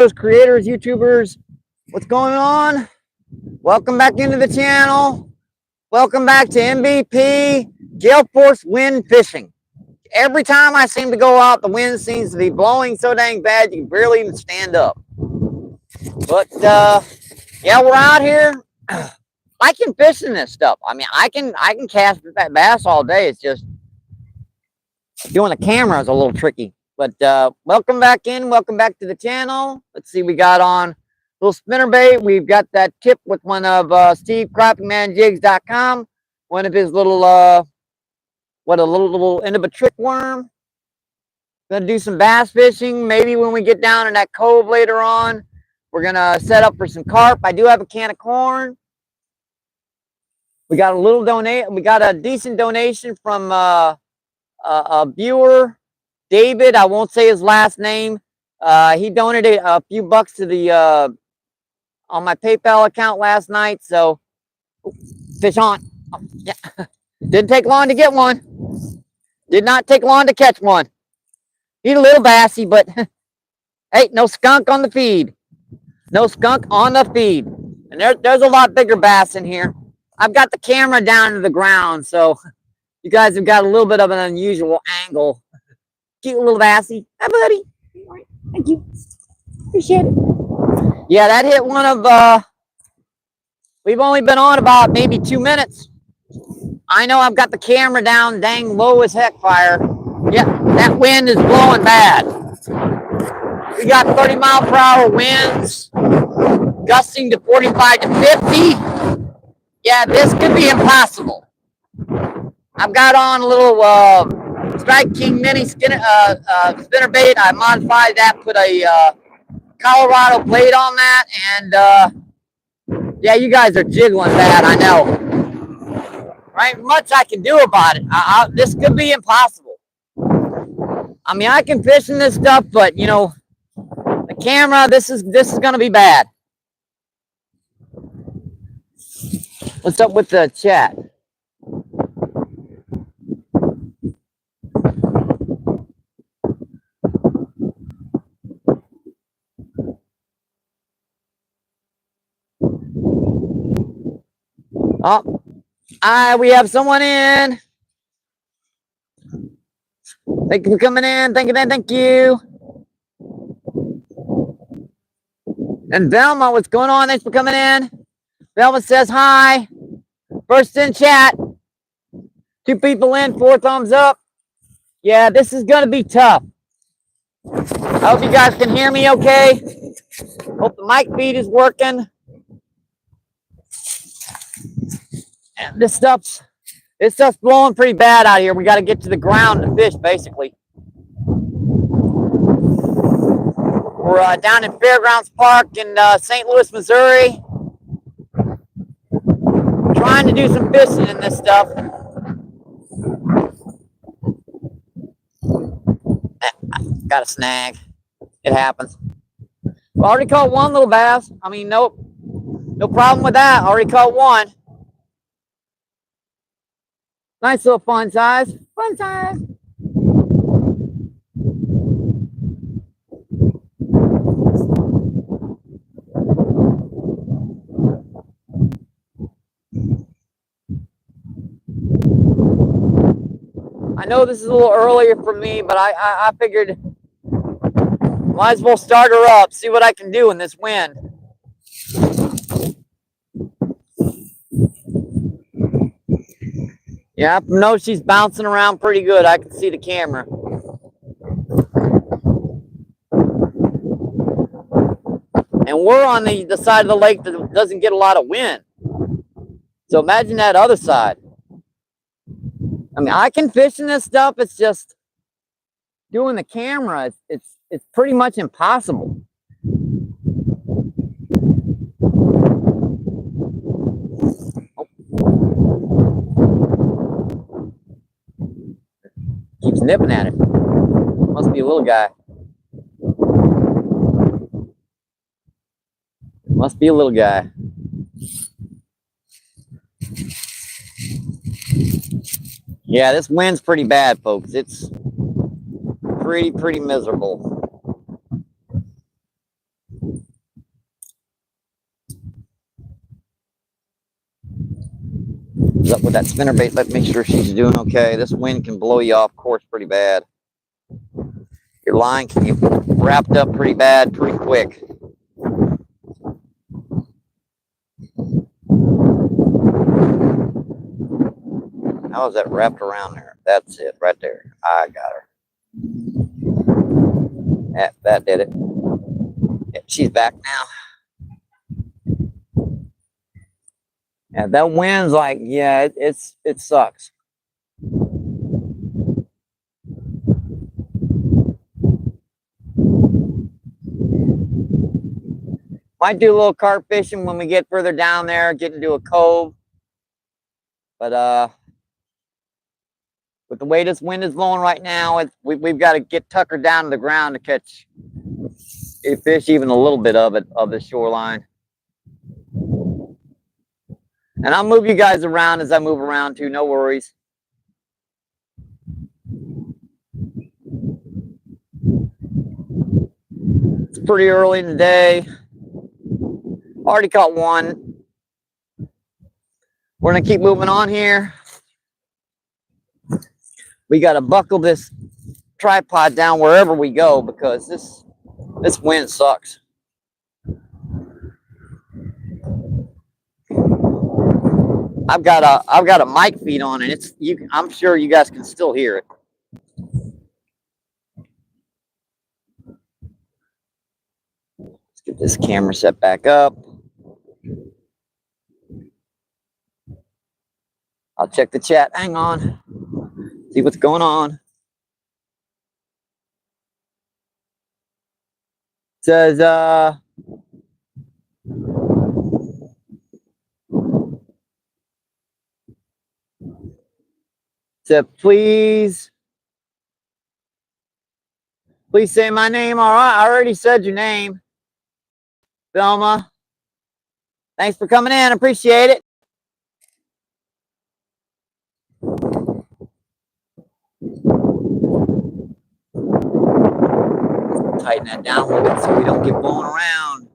Those creators, YouTubers, what's going on? Welcome back into the channel. Welcome back to MBP Gale Force Wind Fishing. Every time I seem to go out, the wind seems to be blowing so dang bad you can barely even stand up. But yeah, we're out here. I can fish in this stuff. I mean, I can cast that bass all day. It's just doing the camera is a little tricky. But welcome back in. Welcome back to the channel. Let's see, we got on little spinnerbait. We've got that tip with one of Steve CrappingManJigs.com. One of his little a little end of a trick worm. Gonna do some bass fishing. Maybe when we get down in that cove later on, we're gonna set up for some carp. I do have a can of corn. We got a little donate. We got a decent donation from a viewer, David. I won't say his last name. He donated a few bucks to the on my PayPal account last night. So fish on. Oh, yeah. Didn't take long to get one. Did not take long to catch one. He's a little bassy, but hey, no skunk on the feed. No skunk on the feed. And there's a lot bigger bass in here. I've got the camera down to the ground, so you guys have got a little bit of an unusual angle. Cute little bassy. Hi, buddy. All right. Thank you. Appreciate it. Yeah, that hit one of, we've only been on about maybe 2 minutes. I know I've got the camera down dang low as heck fire. Yeah, that wind is blowing bad. We got 30-mile-per-hour winds, gusting to 45 to 50. Yeah, this could be impossible. I've got on a little Strike King mini spinnerbait. I modified that, put a Colorado blade on that, and yeah, you guys are jiggling bad, I know. Right, much I can do about it. This could be impossible. I mean, I can fish in this stuff, but you know, the camera, this is gonna be bad. What's up with the chat? Oh, we have someone in. Thank you for coming in. Thank you, man. Thank you. And Velma, what's going on? Thanks for coming in. Velma says hi. First in chat. 2 people in, 4 thumbs up. Yeah, this is going to be tough. I hope you guys can hear me okay. Hope the mic feed is working. And this stuff's blowing pretty bad out here. We got to get to the ground to fish, basically. We're down in Fairgrounds Park in St. Louis, Missouri. Trying to do some fishing in this stuff. Got a snag. It happens. We already caught one little bass. I mean, nope. No problem with that. Already caught one. Nice little fun size. Fun size. I know this is a little earlier for me, but I figured might as well start her up, see what I can do in this wind. Yeah, I know she's bouncing around pretty good. I can see the camera. And we're on the side of the lake that doesn't get a lot of wind. So imagine that other side. I mean, I can fish in this stuff. It's just doing the camera. It's pretty much impossible. Keeps nipping at it. Must be a little guy. Must be a little guy. Yeah, this wind's pretty bad, folks. It's pretty miserable. What's up with that spinnerbait? Let's make sure she's doing okay. This wind can blow you off course pretty bad. Your line can get wrapped up pretty bad, pretty quick. How is that wrapped around there? That's it right there. I got her. That did it. Yeah, she's back now. Yeah, that wind's like, yeah, it sucks. Might do a little carp fishing when we get further down there, get into a cove. But with the way this wind is blowing right now, we've got to get tuckered down to the ground to catch a fish, even a little bit of it, of the shoreline. And I'll move you guys around as I move around too, no worries. It's pretty early in the day. Already caught one. We're gonna keep moving on here. We gotta buckle this tripod down wherever we go because this wind sucks. I've got a mic feed on and I'm sure you guys can still hear it. Let's get this camera set back up. I'll check the chat. Hang on. See what's going on. It says please say my name. All right, I already said your name. Velma. Thanks for coming in. Appreciate it. Tighten that down a little bit so we don't get blown around.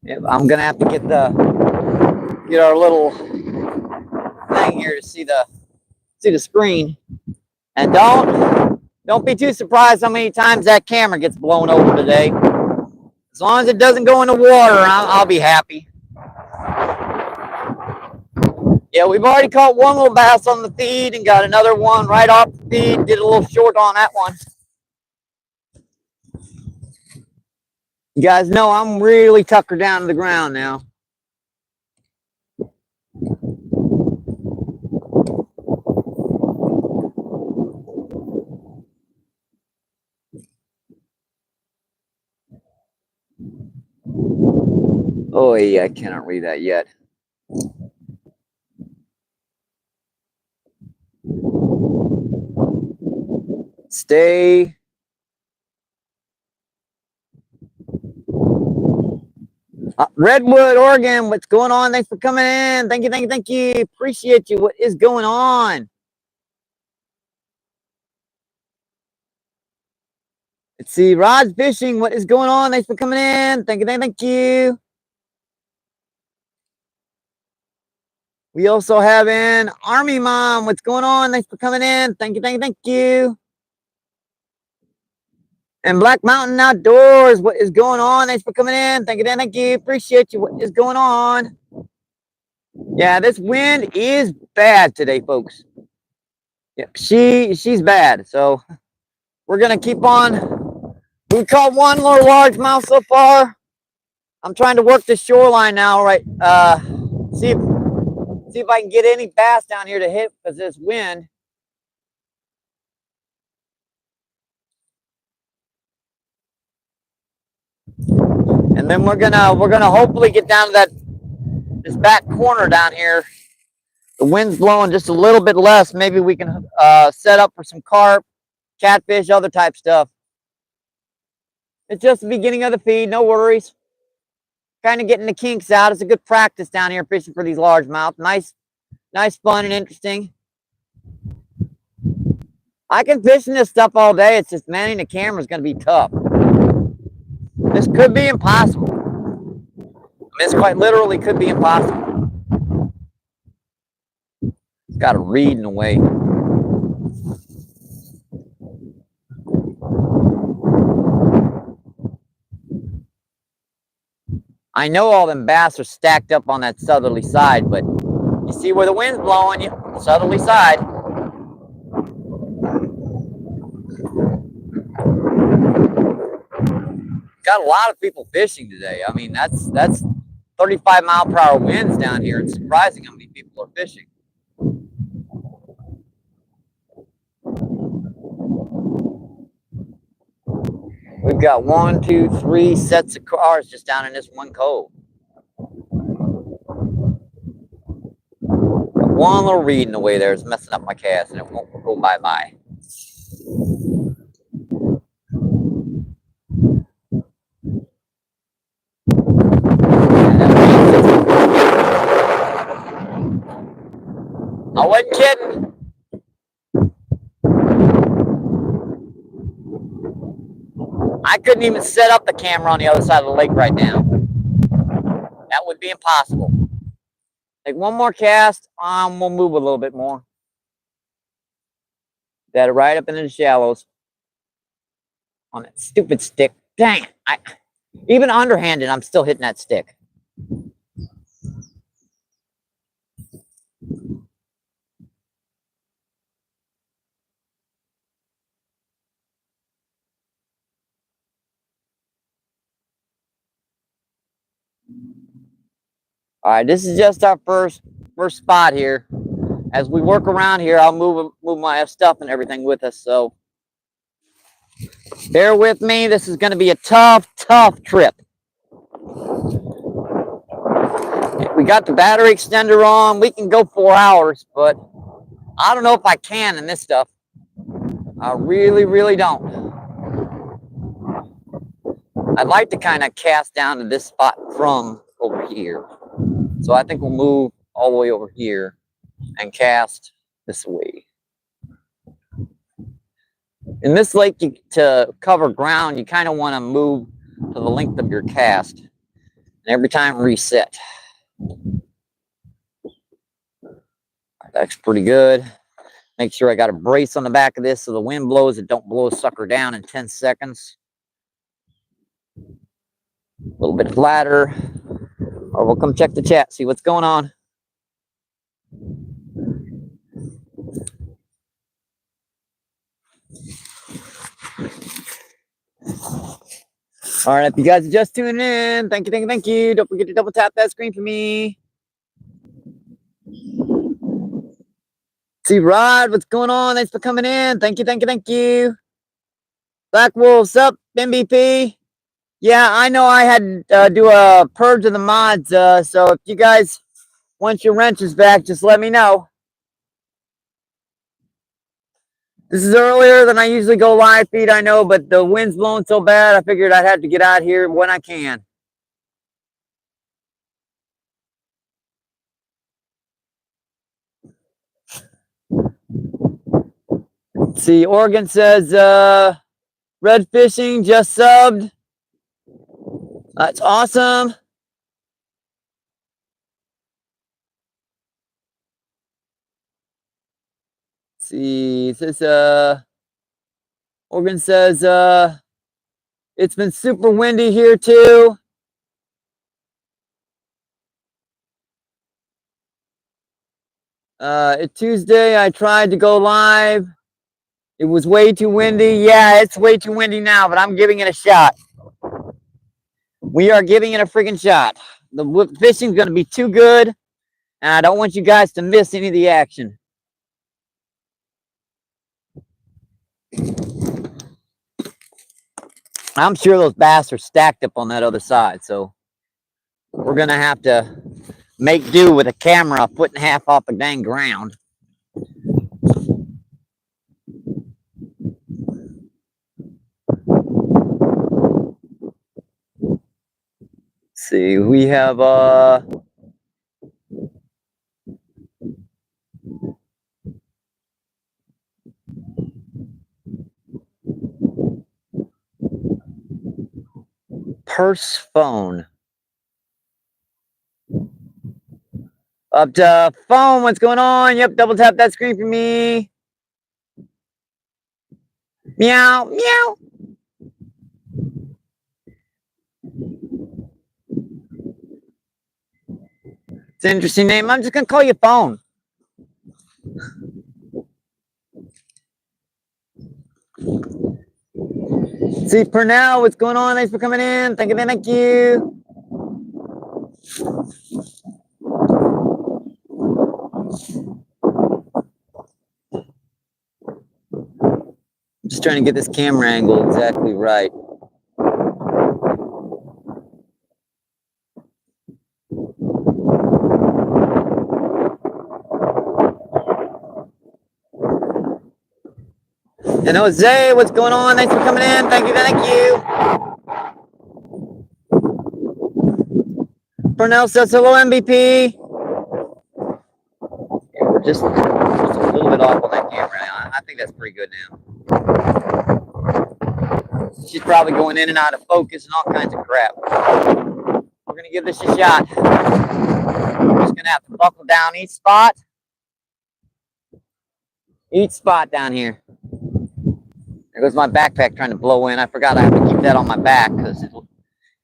Yep, I'm gonna have to get our little thing here to see the screen. And don't be too surprised how many times that camera gets blown over today. As long as it doesn't go in the water, I'll be happy. Yeah, we've already caught one little bass on the feed and got another one right off the feed. Did a little short on that one. You guys know I'm really tuckered down to the ground now. Oh, yeah, I cannot read that yet. Stay. Redwood, Oregon, what's going on? Thanks for coming in. Thank you. Appreciate you. What is going on? Let's see. Rod's Fishing, what is going on? Thanks for coming in. Thank you. We also have in Army Mom. What's going on? Thanks for coming in. Thank you. And Black Mountain Outdoors, what is going on? Thanks for coming in. Thank you. Appreciate you. What is going on? Yeah, this wind is bad today, folks. Yeah, she's bad. So we're gonna keep on. We caught one little largemouth so far. I'm trying to work the shoreline now, right? See if I can get any bass down here to hit because this wind. And then we're gonna hopefully get down to this back corner down here. The wind's blowing just a little bit less. Maybe we can set up for some carp, catfish, other type stuff. It's just the beginning of the feed, no worries. Kind of getting the kinks out. It's a good practice down here fishing for these largemouth. Nice, fun and interesting. I can fish in this stuff all day. It's just manning the camera is going to be tough. This could be impossible. This quite literally could be impossible. It's got a reed in the way. I know all them bass are stacked up on that southerly side, but you see where the wind's blowing, you southerly side. Got a lot of people fishing today. I mean, that's 35-mile-per-hour winds down here. It's surprising how many people are fishing. We've got 1, 2, 3 sets of cars just down in this one cove. One little reed in the way there is messing up my cast, and it won't go bye-bye. I wasn't kidding. I couldn't even set up the camera on the other side of the lake right now. That would be impossible. Take one more cast. We'll move a little bit more. Got it right up into the shallows. On that stupid stick. Dang it. Even underhanded, I'm still hitting that stick. All right, this is just our first spot here. As we work around here, I'll move my stuff and everything with us. So bear with me. This is going to be a tough trip. We got the battery extender on. We can go 4 hours, but I don't know if I can in this stuff. I really don't. I'd like to kind of cast down to this spot from over here. So I think we'll move all the way over here and cast this way. In this lake, to cover ground, you kind of want to move to the length of your cast. And every time reset. That's pretty good. Make sure I got a brace on the back of this so the wind blows. It don't blow a sucker down in 10 seconds. A little bit flatter. Or we'll come check the chat, see what's going on. All right, if you guys are just tuning in, thank you. Don't forget to double tap that screen for me. See Rod, what's going on? Thanks for coming in. Thank you. Black Wolves up, MBP. Yeah, I know I had to do a purge of the mods, so if you guys want your wrenches back, just let me know. This is earlier than I usually go live feed, I know, but the wind's blowing so bad, I figured I'd have to get out here when I can. Let's see, Oregon says, Red Fishing just subbed. That's awesome. Let's see, this Oregon says, it's been super windy here too. Tuesday, I tried to go live. It was way too windy. Yeah, it's way too windy now, but I'm giving it a shot. We are giving it a freaking shot. The fishing's going to be too good, and I don't want you guys to miss any of the action. I'm sure those bass are stacked up on that other side, so we're going to have to make do with a camera a foot and a half off the dang ground. Let's see, we have purse phone. Up to phone, what's going on? Yep, double tap that screen for me. Meow, meow. It's an interesting name. I'm just going to call you Phone. See, Purnell, what's going on? Thanks for coming in. Thank you, thank you. I'm just trying to get this camera angle exactly right. And Jose, what's going on? Thanks for coming in. Thank you, thank you. Purnell says hello, MVP. Yeah, we're just a little bit off on that camera. I think that's pretty good now. She's probably going in and out of focus and all kinds of crap. We're going to give this a shot. We're just going to have to buckle down each spot. Each spot down here. There goes my backpack trying to blow in. I forgot I have to keep that on my back because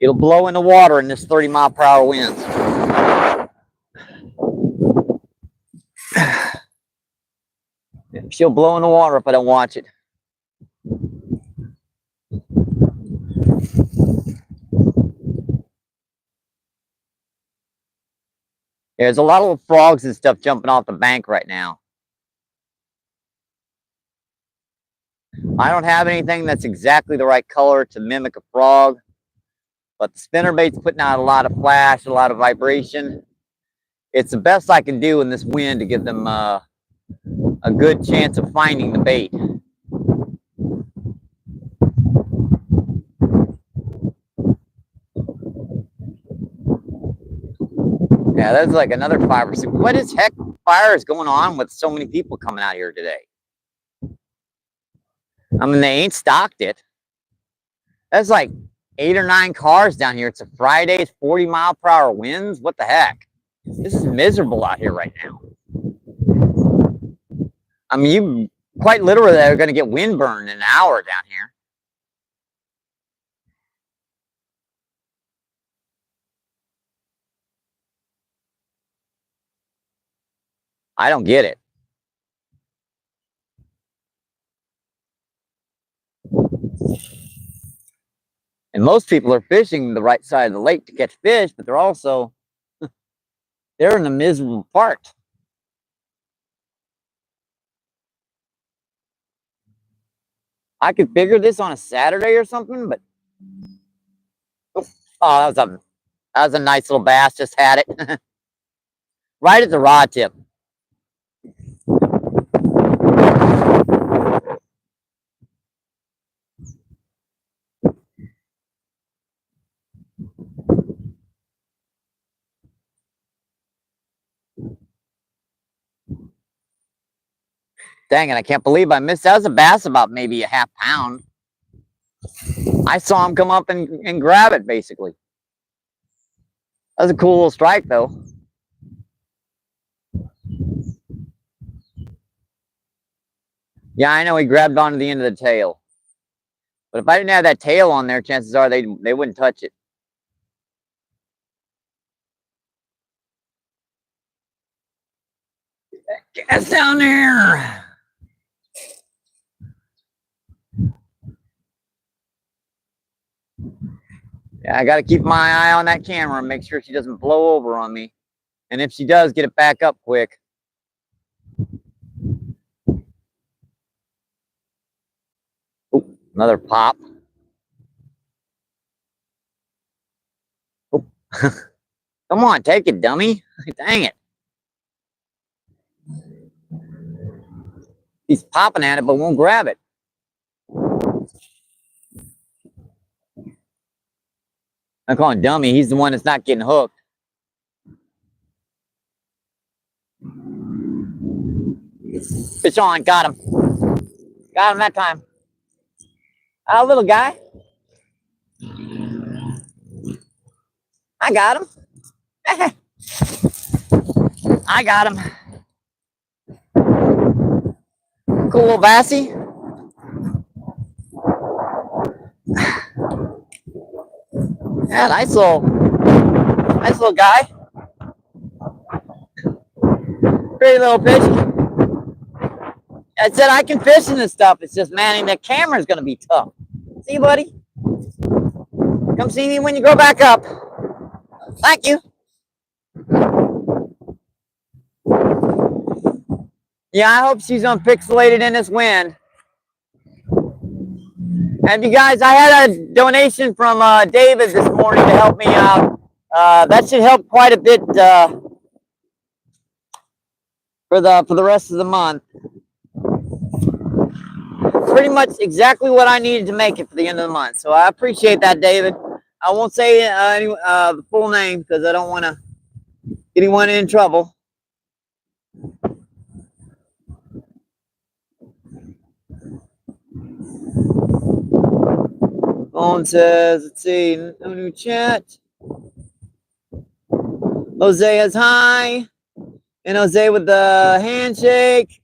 it'll blow in the water in this 30-mile-per-hour winds. She'll blow in the water if I don't watch it. There's a lot of frogs and stuff jumping off the bank right now. I don't have anything that's exactly the right color to mimic a frog, but the spinnerbait's putting out a lot of flash, a lot of vibration. It's the best I can do in this wind to give them a good chance of finding the bait. Yeah, that's like another 5 or 6. What is heck fire is going on with so many people coming out here today? I mean, they ain't stocked it. That's like 8 or 9 cars down here. It's a Friday. It's 40-mile-per-hour winds. What the heck? This is miserable out here right now. I mean, you quite literally are going to get windburn in an hour down here. I don't get it. And most people are fishing the right side of the lake to catch fish, but they're also, they're in the miserable part. I could figure this on a Saturday or something, but oh, that was a nice little bass. Just had it right at the rod tip. Dang it, I can't believe I missed. That was a bass about maybe a half pound. I saw him come up and grab it, basically. That was a cool little strike, though. Yeah, I know he grabbed onto the end of the tail. But if I didn't have that tail on there, chances are they wouldn't touch it. Get down there. Yeah, I got to keep my eye on that camera and make sure she doesn't blow over on me. And if she does, get it back up quick. Ooh, another pop. Come on, take it, dummy. Dang it. He's popping at it, but won't grab it. I call him dummy. He's the one that's not getting hooked. Fish on, got him. Got him that time. Oh, little guy. I got him. I got him. Cool little bassy. Yeah, nice little guy. Pretty little fish. I said I can fish in this stuff. It's just manning the camera's gonna be tough. See, buddy? Come see me when you go back up. Thank you. Yeah, I hope she's unpixelated in this wind. And you guys, I had a donation from David this morning to help me out. That should help quite a bit for the rest of the month. Pretty much exactly what I needed to make it for the end of the month. So I appreciate that, David. I won't say the full name because I don't want to get anyone in trouble. Phone says, let's see, no new chat. Jose is hi. And Jose with the handshake.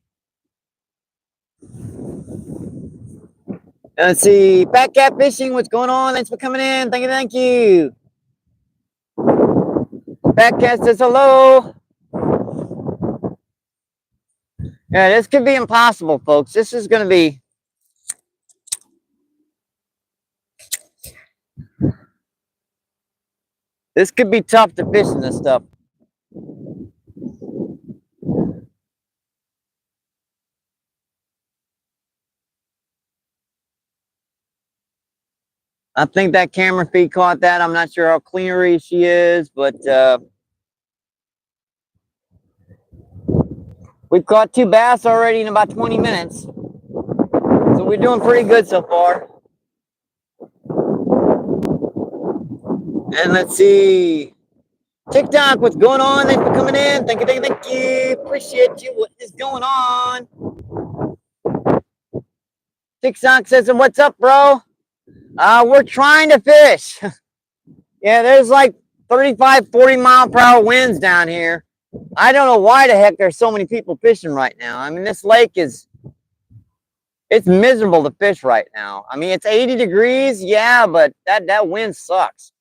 Let's see, Fat Cat Fishing, what's going on? Thanks for coming in. Thank you, thank you. Fat Cat says hello. Yeah, this could be impossible, folks. This is going to be... This could be tough to fish in this stuff. I think that camera feed caught that. I'm not sure how clear she is, but we've caught 2 bass already in about 20 minutes. So we're doing pretty good so far. And let's see. TikTok, what's going on? Thanks for coming in. Thank you, thank you, thank you. Appreciate you. What is going on? TikTok says, what's up, bro? We're trying to fish. Yeah, there's like 35, 40 mile per hour winds down here. I don't know why the heck there's so many people fishing right now. I mean, this lake is, it's miserable to fish right now. I mean, it's 80 degrees. Yeah, but that wind sucks.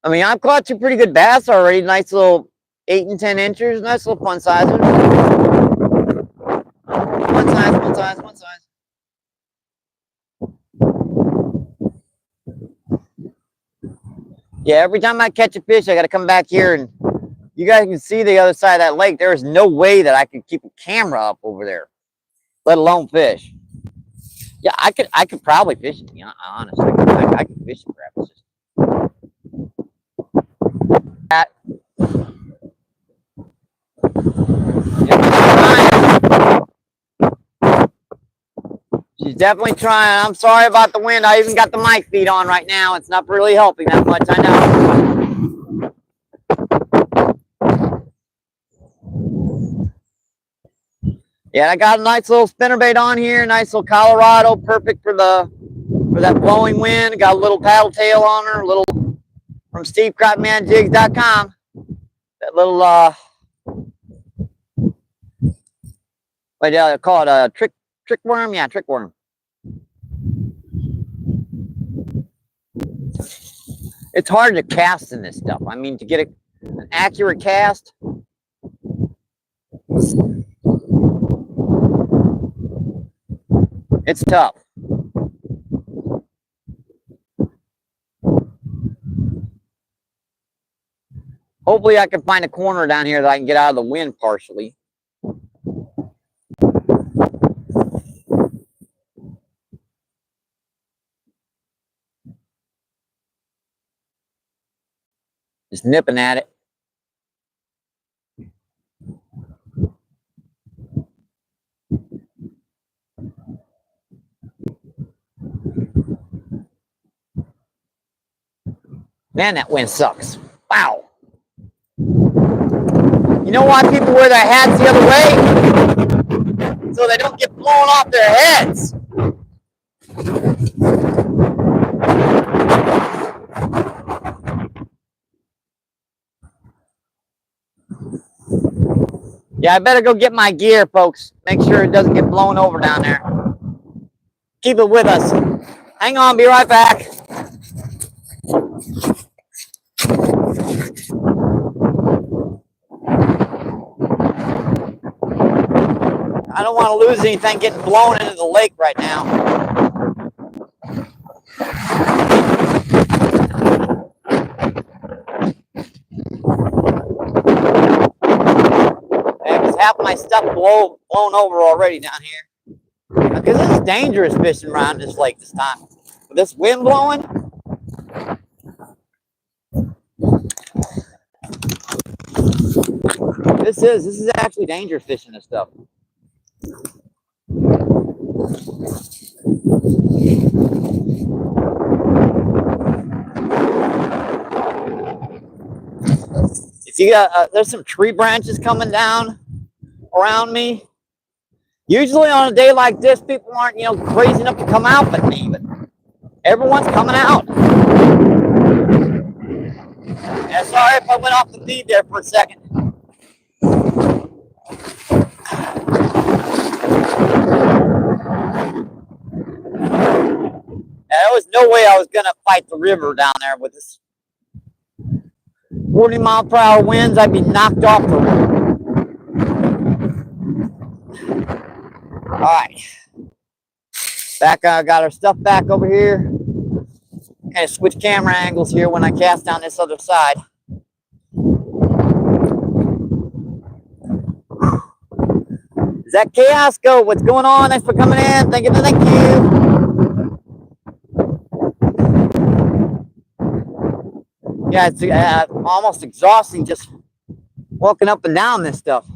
I mean, I've caught 2 pretty good bass already. Nice little 8 and 10 inches. Nice little fun size. One size. Yeah, every time I catch a fish, I got to come back here, and you guys can see the other side of that lake. There is no way that I could keep a camera up over there, let alone fish. Yeah, I could probably fish it, to be honest. I could fish it, perhaps. That. She's definitely trying. I'm sorry about the wind. I even got the mic feed on right now. It's not really helping that much, I know. Yeah, I got a nice little spinnerbait on here. Nice little Colorado. Perfect for that blowing wind. Got a little paddle tail on her. A little from SteveCropmanJigs.com. That little what do I call it? A trick worm? Yeah, trick worm. It's hard to cast in this stuff. I mean, to get an accurate cast. It's tough. Hopefully I can find a corner down here that I can get out of the wind partially. Just nipping at it. Man, that wind sucks. Wow. You know why people wear their hats the other way? So they don't get blown off their heads. Yeah, I better go get my gear, folks. Make sure it doesn't get blown over down there. Keep it with us. Hang on, be right back. I don't want to lose anything getting blown into the lake right now. Because half my stuff blown over already down here. Because it's dangerous fishing around this lake this time. With this wind blowing. This is actually dangerous fishing this stuff. If you got, there's some tree branches coming down around me. Usually on a day like this, people aren't, crazy enough to come out but me, but everyone's coming out. Yeah, sorry if I went off the feed there for a second. There was no way I was going to fight the river down there with this 40-mile-per-hour winds. I'd be knocked off the river. All right. Back, got our stuff back over here. Kind of switch camera angles here when I cast down this other side. Is that Chaos Go? What's going on? Thanks for coming in. Thank you. Yeah, it's almost exhausting just walking up and down this stuff.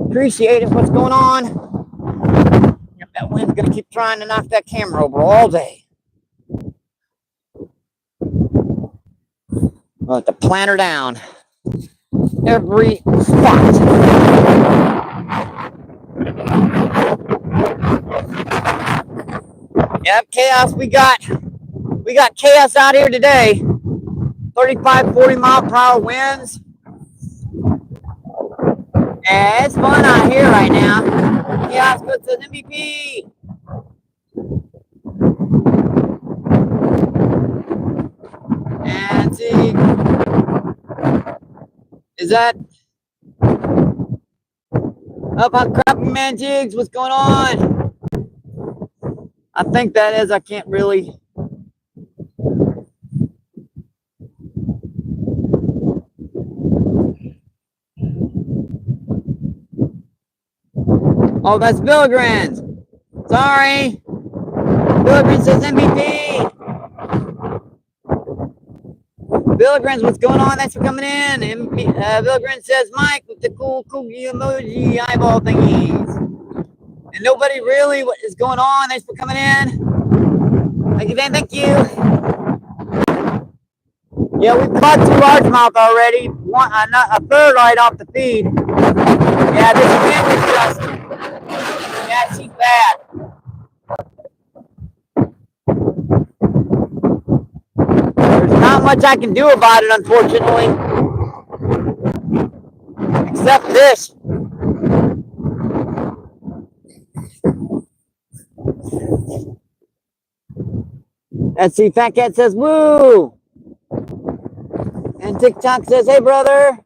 Appreciate it. What's going on? Yep, that wind's gonna keep trying to knock that camera over all day. I'll have to plant her down. Every spot. Yep, Chaos, we got chaos out here today. 35, 40-mile-per-hour winds. And it's fun out here right now. Chaos puts an MVP. And see, is that up on Crappy Man Jigs? What's going on? I think that is. I can't really. Oh, that's Billigren's. Sorry. Billigren says MVP. Billigren's, what's going on? Thanks for coming in. Billigren says Mike with the cool emoji eyeball thingies. And nobody really, what is going on? Thanks for coming in. Thank you, Dan. Thank you. Yeah, we caught 2 largemouth already. One, a third right off the feed. Yeah, this wind is just, yeah, she's bad. There's not much I can do about it, unfortunately. Except this. Let's see, Fat Cat says, woo! And TikTok says, hey, brother.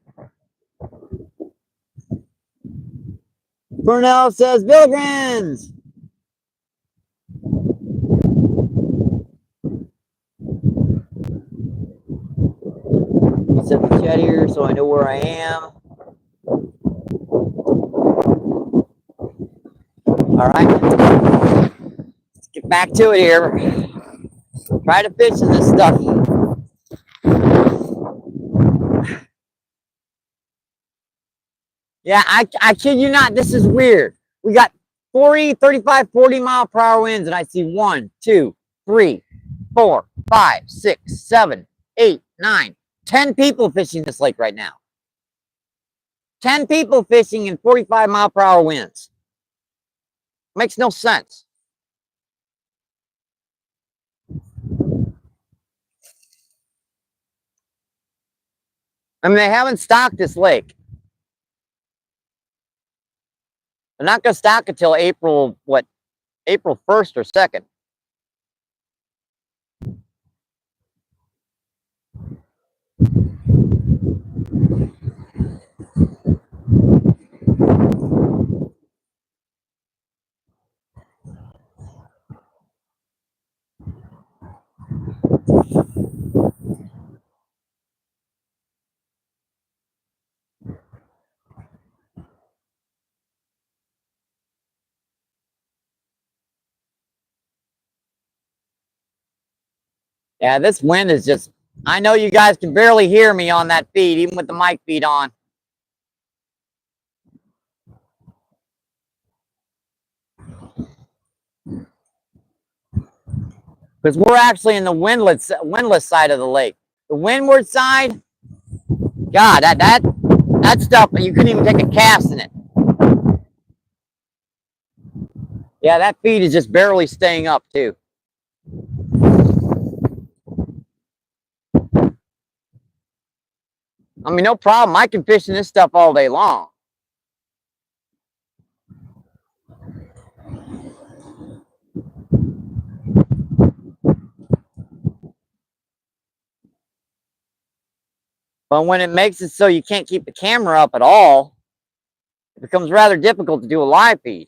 Purnell says, Billigren's. Set the chat here so I know where I am. All right. Let's get back to it here. Try to fish in this stuff. Yeah, I kid you not, this is weird. We got 40, 35, 40-mile-per-hour winds, and I see 1, 2, 3, 4, 5, 6, 7, 8, 9, 10 people fishing this lake right now. 10 people fishing in 45-mile-per-hour winds. Makes no sense. I mean, they haven't stocked this lake. They're not going to stock until April, what, April 1st or 2nd. Yeah, this wind is just, I know you guys can barely hear me on that feed, even with the mic feed on. Because we're actually in the windless side of the lake. The windward side, God, that stuff, you couldn't even take a cast in it. Yeah, that feed is just barely staying up too. I mean, no problem. I can fish in this stuff all day long. But when it makes it so you can't keep the camera up at all, it becomes rather difficult to do a live feed.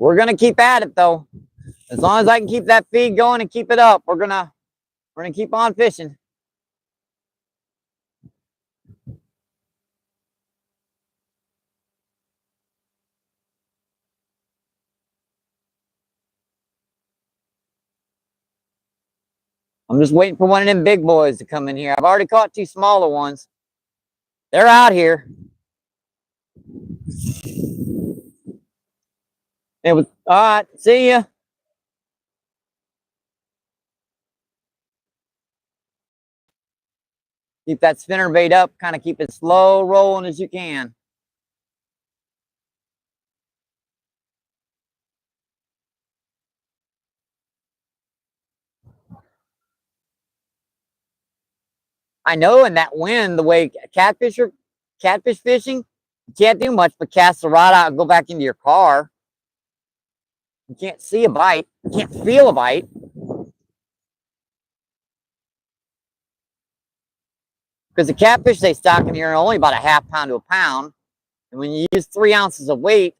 We're gonna keep at it though. As long as I can keep that feed going and keep it up, we're gonna keep on fishing. I'm just waiting for one of them big boys to come in here. I've already caught 2 smaller ones. They're out here. It was all right. See ya. Keep that spinner bait up. Kind of keep it slow rolling as you can. I know in that wind, the way catfish fishing, you can't do much but cast the rod out and go back into your car. You can't see a bite. You can't feel a bite. Because the catfish they stock in here are only about a ½ pound to a pound. And when you use 3 ounces of weight,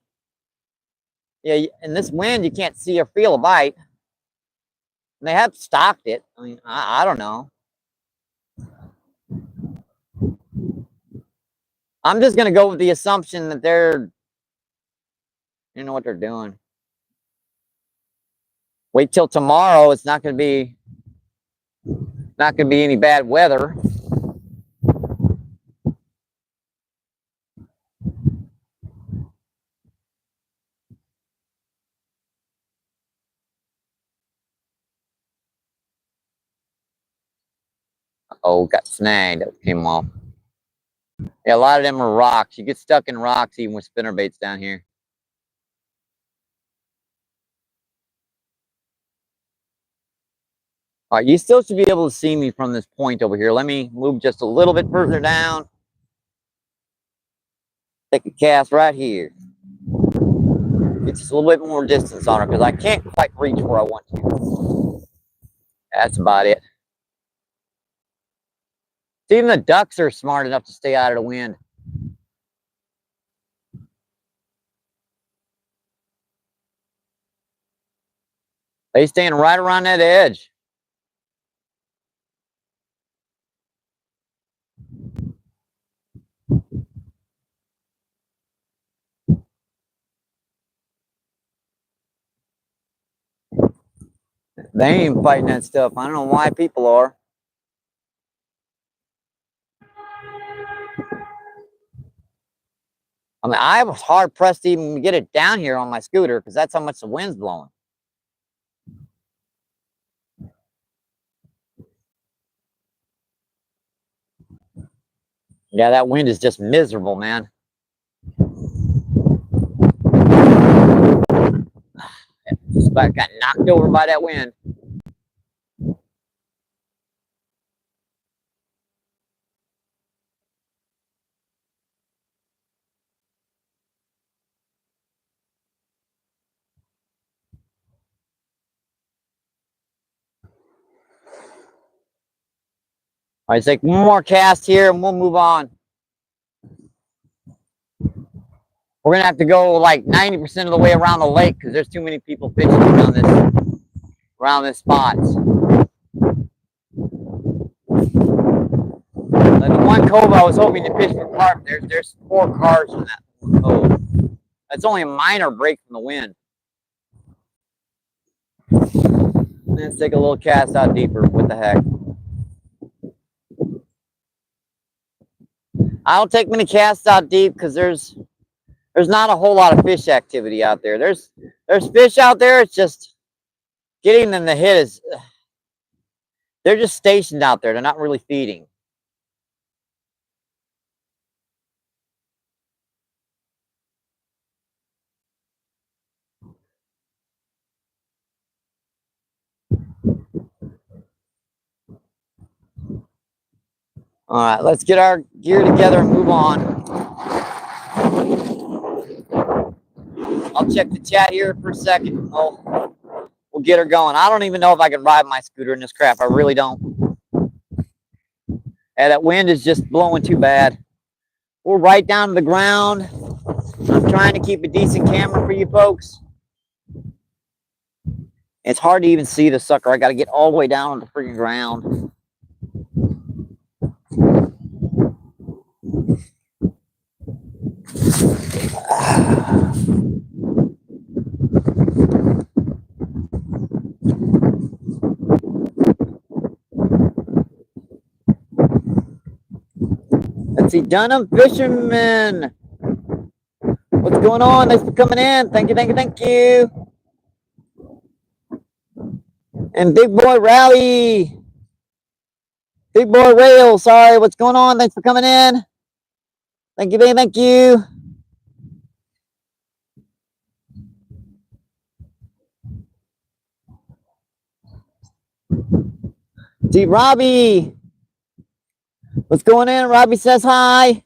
yeah, in this wind, you can't see or feel a bite. And they have stocked it. I mean, I don't know. I'm just going to go with the assumption that you know what they're doing. Wait till tomorrow. It's not going to be any bad weather. Oh, got snagged. That came off. Yeah, a lot of them are rocks. You get stuck in rocks even with spinner baits down here. All right, you still should be able to see me from this point over here. Let me move just a little bit further down. Take a cast right here. Get just a little bit more distance on her because I can't quite reach where I want to. That's about it. Even the ducks are smart enough to stay out of the wind. They stand right around that edge. They ain't fighting that stuff. I don't know why people are. I mean, I was hard pressed to even get it down here on my scooter because that's how much the wind's blowing. Yeah, that wind is just miserable, man. Just about got knocked over by that wind. All right, take one more cast here and we'll move on. We're gonna have to go like 90% of the way around the lake because there's too many people fishing around this spot. Like the one cove I was hoping to fish for carp, there's 4 cars in that cove. That's only a minor break from the wind. Let's take a little cast out deeper. What the heck? I don't take many casts out deep because there's not a whole lot of fish activity out there. There's fish out there. It's just getting them to hit is they're just stationed out there. They're not really feeding. All right, let's get our gear together and move on. I'll check the chat here for a second. Oh, we'll get her going. I don't even know if I can ride my scooter in this crap. I really don't. Yeah, that wind is just blowing too bad. We're right down to the ground. I'm trying to keep a decent camera for you folks. It's hard to even see the sucker. I got to get all the way down on the freaking ground. Let's see, Dunham Fisherman. What's going on? Thanks for coming in. Thank you, thank you, thank you. And Big Boy Rally. Big Boy Rail. Sorry, what's going on? Thanks for coming in. Thank you, baby. Thank you. See, Robbie. What's going on? Robbie says hi.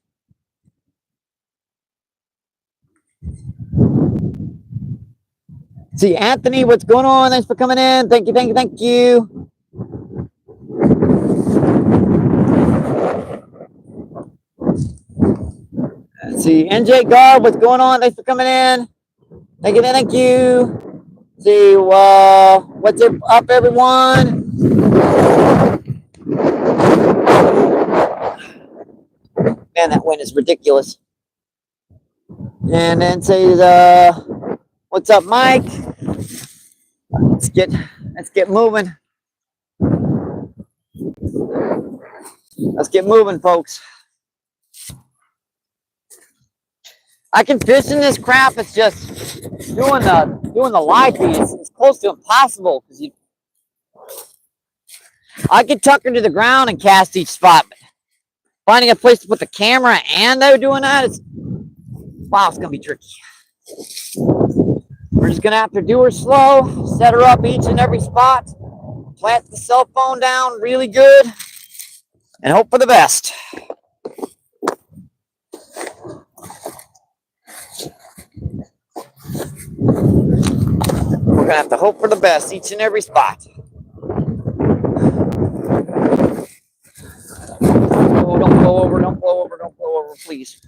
See, Anthony, what's going on? Thanks for coming in. Thank you, thank you, thank you. Let's see, NJ Garb, what's going on? Thanks for coming in. Thank you, thank you. See, what's up, everyone? Man, that wind is ridiculous. And then says, what's up, Mike? Let's get moving. Let's get moving, folks. I can fish in this crap. It's just doing the live feed. It's close to impossible because I could tuck her to the ground and cast each spot, but finding a place to put the camera and they're doing that, it's gonna be tricky. We're just gonna have to do her slow, set her up each and every spot, plant the cell phone down really good, and hope for the best. We're gonna have to hope for the best each and every spot. Oh, don't blow over, don't blow over, don't blow over, please.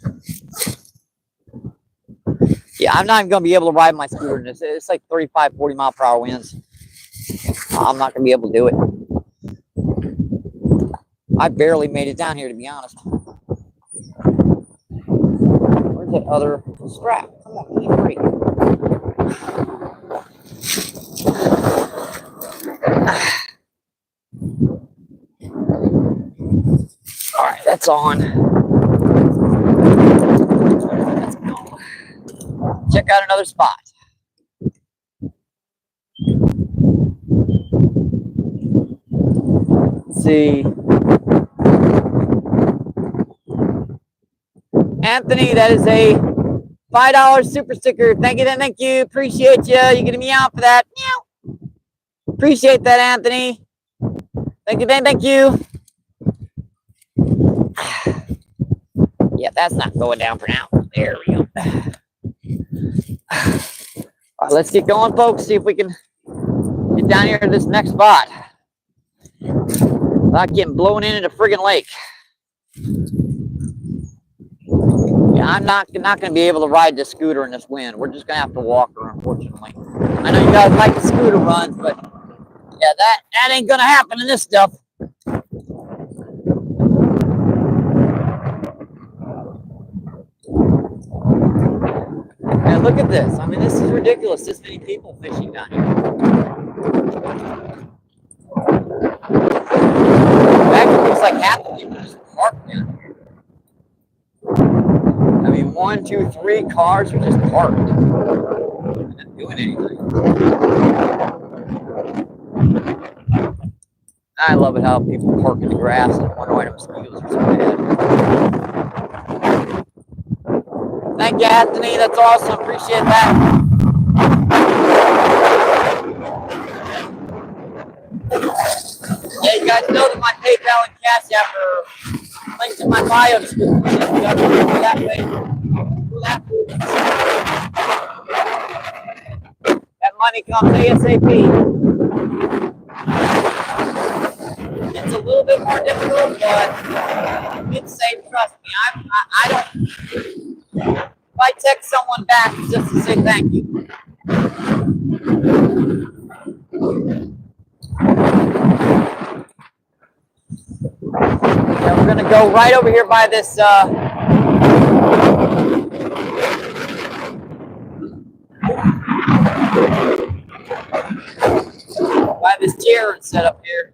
Yeah, I'm not even gonna be able to ride my scooter in this. It's like 35, 40 mile per hour winds. I'm not gonna be able to do it. I barely made it down here, to be honest. Where's that other strap? Come on, give me a break. lights on. Let's go. Check out another spot. Let's see. Anthony, that is a $5 super sticker. Thank you, thank you. Appreciate you. You're gonna meow for that. Meow. Appreciate that, Anthony. Thank you, thank you. Yeah, that's not going down for now. There we go. All right, let's get going, folks. See if we can get down here to this next spot without getting blown into the friggin' lake. Yeah, I'm not going to be able to ride the scooter in this wind. We're just going to have to walk her, unfortunately. I know you guys like the scooter runs, but yeah, that ain't going to happen in this stuff. And look at this. I mean, this is ridiculous. This many people fishing down here. Actually, it looks like half the people just parked down here. I mean, 1, 2, 3 cars are just parked. They're not doing anything. I love it how people park in the grass and wonder why the mosquitoes are so bad. Thank you, Anthony. That's awesome. Appreciate that. Yeah, you guys know that my PayPal and Cash App are linked in my bio description. You guys can go that way. That money comes ASAP. It's a little bit more difficult, but it's safe. Trust me. I don't. If I text someone back, it's just to say thank you. Yeah, we're gonna go right over here by this. By this chair and set up here.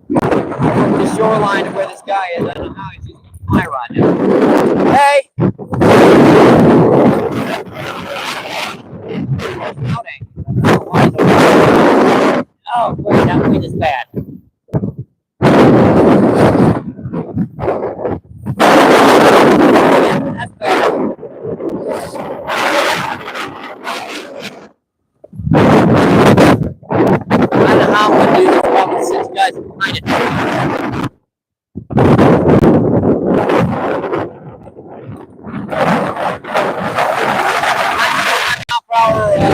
The shoreline of where this guy is. I don't know how he's using my rod now. Hey! Oh, great, that wind is bad. Yeah, that's bad. I don't know how I'm going to do this walking since you guys are behind it.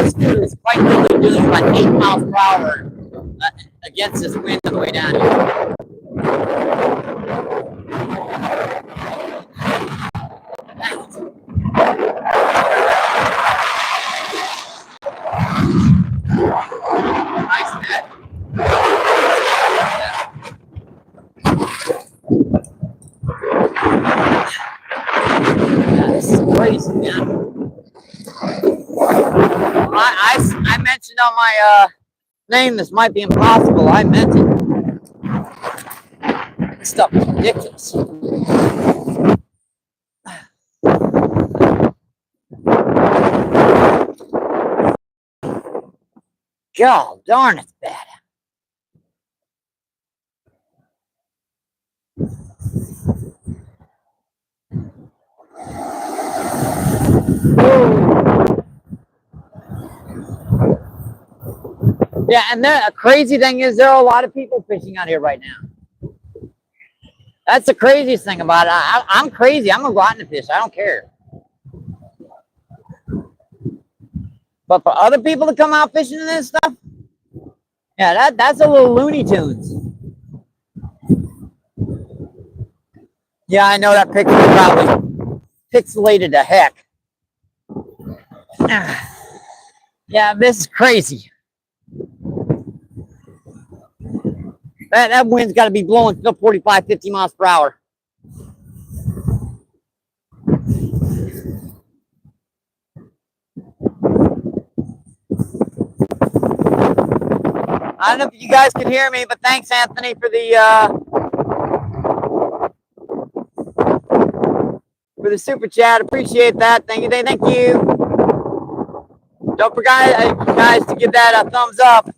Scooter is quite literally doing like 8 miles per hour against this wind on the way down here. Nice net. This is crazy, man. I mentioned on my name this might be impossible. I meant it. This stuff is ridiculous. God darn, it's bad. Whoa. Yeah, and the crazy thing is there are a lot of people fishing out here right now. That's the craziest thing about it. I'm crazy. I'm gonna go out and fish. I don't care. But for other people to come out fishing in this stuff, yeah, that's a little Looney Tunes. Yeah, I know that picture probably pixelated to heck. Yeah, this is crazy. That wind's got to be blowing still 45, 50 miles per hour. I don't know if you guys can hear me, but thanks, Anthony, for the for the super chat. Appreciate that. Thank you. Thank you. Don't forget, guys, to give that a thumbs up.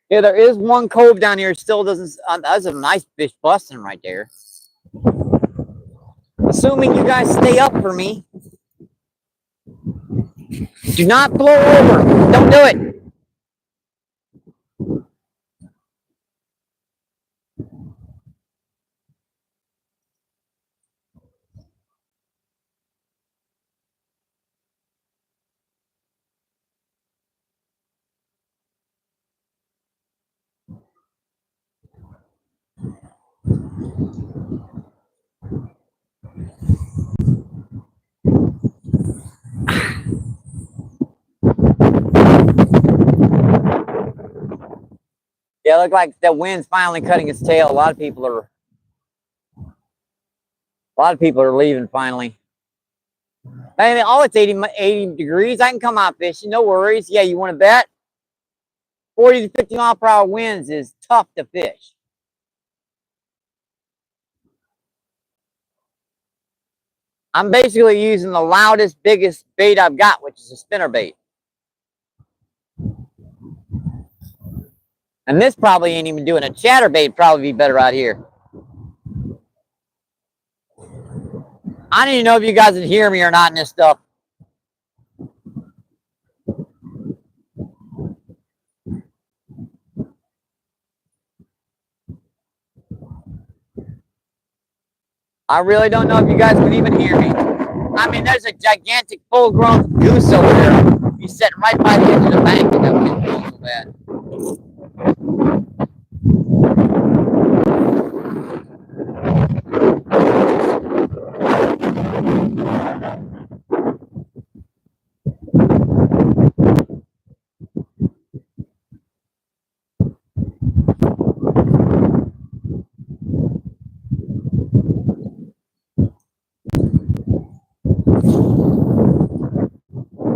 Yeah, there is one cove down here. Still doesn't. That's a nice fish busting right there. Assuming you guys stay up for me. Do not blow over. Don't do it. Yeah, look like that wind's finally cutting its tail. A lot of people are leaving finally. I mean, it's 80 degrees. I can come out fishing, no worries. Yeah, you want to bet? 40 to 50 mile per hour winds is tough to fish. I'm basically using the loudest, biggest bait I've got, which is a spinner bait. And this probably ain't even doing a chatterbait. Probably be better out here. I don't even know if you guys can hear me or not in this stuff. I really don't know if you guys can even hear me. I mean, there's a gigantic full-grown goose over there. He's sitting right by the edge of the bank, and that wind blows so bad.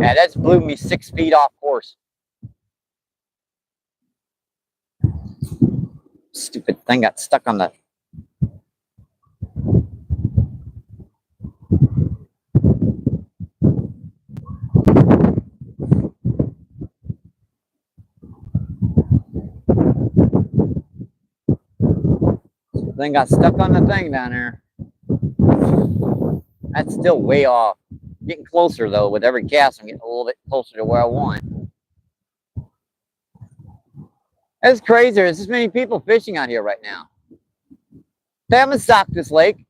Yeah, that's blew me 6 feet off course. Stupid thing got stuck on the... Thing got stuck on the thing down there. That's still way off. Getting closer though. With every cast, I'm getting a little bit closer to where I want. That's crazy. There's this many people fishing out here right now. They haven't stocked this lake.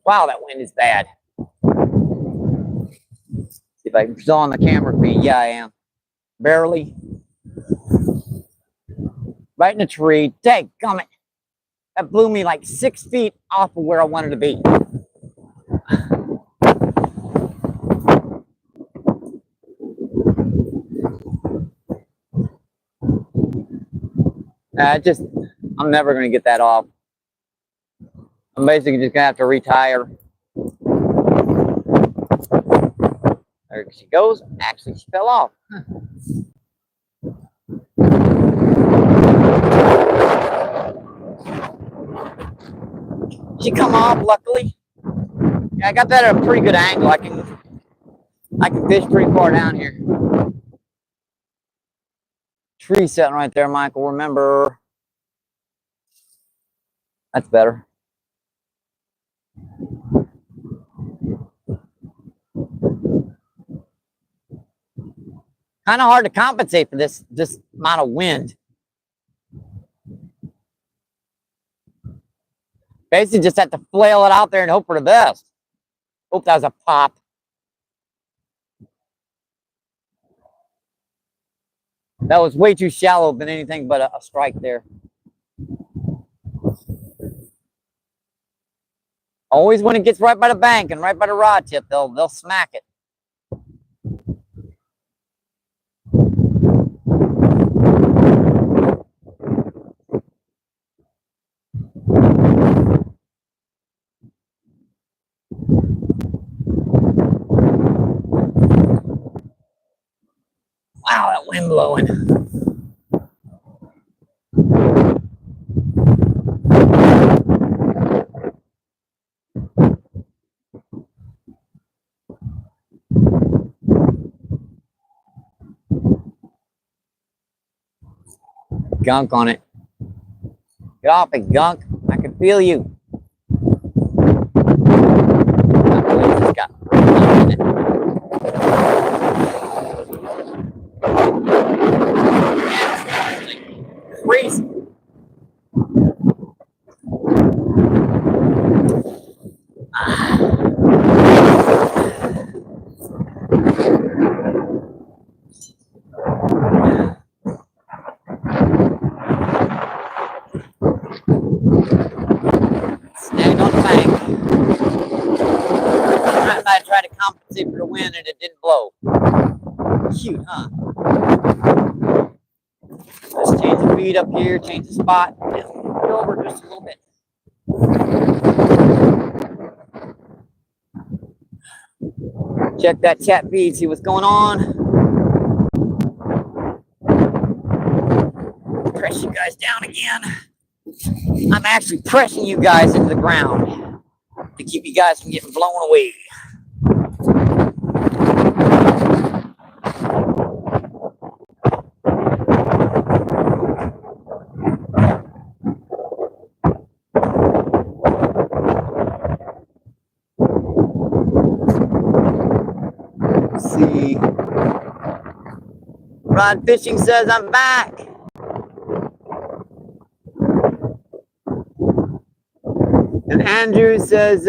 Wow, that wind is bad. See if I'm still on the camera feed. Yeah, I am. Barely. Right in a tree. Dadgummit. That blew me like 6 feet off of where I wanted to be. I'm never going to get that off. I'm basically just going to have to retire. There she goes. Actually, she fell off. She come off, luckily. Yeah, I got that at a pretty good angle. I can fish pretty far down here. Tree sitting right there, Michael. Remember. That's better. Kind of hard to compensate for this amount of wind. Basically, just have to flail it out there and hope for the best. Hope that was a pop. That was way too shallow than anything but a strike there. Always when it gets right by the bank and right by the rod tip, they'll smack it. Wow, that wind blowing. Gunk on it. Get off it, gunk. I can feel you. It's got in it. Crazy. Snagged on the bank. I tried to compensate for the wind and it didn't blow. Cute, huh? Let's change the feed up here, change the spot. Go over just a little bit. Check that chat feed, see what's going on. Press you guys down again. I'm actually pressing you guys into the ground to keep you guys from getting blown away. Let's see. Rod Fishing says I'm back. And Andrew says,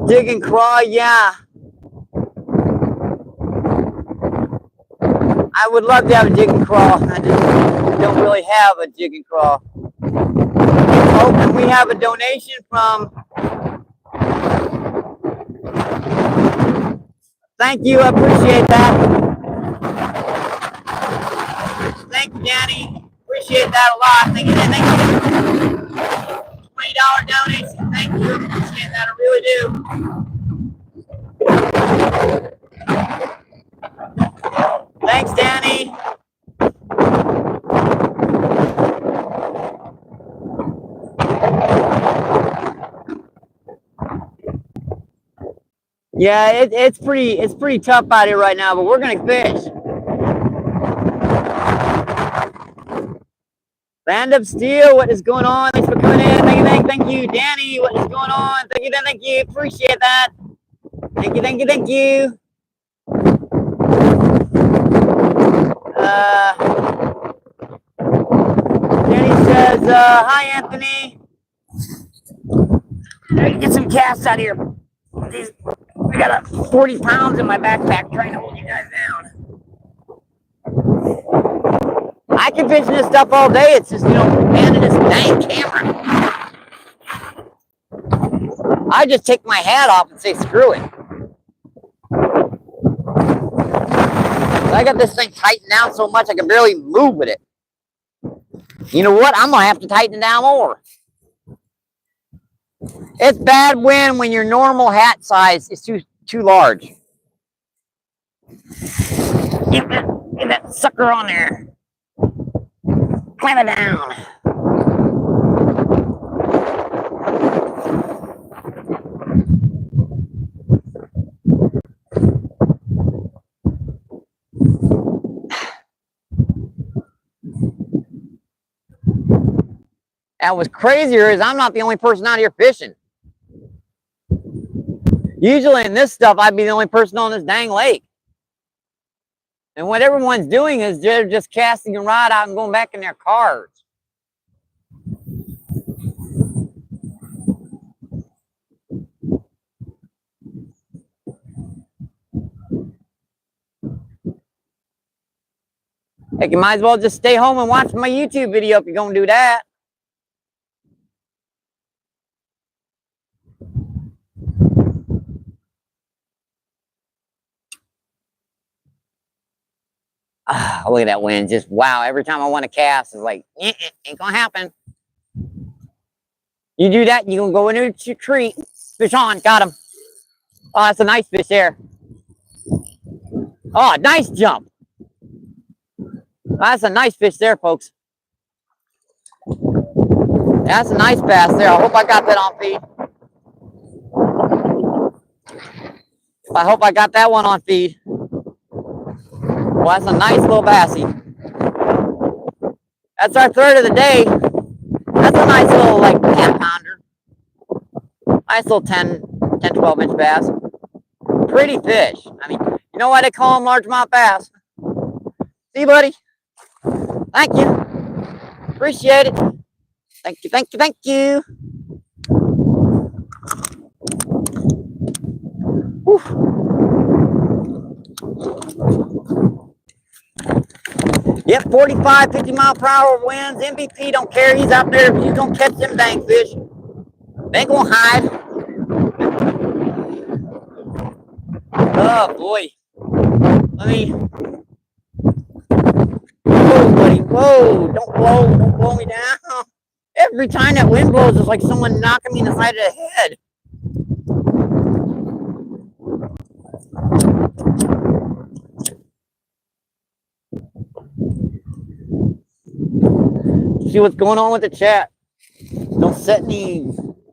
dig and crawl, yeah. I would love to have a jig and crawl. I just don't really have a jig and crawl. Oh, and we have a donation from... Thank you, I appreciate that. Thank you, Danny. Appreciate that a lot. Thank you. $20 donation. Thank you. Appreciate that. I really do. Thanks, Danny. Yeah, it's pretty tough out here right now, but we're gonna fish. Land Up Steel, what is going on? Thanks for coming in. Thank you, Danny. What is going on? Thank you. Appreciate that. Thank you. Danny says, hi, Anthony. Get some casts out here. I got 40 pounds in my backpack trying to hold you guys down. I can fish this stuff all day. It's just, manning this dang camera. I just take my hat off and say, screw it. I got this thing tightened down so much I can barely move with it. You know what? I'm going to have to tighten it down more. It's bad when your normal hat size is too large. Get that sucker on there. Clamp it down. And what's crazier is I'm not the only person out here fishing. Usually in this stuff, I'd be the only person on this dang lake. And what everyone's doing is they're just casting a rod out and going back in their cars. Heck, you might as well just stay home and watch my YouTube video if you're going to do that. Look at that wind. Just wow. Every time I want to cast, it's like, ain't gonna happen. You do that, you're gonna go into your tree. Fish on, got him. Oh, that's a nice fish there. Oh, nice jump. That's a nice fish there, folks. That's a nice bass there. I hope I got that on feed. I hope I got that one on feed. Well, that's a nice little bassy. That's our third of the day. That's a nice little, like, 10-pounder. Nice little 10, 12-inch bass. Pretty fish. I mean, you know why they call them largemouth bass? See, buddy? Thank you. Appreciate it. Thank you, thank you, thank you. Whew. Yep, 45, 50 mile per hour winds. MVP don't care. He's out there. He's going to catch them dang fish. They ain't going to hide. Oh, boy. Let me... Whoa, buddy. Whoa. Don't blow me down. Every time that wind blows, it's like someone knocking me in the side of the head. See what's going on with the chat. Don't set any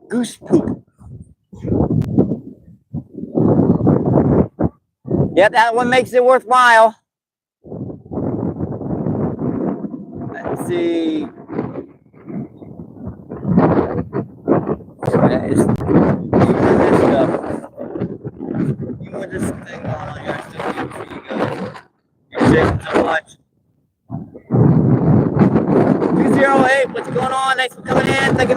goose poop. Yeah, that one makes it worthwhile. Let's see. This stuff. You want this thing on here? I still do for you guys. You're shaking so much. 208, what's going on? Thanks for coming in. Thank you.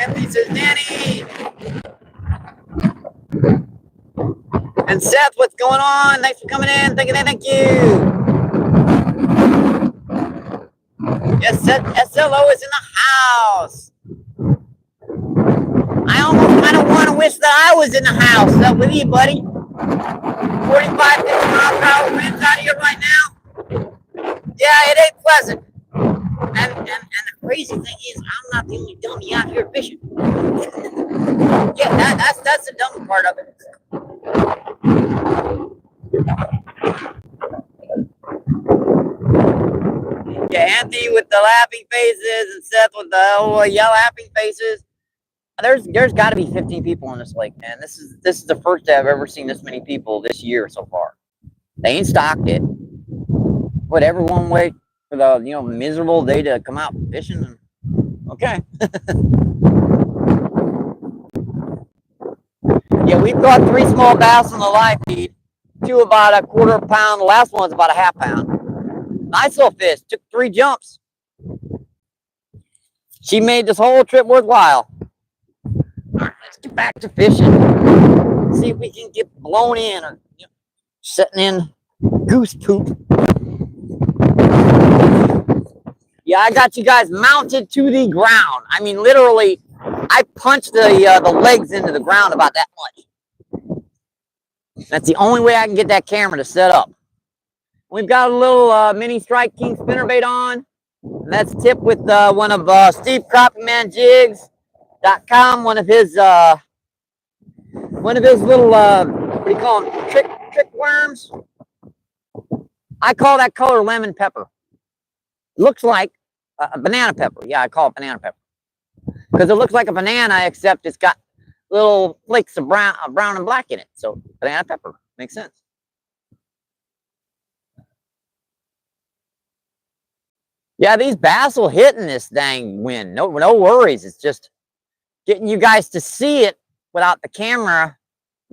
Anthony says, Danny. And Seth, what's going on? Thanks for coming in. Thank you. Yes, SLO is in the house. I almost kind of want to wish that I was in the house with you, buddy. 45, 50 mile per hour winds out here right now. Yeah, it ain't pleasant. And the crazy thing is, I'm not the only dummy out here fishing. Yeah, that's the dumb part of it. Yeah, Anthony with the laughing faces and Seth with the yell laughing faces. There's got to be 15 people on this lake, man. This is the first day I've ever seen this many people this year so far. They ain't stocked it. Whatever, one way for the miserable day to come out fishing. And, okay. Yeah, we've got 3 small bass on the live feed. 2 about a quarter pound. The last one's about a half pound. Nice little fish. Took 3 jumps. She made this whole trip worthwhile. All right, let's get back to fishing. See if we can get blown in or setting in goose poop. Yeah, I got you guys mounted to the ground. I mean, literally, I punched the legs into the ground about that much. That's the only way I can get that camera to set up. We've got a little mini Strike King spinnerbait on. And that's tipped with one of Steve CroppingManJigs.com. One of his little what do you call them? Trick worms. I call that color lemon pepper. Looks like a banana pepper. Yeah, I call it banana pepper because it looks like a banana, except it's got little flakes of brown and black in it. So banana pepper makes sense. Yeah, these bass will hit in this dang wind. No worries. It's just getting you guys to see it without the camera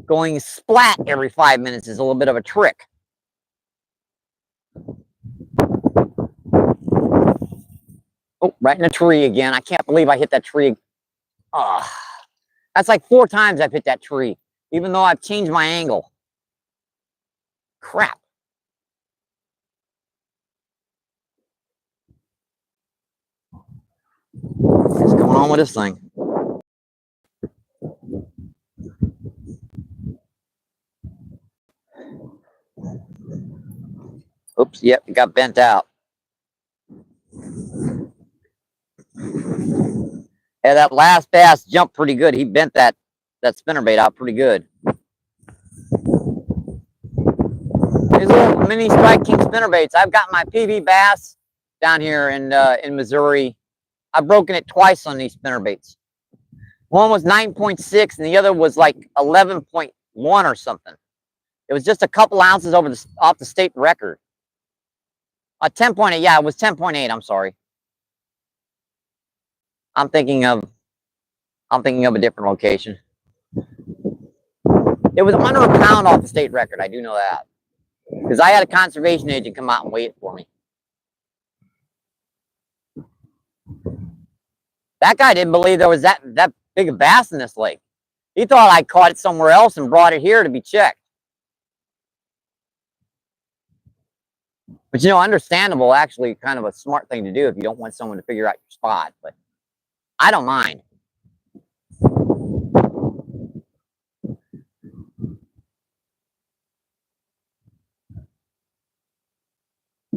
going splat every 5 minutes is a little bit of a trick. Oh, right in a tree again. I can't believe I hit that tree. Oh, that's like 4 times I've hit that tree, even though I've changed my angle. Crap. What's going on with this thing? Oops, yep, it got bent out. Yeah, that last bass jumped pretty good. He bent that spinnerbait out pretty good. These little mini Strike King spinnerbaits. I've got my PV bass down here in Missouri. I've broken it twice on these spinnerbaits. One was 9.6 and the other was like 11.1 or something. It was just a couple ounces off the state record. 10.8. Yeah, it was 10.8. I'm sorry. I'm thinking of a different location. It was under a pound off the state record. I do know that because I had a conservation agent come out and weigh it for me. That guy didn't believe there was that big a bass in this lake. He thought I caught it somewhere else and brought it here to be checked. But you know, understandable, actually kind of a smart thing to do if you don't want someone to figure out your spot. But I don't mind.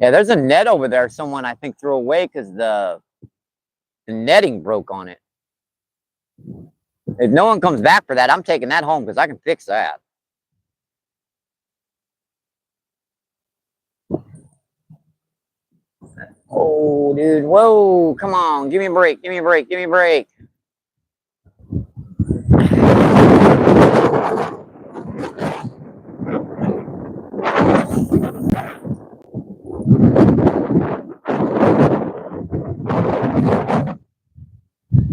Yeah, there's a net over there someone I think threw away because the netting broke on it. If no one comes back for that, I'm taking that home because I can fix that. Oh, dude. Whoa. Come on. Give me a break. Give me a break. Give me a break.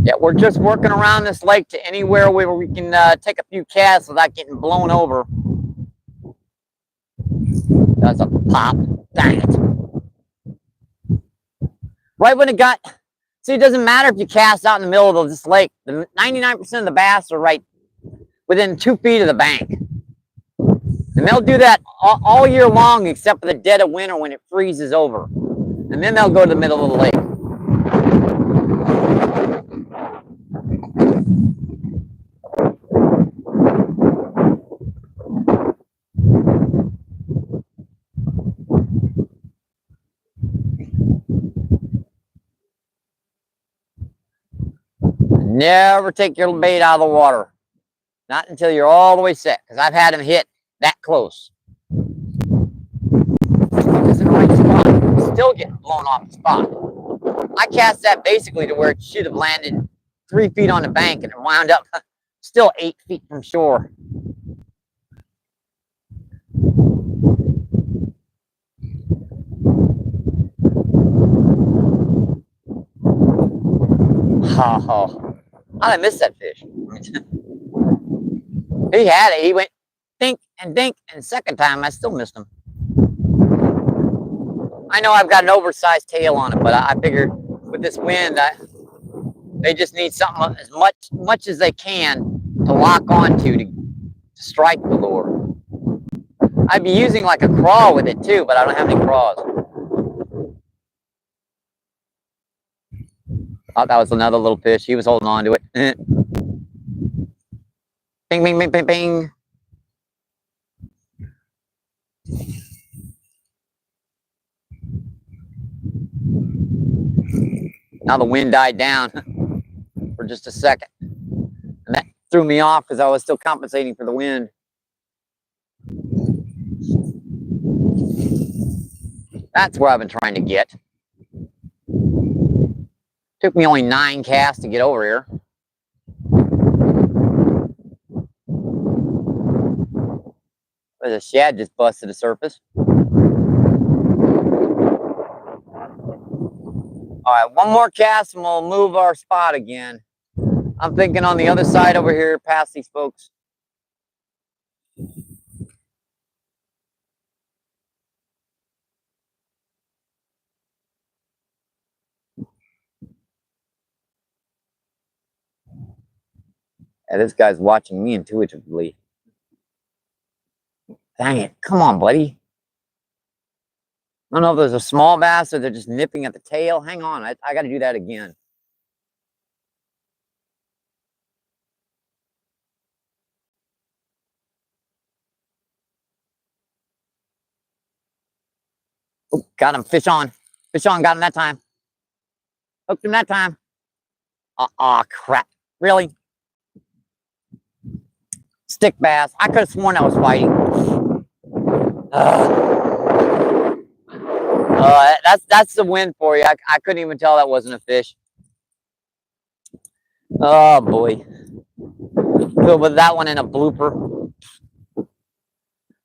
Yeah, we're just working around this lake to anywhere where we can take a few casts without getting blown over. That's a pop. Dang it. Right when it got... See, it doesn't matter if you cast out in the middle of this lake. The 99% of the bass are right within 2 feet of the bank. And they'll do that all year long except for the dead of winter when it freezes over. And then they'll go to the middle of the lake. Never take your bait out of the water. Not until you're all the way set, because I've had them hit that close. It's in the right spot. Still getting blown off the spot. I cast that basically to where it should have landed 3 feet on the bank and it wound up still 8 feet from shore. Oh, I missed that fish. He had it. He went dink, and the second time I still missed him. I know I've got an oversized tail on it, but I figured with this wind, they just need something as much as they can to lock onto to strike the lure. I'd be using like a crawl with it too, but I don't have any craws. Oh, that was another little fish. He was holding on to it. Bing, bing, bing, bing, bing. Now the wind died down for just a second. And that threw me off because I was still compensating for the wind. That's where I've been trying to get. Took me only 9 casts to get over here. There's a shad just busted the surface. All right, one more cast and we'll move our spot again. I'm thinking on the other side over here past these folks. Yeah, this guy's watching me intuitively. Dang it. Come on, buddy. I don't know if there's a small bass or they're just nipping at the tail. Hang on. I got to do that again. Oh, got him. Fish on. Fish on. Got him that time. Hooked him that time. Crap. Really? Stick bass. I could have sworn I was fighting. That's the win for you. I couldn't even tell that wasn't a fish. Oh boy. Good with that one in a blooper.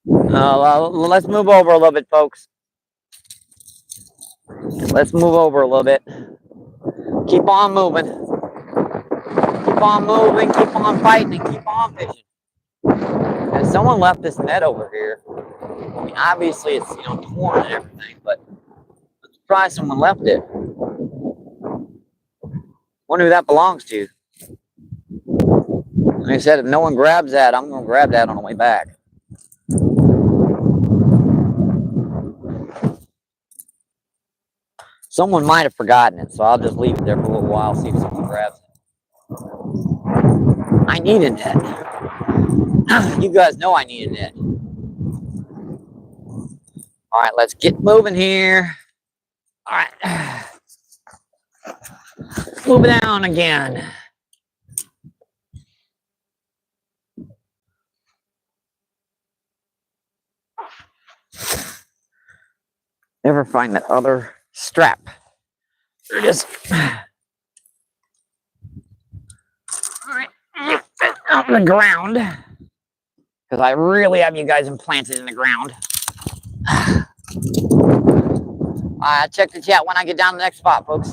Let's move over a little bit, folks. Let's move over a little bit. Keep on moving. Keep on moving. Keep on fighting and keep on fishing. And someone left this net over here. I mean, obviously it's, you know, torn and everything, but I'm surprised someone left it. Wonder who that belongs to. Like I said, if no one grabs that, I'm going to grab that on the way back. Someone might have forgotten it, so I'll just leave it there for a little while, see if someone grabs it. I need a net. You guys know I need a net. All right, let's get moving here. All right. Move it down again. Never find that other strap. There it is. All right, out on the ground, because I really have you guys implanted in the ground. Check the chat when I get down to the next spot, folks.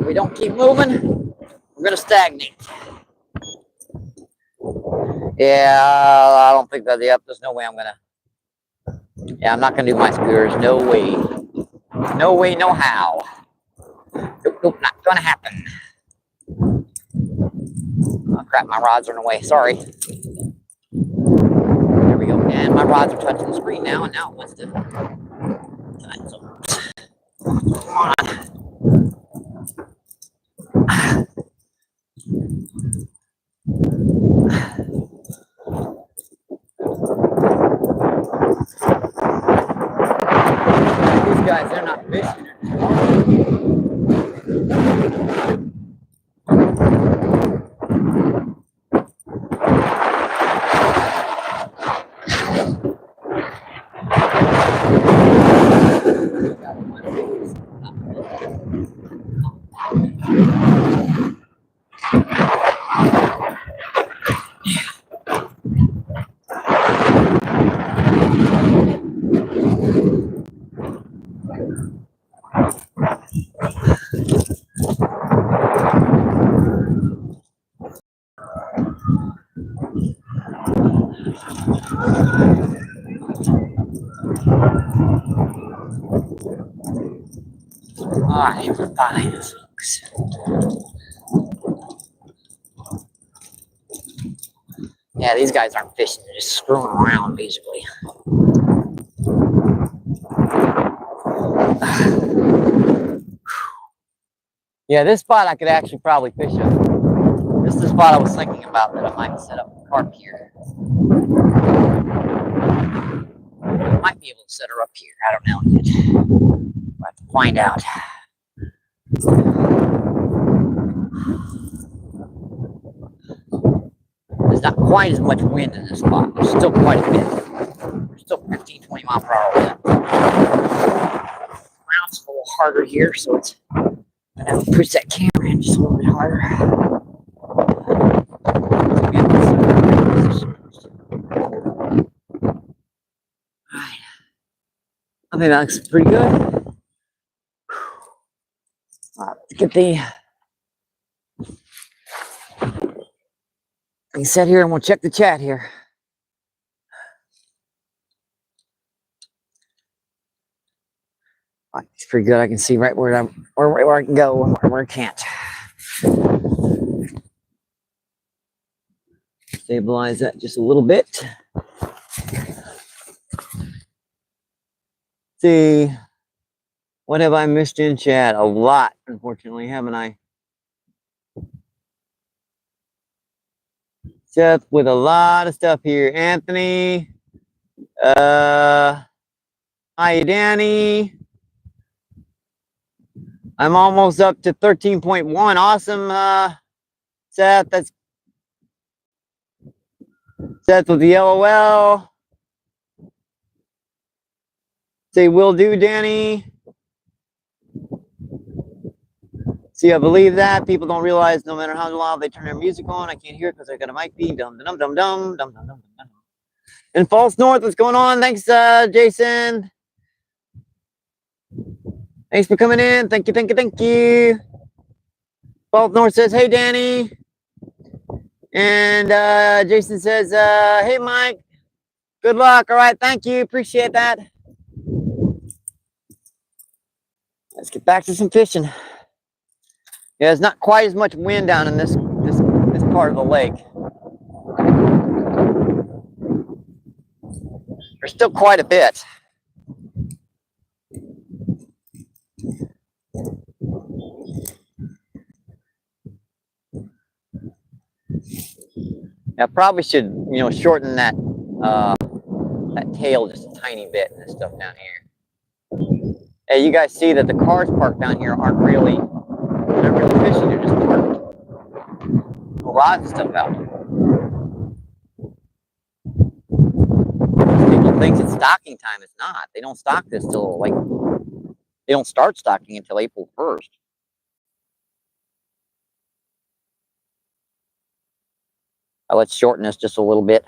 If we don't keep moving, we're gonna stagnate. Yeah, I don't think that. Yep, there's no way I'm gonna. Yeah, I'm not gonna do my scooters. No way. No way, no how. Nope, not gonna happen. Oh crap, my rods are in the way. Sorry. There we go. And my rods are touching the screen now, and now it wants to. Come on. These guys, they're not fishing. Alright, we're fine, folks. Yeah, these guys aren't fishing, they're just screwing around, basically. Yeah, this spot I could actually probably fish up. This is the spot I was thinking about that I might set up a carp here. I might be able to set her up here. I don't know yet. We'll have to find out. There's not quite as much wind in this spot. There's still quite a bit. There's still 15, 20 mile per hour wind. Ground's a little harder here, so it's gonna have to push that camera in just a little bit harder. Alright. I think that looks pretty good. Let's get the thing set here and we'll check the chat here. It's pretty good. I can see right where I can go and where I can't. Stabilize that just a little bit. See, what have I missed in chat? A lot, unfortunately, haven't I? Seth with a lot of stuff here. Anthony. Hi, Danny. I'm almost up to 13.1. Awesome, Seth. That's Seth with the LOL. Say will do, Danny. See, I believe that people don't realize no matter how loud they turn their music on, I can't hear it because I got a mic being dum dum dum dum dum dum dum dum. And False North, what's going on? Thanks, Jason. Thanks for coming in. Thank you, thank you, thank you. False North says, hey, Danny. And Jason says, hey, Mike. Good luck. All right, thank you. Appreciate that. Let's get back to some fishing. Yeah, there's not quite as much wind down in this part of the lake. There's still quite a bit. I probably should, shorten that that tail just a tiny bit and this stuff down here. Hey, you guys see that the cars parked down here aren't really fishing, they're just parked. Rods and stuff out. People think it's stocking time. It's not. They don't stock this till they don't start stocking until April 1st. Let's shorten this just a little bit.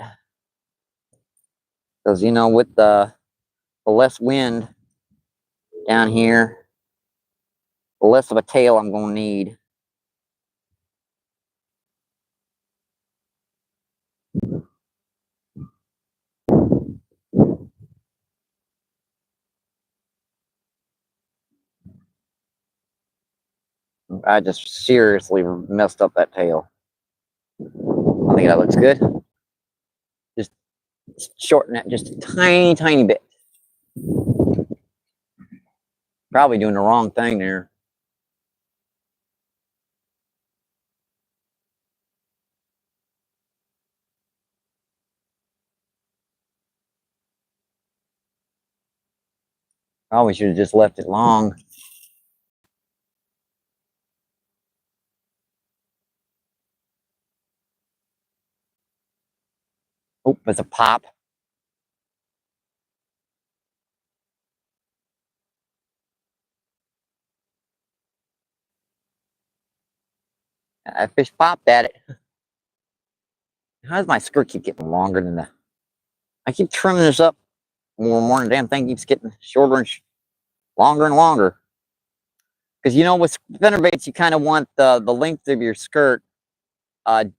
Because, with the less wind down here, the less of a tail I'm going to need. I just seriously messed up that tail. I think that looks good. Just shorten that just a tiny, tiny bit. Probably doing the wrong thing there. Probably should have just left it long. Oh, there's a pop. That fish popped at it. How does my skirt keep getting longer than the... I keep trimming this up more and more, and the damn thing keeps getting shorter and longer and longer. Because with spinnerbaits, you kind of want the length of your skirt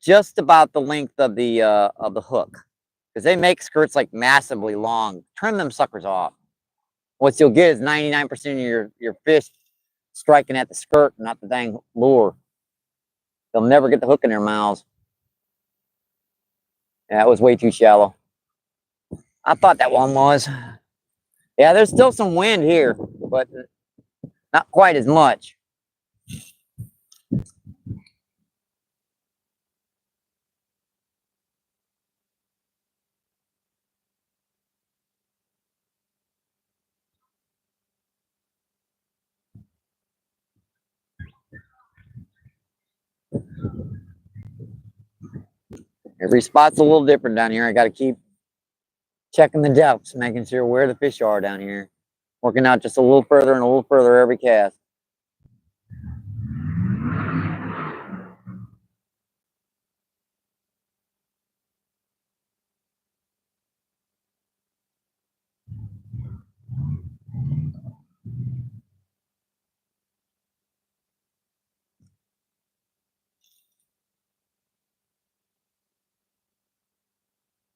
just about the length of the hook. Because they make skirts like massively long. Trim them suckers off. What you'll get is 99% of your fish striking at the skirt, not the dang lure. They'll never get the hook in their mouths. Yeah, that was way too shallow. I thought that one was. Yeah, there's still some wind here, but not quite as much. Every spot's a little different down here. I got to keep checking the depths, making sure where the fish are down here. Working out just a little further and a little further every cast.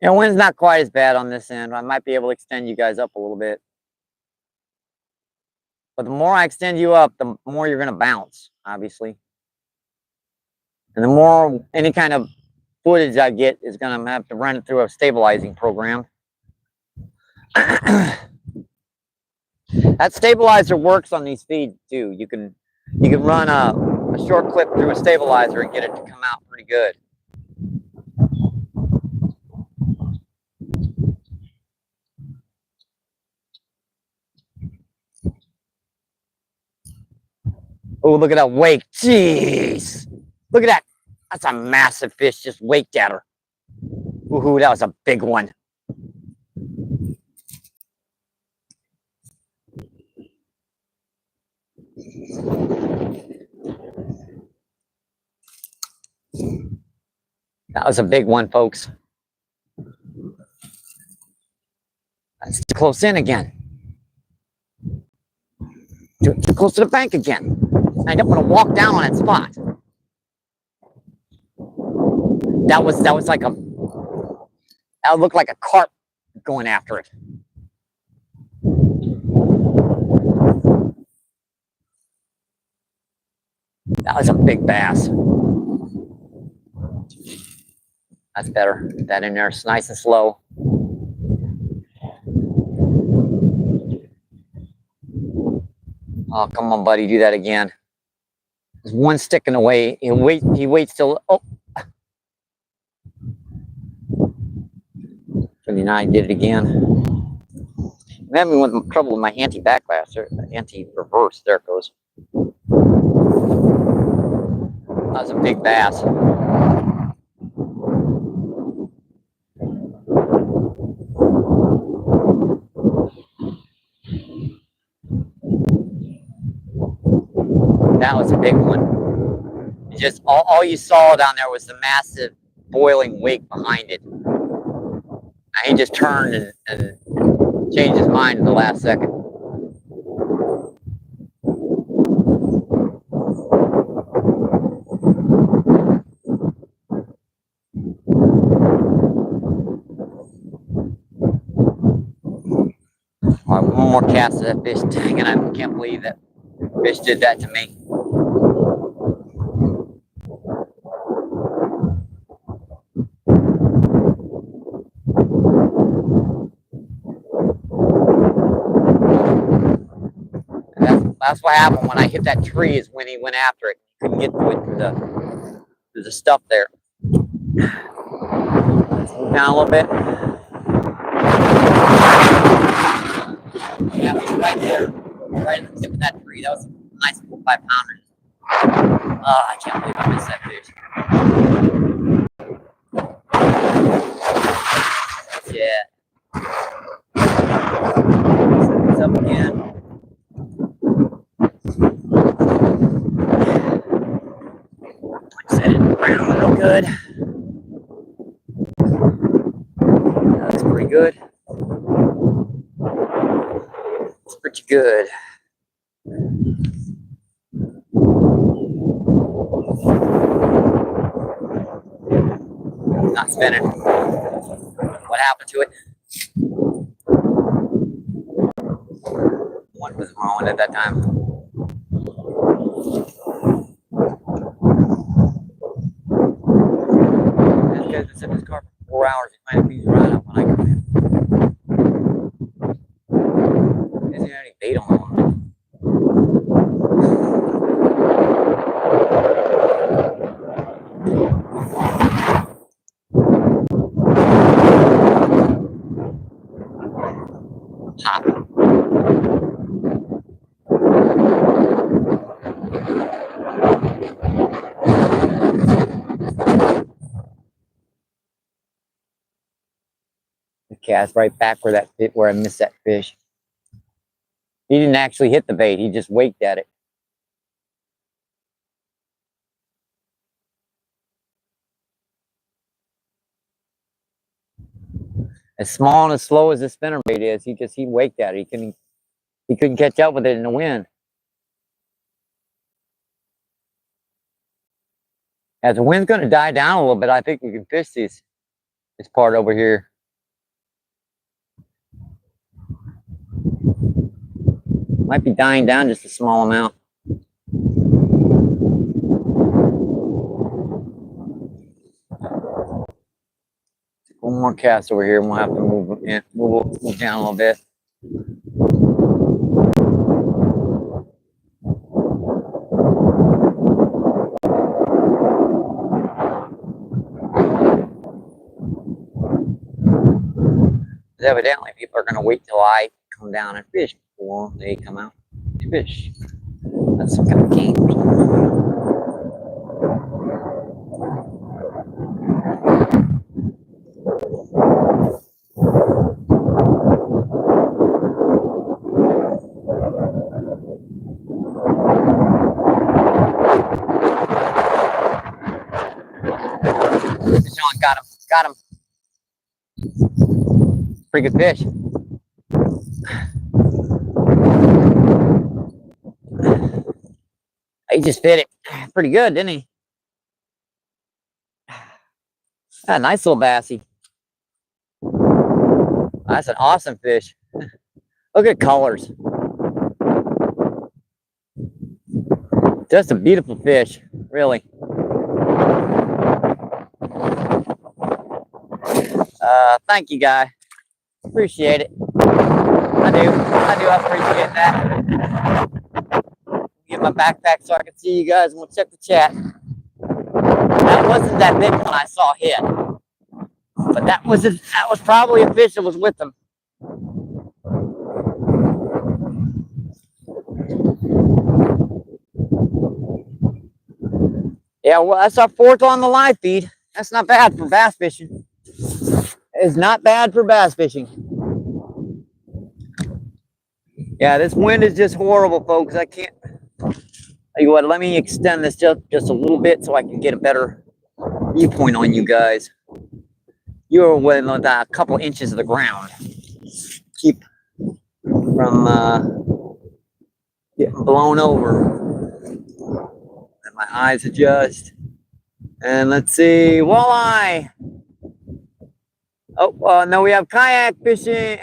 Wind's not quite as bad on this end. I might be able to extend you guys up a little bit. But the more I extend you up, the more you're going to bounce, obviously. And the more any kind of footage I get is going to have to run it through a stabilizing program. That stabilizer works on these feeds too. You can run a short clip through a stabilizer and get it to come out pretty good. Oh, look at that wake. Jeez. Look at that. That's a massive fish just waked at her. Woohoo, that was a big one. That was a big one, folks. That's too close in again. Too close to the bank again. I don't want to walk down on that spot. That was like a, that looked like a carp going after it. That was a big bass. That's better. Get that in there. It's nice and slow. Oh, come on, buddy. Do that again. There's one stick in the way. He waits till, oh. 29 did it again. I'm having trouble with my anti-backlash, or anti-reverse. There it goes. That was a big bass. That was a big one. It just all you saw down there was the massive boiling wake behind it. He just turned and changed his mind in the last second. All right, one more cast of that fish. Dang it, I can't believe that fish did that to me. That's what happened when I hit that tree, is when he went after it. He couldn't get to it through the stuff there. Let's move down a little bit. Yeah, right there. Right at the tip of that tree. That was a nice 5-pounder. Oh, I can't believe I missed that fish. Yeah. Set this up again. Set it around real good. That looks pretty good. It's pretty good. Not spinning. What happened to it? One was wrong at that time. This guy's been sitting in his car for 4 hours. He might be right up when I come in. Isn't there any bait on the line? Pop. The cast right back where I missed that fish. He didn't actually hit the bait. He just waked at it. As small and as slow as the spinner bait is, he waked at it. He couldn't catch up with it in the wind. As the wind's going to die down a little bit, I think we can fish this part over here. Might be dying down just a small amount. One more cast over here, and we'll have to move in. We'll move down a little bit. Evidently, people are going to wait till I come down and fish before they come out to fish. That's some kind of game. Sean got him. Got him. Pretty good fish. He just fit it pretty good, didn't he? Ah, nice little bassy. That's an awesome fish. Look at colors. Just a beautiful fish, really. Thank you, guy. Appreciate it. I do appreciate that. Get my backpack so I can see you guys and we'll check the chat. That wasn't that big one I saw hit, but that was probably a fish that was with them. Yeah, well, that's our 4th on the live feed. That's not bad for bass fishing. It's not bad for bass fishing. Yeah, this wind is just horrible, folks. I can't. Tell you what, let me extend this just a little bit so I can get a better viewpoint on you guys. You're within a couple inches of the ground. Keep from getting blown over. Let my eyes adjust. And let's see, walleye. Oh, no, we have kayak fishing.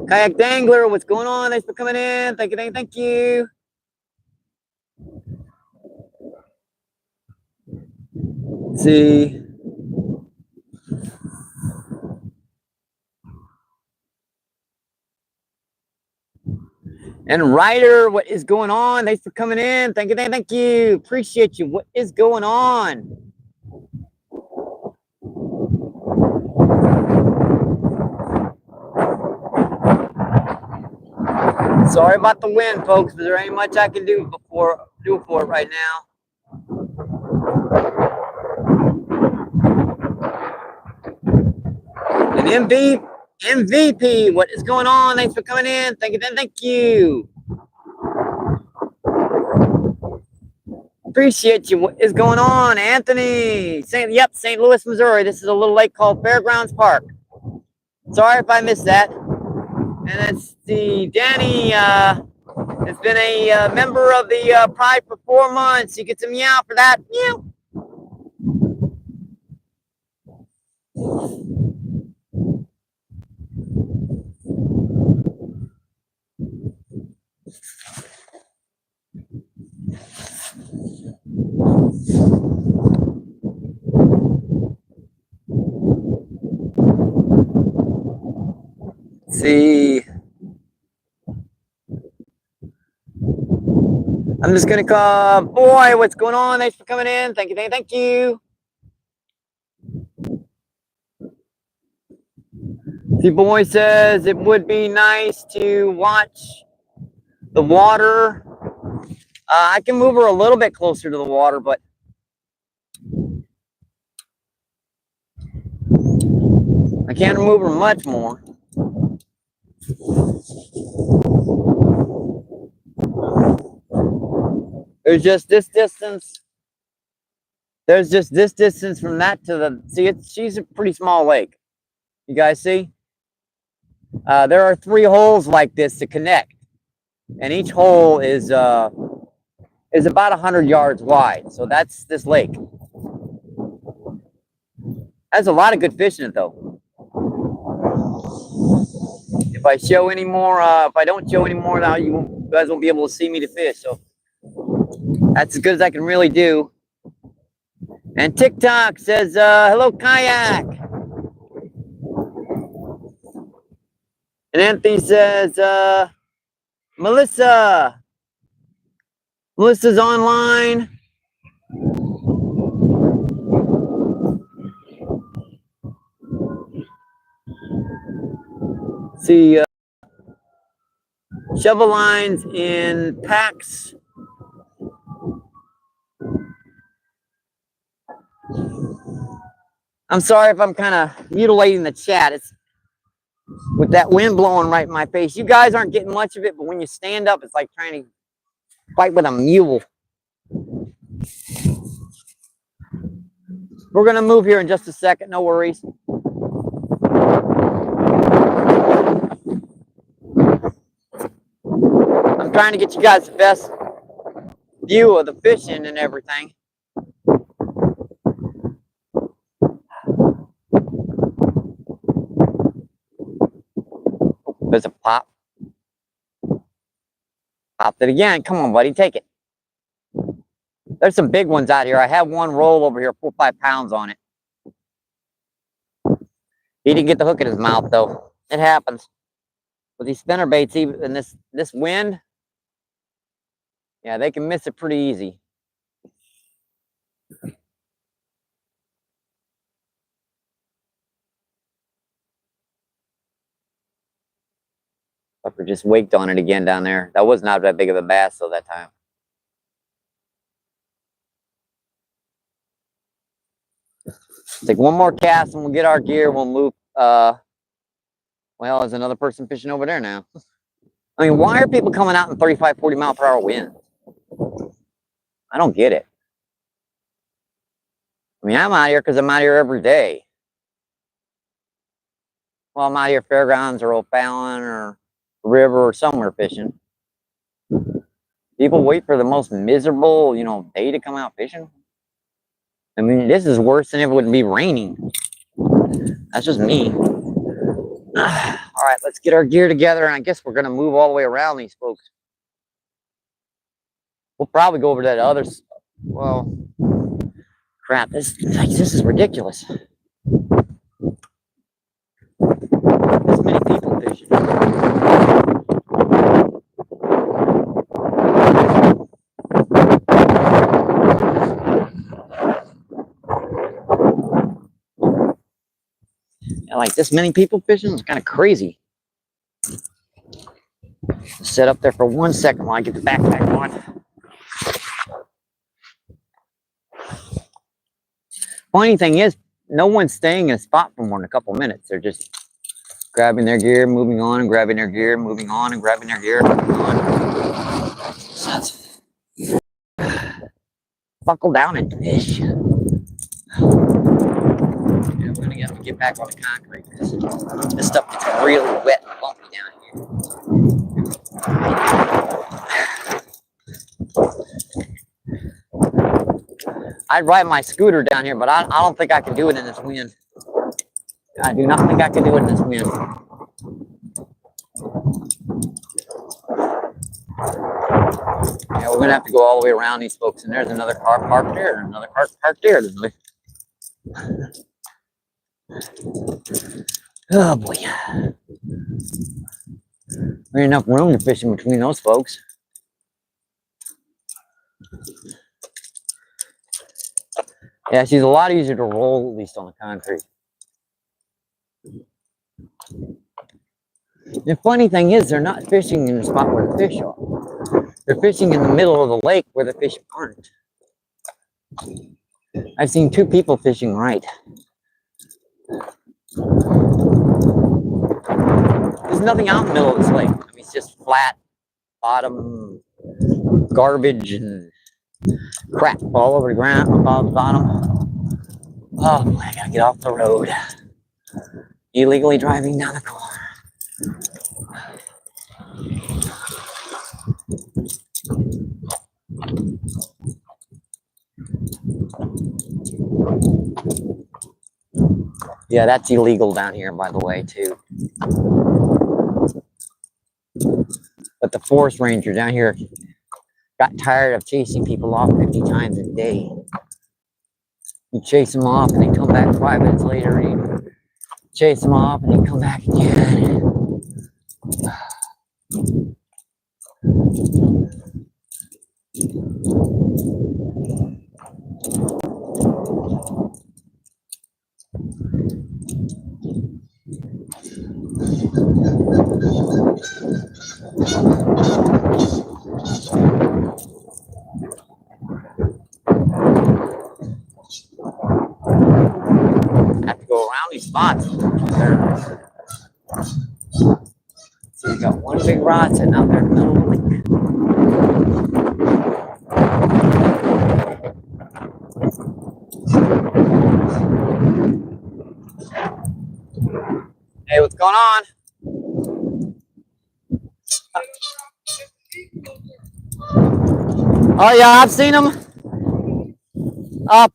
Kayak dangler, what's going on? Thanks for coming in. Thank you, thank you. Let's see. And Ryder, what is going on? Thanks for coming in. Thank you. Appreciate you. What is going on? Sorry about the wind, folks, but there ain't much I can do for it right now. And MVP, what is going on? Thanks for coming in. Thank you. Appreciate you. What is going on, Anthony? Yep, St. Louis, Missouri. This is a little lake called Fairgrounds Park. Sorry if I missed that. And let's see, Danny has been a member of the Pride for 4 months. You get some meow for that. Meow. Let's see. I'm just gonna call, boy, what's going on? Thanks for coming in. Thank you. The boy says it would be nice to watch the water. I can move her a little bit closer to the water, but I can't move her much more. There's just this distance. There's just this distance from that to the, see, she's a pretty small lake. You guys see? There are 3 holes like this to connect. And each hole is about 100 yards wide. So that's this lake. That's a lot of good fish in it, though. If I show any more, if I don't show any more now, you guys won't be able to see me to fish. So that's as good as I can really do. And TikTok says, hello, kayak. And Anthony says, Melissa's online. See, shovel lines in packs I'm sorry if I'm kind of mutilating the chat. It's with that wind blowing right in my face. You guys aren't getting much of it, but when you stand up, it's like trying to fight with a mule. We're going to move here in just a second. No worries. I'm trying to get you guys the best view of the fishing and everything. There's a pop. Popped it again. Come on, buddy. Take it. There's some big ones out here. I have one roll over here, 4 or 5 pounds on it. He didn't get the hook in his mouth, though. It happens. With these spinner baits, even in this wind, yeah, they can miss it pretty easy. Fucker just waked on it again down there. That was not that big of a bass, though, that time. Take one more cast and we'll get our gear. We'll move. Well, there's another person fishing over there now. I mean, why are people coming out in 35, 40 mile per hour winds? I don't get it. I mean, I'm out here because I'm out here every day. Well, I'm out here fairgrounds or O'Fallon or river or somewhere fishing. People wait for the most miserable, day to come out fishing. I mean, this is worse than if it would be raining. That's just me. All right, let's get our gear together, and I guess we're going to move all the way around these folks. We'll probably go over to that other... Well, crap, this is ridiculous. This many people fishing. Yeah, like this many people fishing is kind of crazy. Set up there for 1 second while I get the backpack on. Funny thing is, no one's staying in a spot for more than a couple minutes. They're just grabbing their gear, moving on, and grabbing their gear, moving on, and grabbing their gear, moving on. So that's... Buckle down and fish. Yeah, we're gonna have to get back on the concrete. This stuff gets really wet and bumpy down here. I'd ride my scooter down here, but I don't think I can do it in this wind. I do not think I can do it in this wind. Yeah, we're gonna have to go all the way around these folks. And there's another car parked there, and another car parked there. Oh boy. There ain't enough room to fish in between those folks. Yeah, she's a lot easier to roll, at least on the concrete. The funny thing is, they're not fishing in the spot where the fish are. They're fishing in the middle of the lake where the fish aren't. I've seen 2 people fishing right. There's nothing out in the middle of this lake. I mean, it's just flat bottom, garbage and crap all over the ground, above the bottom. Oh boy, I gotta get off the road. Illegally driving down the corner. Yeah, that's illegal down here, by the way, too. But the forest ranger down here got tired of chasing people off 50 times a day. You chase them off and they come back 5 minutes later, and you chase them off and they come back again. around these spots. So you got one big rod sitting out there in the middle of the lake. Hey, what's going on? Oh yeah, I've seen them.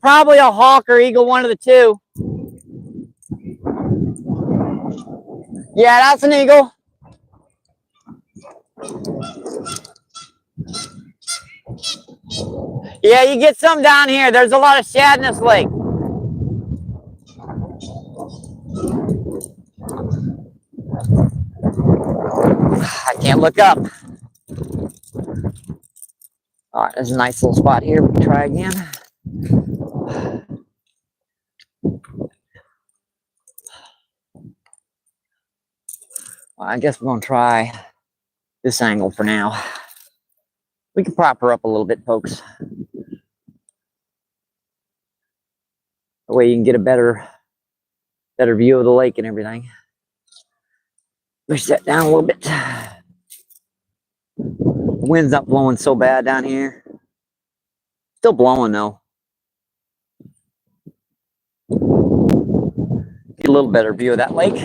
Probably a hawk or eagle, one of the two. Yeah, that's an eagle. Yeah, you get some down here. There's a lot of shad in this lake. I can't look up. All right, there's a nice little spot here. We can try again. Well, I guess we're going to try this angle for now. We can prop her up a little bit, folks. That way you can get a better view of the lake and everything. Push that down a little bit. The wind's not blowing so bad down here. Still blowing though. Get a little better view of that lake.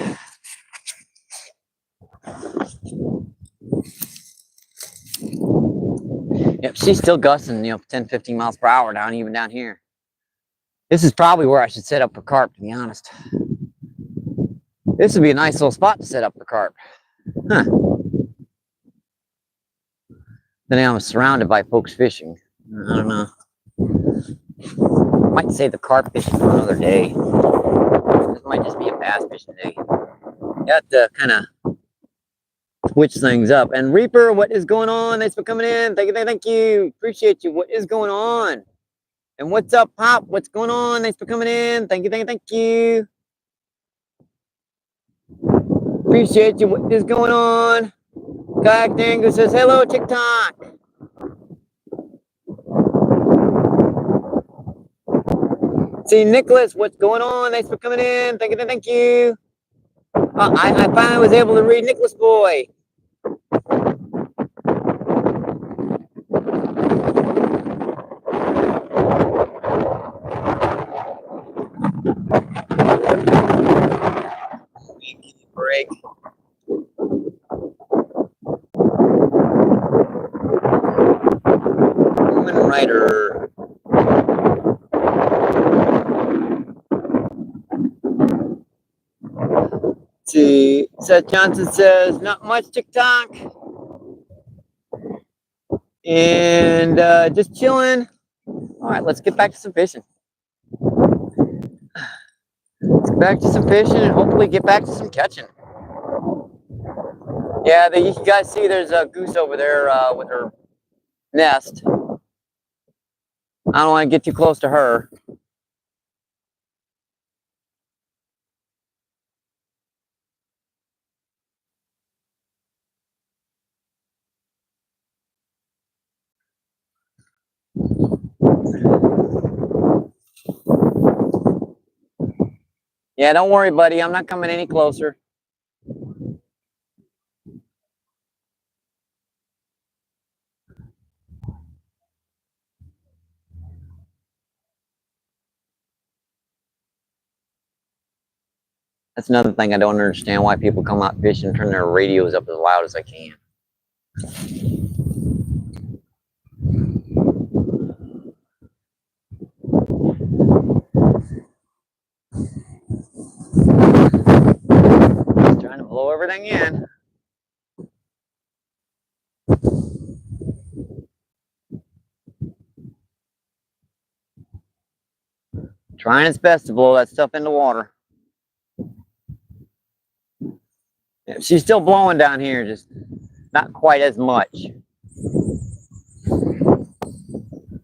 Yep, she's still gusting, 10, 15 miles per hour even down here. This is probably where I should set up for carp, to be honest. This would be a nice little spot to set up for carp. Huh. Then I'm surrounded by folks fishing. I don't know. Might save the carp fishing for another day. This might just be a bass fishing day. You have to kind of switch things up. And Reaper, what is going on? Thanks for coming in. Thank you. Appreciate you. What is going on? And what's up, Pop? What's going on? Thanks for coming in. Thank you. Appreciate you. What is going on? Kayak Dango says, hello, TikTok. See, Nicholas, what's going on? Thanks for coming in. Thank you. I finally was able to read Nicholas Boy. Break. Woman writer. See, Seth Johnson says, not much TikTok. And just chilling. All right, let's get back to some fishing. Let's get back to some fishing and hopefully get back to some catching. Yeah, you guys see there's a goose over there with her nest. I don't want to get too close to her. Yeah, don't worry, buddy. I'm not coming any closer. That's another thing I don't understand, why people come out fishing and turn their radios up as loud as they can. Just trying to blow everything in. Trying its best to blow that stuff in the water. Yeah, she's still blowing down here, just not quite as much.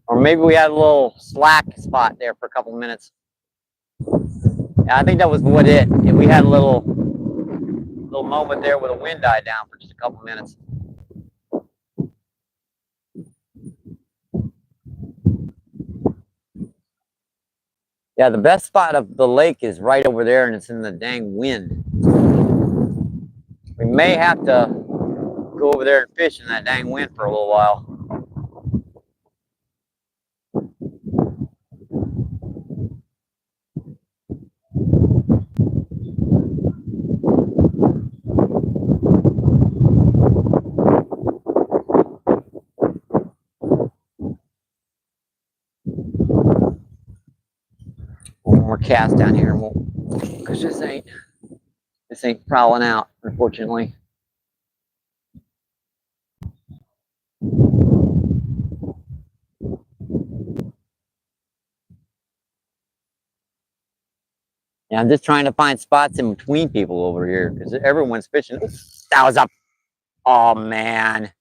Or maybe we had a little slack spot there for a couple of minutes. Yeah, I think that was what it. We had a little moment there where the wind died down for just a couple of minutes. Yeah, the best spot of the lake is right over there, and it's in the dang wind. We may have to go over there and fish in that dang wind for a little while. One more cast down here, because this ain't prowling out, unfortunately. Yeah, I'm just trying to find spots in between people over here because everyone's fishing. That was up. Oh man,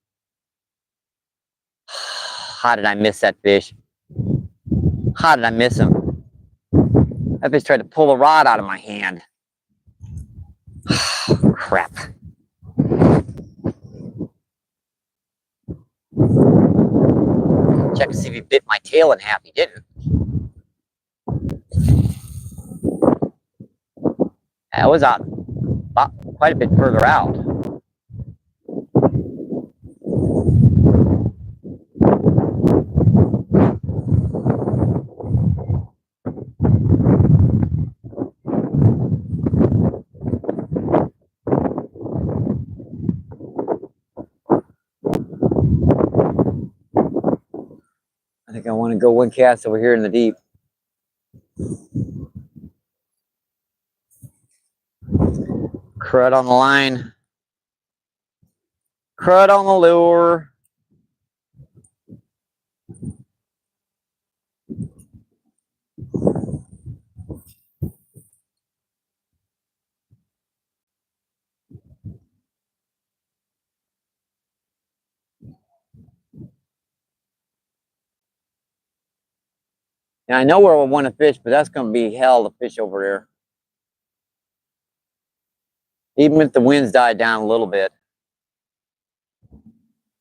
how did I miss that fish? How did I miss him? That fish tried to pull a rod out of my hand. Crap. Check to see if he bit my tail in half. He didn't. That was out quite a bit further out. I think I want to go one cast over here in the deep. Crud on the line. Crud on the lure. Now I know where we want to fish, but that's going to be hell to fish over there. Even if the winds died down a little bit.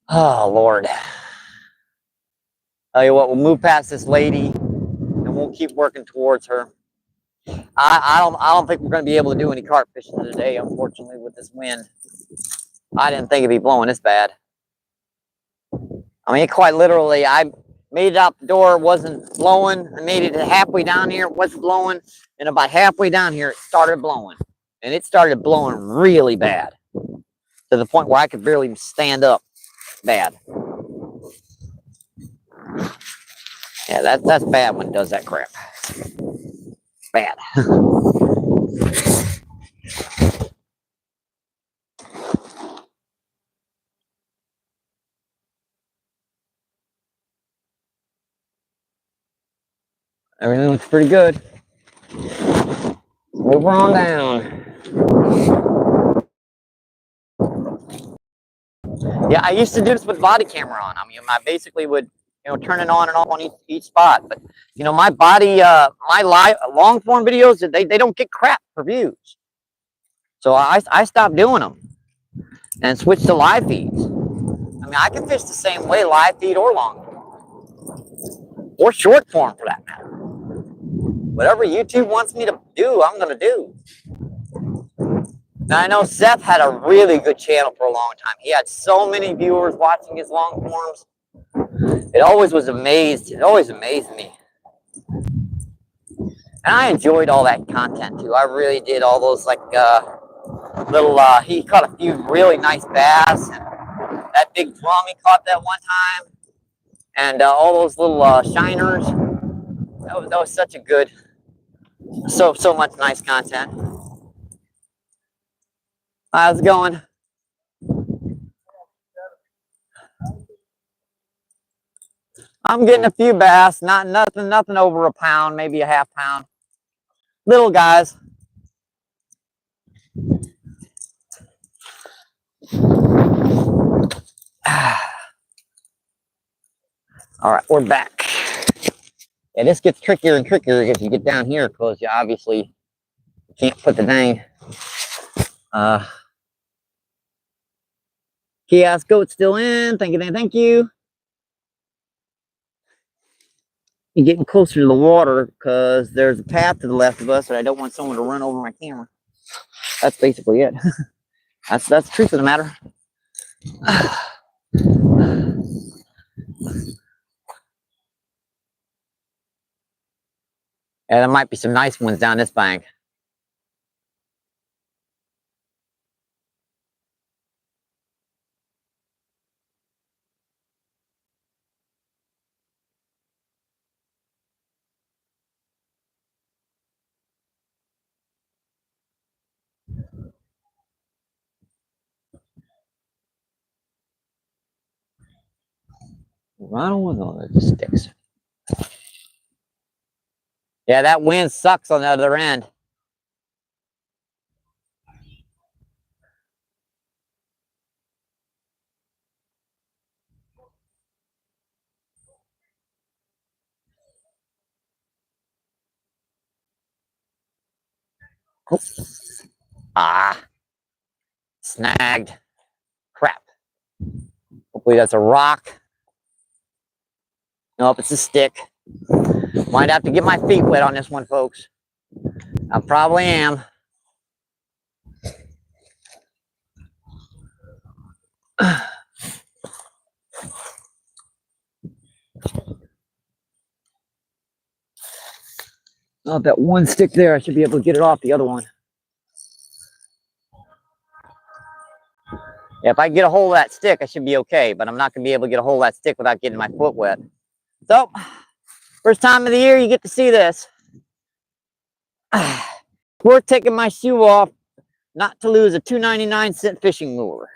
Oh, Lord. Tell you what, we'll move past this lady and we'll keep working towards her. I don't think we're going to be able to do any carp fishing today, unfortunately, with this wind. I didn't think it'd be blowing this bad. I mean, quite literally, I made it out the door, it wasn't blowing. I made it halfway down here, it wasn't blowing. And about halfway down here, it started blowing. And it started blowing really bad. To the point where I could barely stand up bad. Yeah, that's bad when it does that crap. Bad. Everything looks pretty good. Move on down. Yeah, I used to do this with body camera on. I mean, I basically would, turn it on and off on each spot. But, my body, my long form videos, they don't get crap for views. So I stopped doing them and switched to live feeds. I mean, I can fish the same way, live feed or long form. Or short form for that matter. Whatever YouTube wants me to do, I'm going to do. Now, I know Seth had a really good channel for a long time. He had so many viewers watching his long forms. It always amazed me. And I enjoyed all that content too. I really did all those he caught a few really nice bass. And that big drum he caught that one time. And all those little shiners. That was such a good, so much nice content. How's it going? I'm getting a few bass, nothing over a pound, maybe a half pound. Little guys. All right, we're back. Yeah, this gets trickier and trickier if you get down here because you obviously can't put the dang kiosk goat still in. Thank you. and getting closer to the water because there's a path to the left of us and I don't want someone to run over my camera. That's basically it. That's the truth of the matter. And there might be some nice ones down this bank. I don't want all the sticks. Yeah, that wind sucks on the other end. Oh. Ah, snagged. Crap. Hopefully that's a rock. Nope, it's a stick. Might have to get my feet wet on this one, folks. I probably am. Oh, that one stick there, I should be able to get it off the other one. Yeah, if I get a hold of that stick, I should be okay, but I'm not going to be able to get a hold of that stick without getting my foot wet. So, first time of the year you get to see this. Worth taking my shoe off not to lose a $2.99 fishing lure.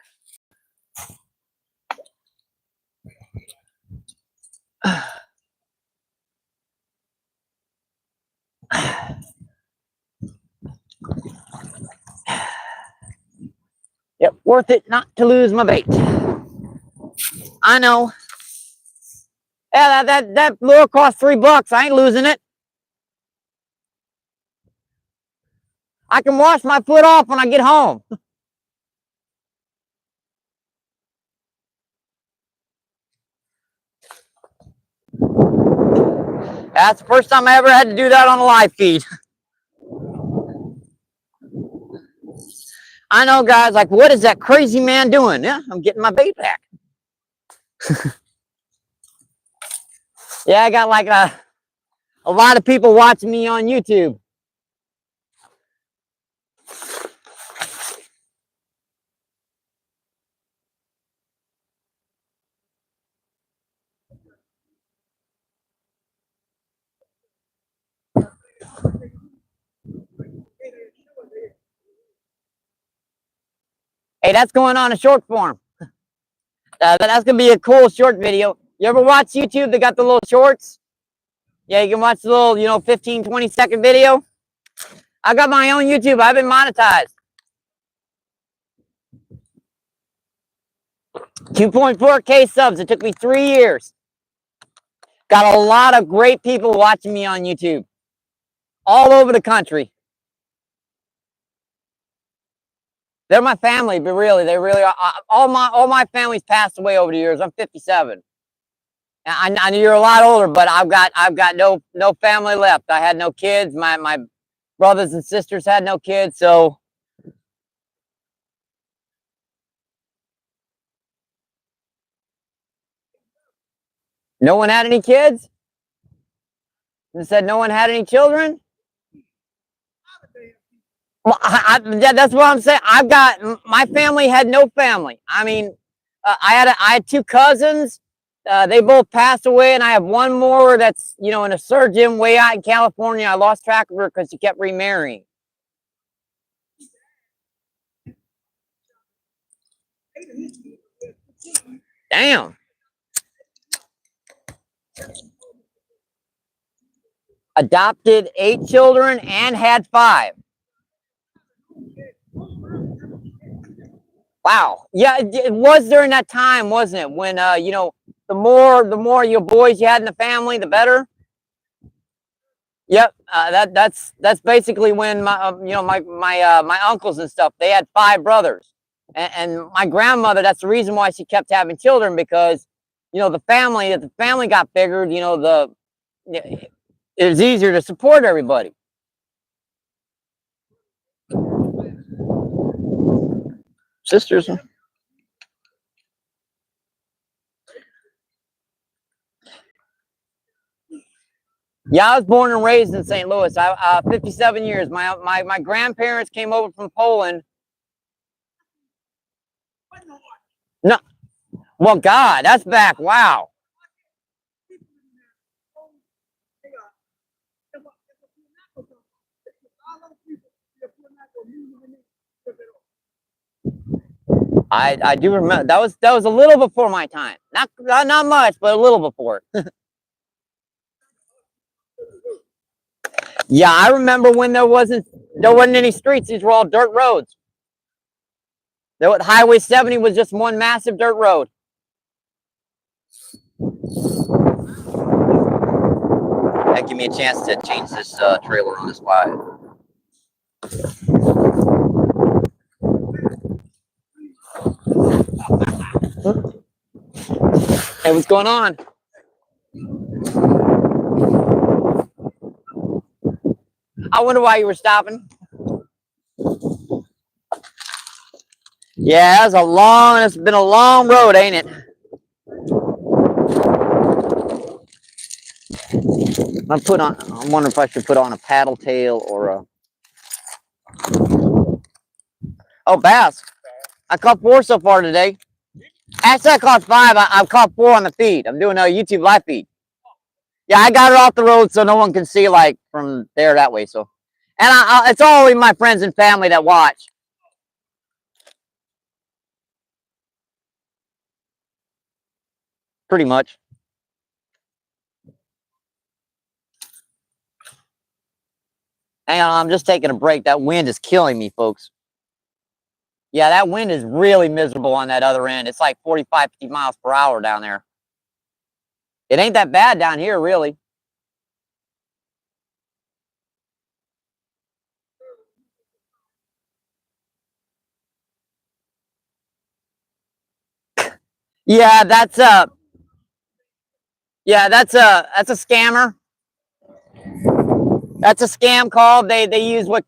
Yep, worth it not to lose my bait. I know. Yeah, that lure cost $3. I ain't losing it. I can wash my foot off when I get home. That's the first time I ever had to do that on a live feed. I know, guys, like, what is that crazy man doing? Yeah, I'm getting my bait back. Yeah, I got like a lot of people watching me on YouTube. Hey, that's going on a short form. That's going to be a cool short video. You ever watch YouTube? They got the little shorts. Yeah, you can watch the little, 15, 20-second video. I got my own YouTube. I've been monetized. 2.4K subs. It took me 3 years. Got a lot of great people watching me on YouTube. All over the country. They're my family, but really, they really are. All my family's passed away over the years. I'm 57. I know you're a lot older, but I've got no family left. I had no kids. My brothers and sisters had no kids, so no one had any kids. And said no one had any children. Well, that's what I'm saying. My family had no family. I mean, I had 2 cousins. They both passed away, and I have one more that's, in a surgeon way out in California. I lost track of her because she kept remarrying. Damn. Adopted 8 children and had 5. Wow. Yeah, it was during that time, wasn't it? When the more your boys you had in the family, the better. Yep. That's basically when my uncles and stuff, they had 5 brothers, and my grandmother. That's the reason why she kept having children, because the family got bigger. it was easier to support everybody. Sisters. Yeah, I was born and raised in St. Louis. 57 years. My grandparents came over from Poland. No, well, God, that's back. Wow. I do remember that was a little before my time. Not much, but a little before. Yeah, I remember when there wasn't any streets. These were all dirt roads. Highway 70 was just one massive dirt road. That give me a chance to change this trailer on the spot. Hey, what's going on? I wonder why you were stopping. Yeah, it's been a long road, ain't it? I'm wondering if I should put on a paddle tail or a. Oh, bass. I caught 4 so far today. Actually, I caught 5. I've caught 4 on the feed. I'm doing a YouTube live feed. Yeah, I got it off the road so no one can see like from there that way. So, and it's all my friends and family that watch. Pretty much. Hang on, I'm just taking a break. That wind is killing me, folks. Yeah, that wind is really miserable on that other end. It's like 45, 50 miles per hour down there. It ain't that bad down here, really. Yeah, that's a scammer. That's a scam call. They use what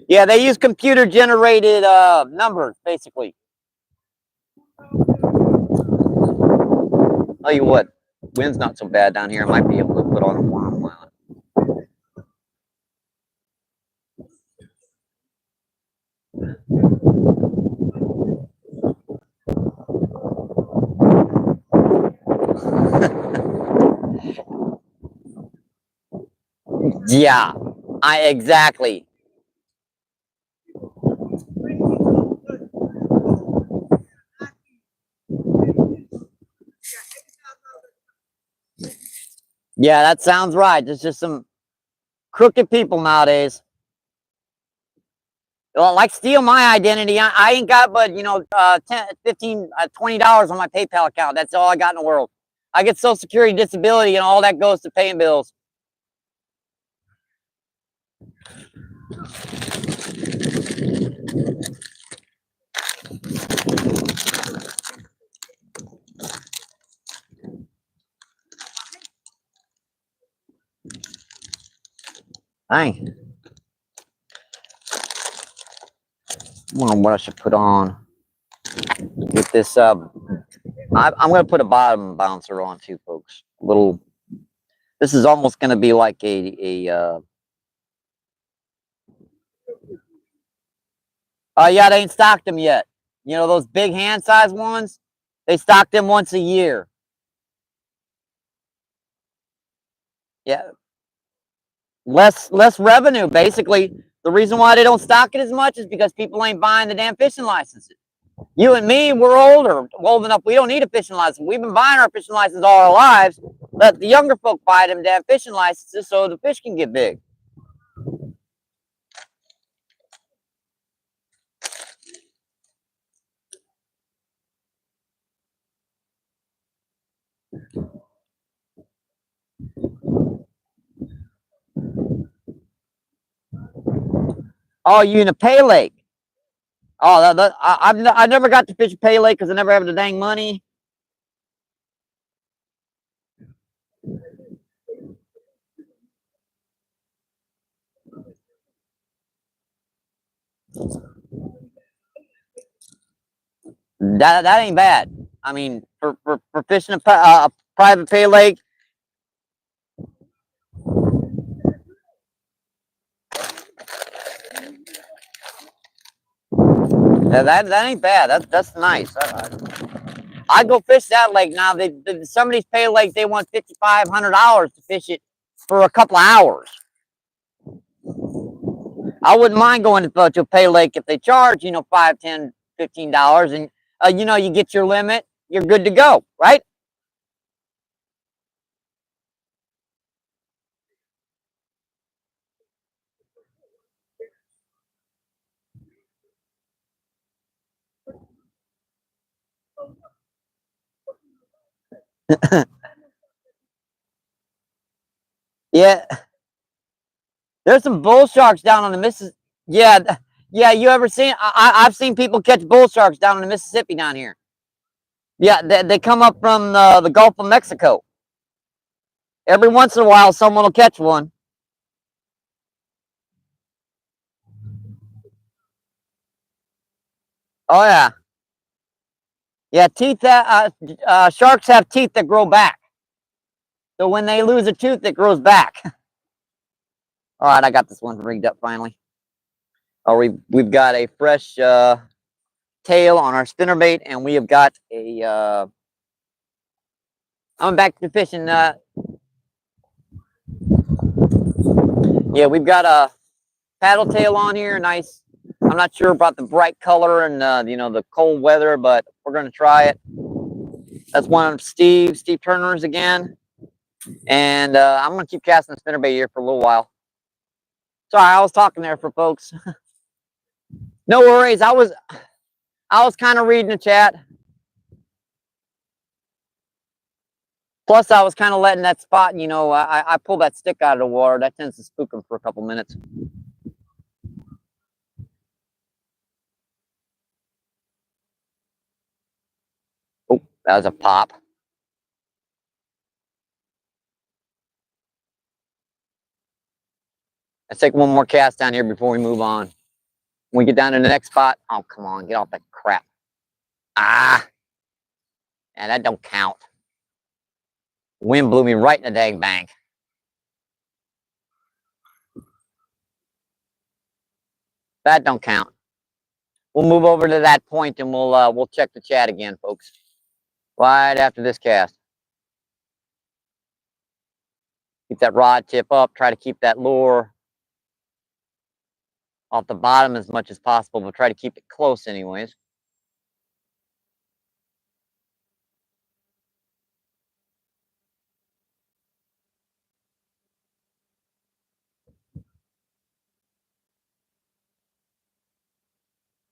yeah, they use computer generated numbers basically. Tell you what, wind's not so bad down here. I might be able to put on a worm line. Yeah, exactly. Yeah, that sounds right. There's just some crooked people nowadays. Well, like steal my identity. I ain't got but, $10, $15, $20 on my PayPal account. That's all I got in the world. I get Social Security, disability, and all that goes to paying bills. Dang. I wonder what I should put on. Get this I'm gonna put a bottom bouncer on too, folks. This is almost gonna be like yeah, they ain't stocked them yet. You know those big hand size ones? They stock them once a year. Yeah. Less revenue, basically. The reason why they don't stock it as much is because people ain't buying the damn fishing licenses. You and me, we're old enough. We don't need a fishing license. We've been buying our fishing license all our lives. Let the younger folk buy them damn fishing licenses so the fish can get big. Oh, you in a pay lake? Oh, I never got to fish a pay lake because I never have the dang money. That ain't bad. I mean, for fishing a private pay lake. Yeah, that ain't bad. That's nice. I go fish that lake now. Some of these pay lakes, they want $5,500 to fish it for a couple of hours. I wouldn't mind going to a pay lake if they charge, $5, $10, $15, and you get your limit, you're good to go, right? Yeah, there's some bull sharks down on the Mississippi. Yeah, yeah. You ever seen? I've seen people catch bull sharks down in the Mississippi down here. Yeah, they come up from the Gulf of Mexico. Every once in a while, someone will catch one. Oh yeah, yeah. Teeth that sharks have teeth that grow back. So when they lose a tooth, it grows back. All right, I got this one rigged up finally. Oh, we've got a fresh tail on our spinnerbait, and we have got a. I'm back to fishing. Yeah, we've got a paddle tail on here. Nice. I'm not sure about the bright color and the cold weather, but we're gonna try it. That's one of Steve Turner's again, and I'm gonna keep casting the spinnerbait here for a little while. Sorry, I was talking there for folks. No worries. I was kind of reading the chat. Plus, I was kind of letting that spot, I pull that stick out of the water. That tends to spook them for a couple minutes. Oh, that was a pop. Let's take one more cast down here before we move on. When we get down to the next spot, oh, come on, get off that crap. Ah, yeah, that don't count. Wind blew me right in the dang bank. That don't count. We'll move over to that point and we'll check the chat again, folks. Right after this cast. Keep that rod tip up. Try to keep that lure off the bottom as much as possible, but try to keep it close anyways.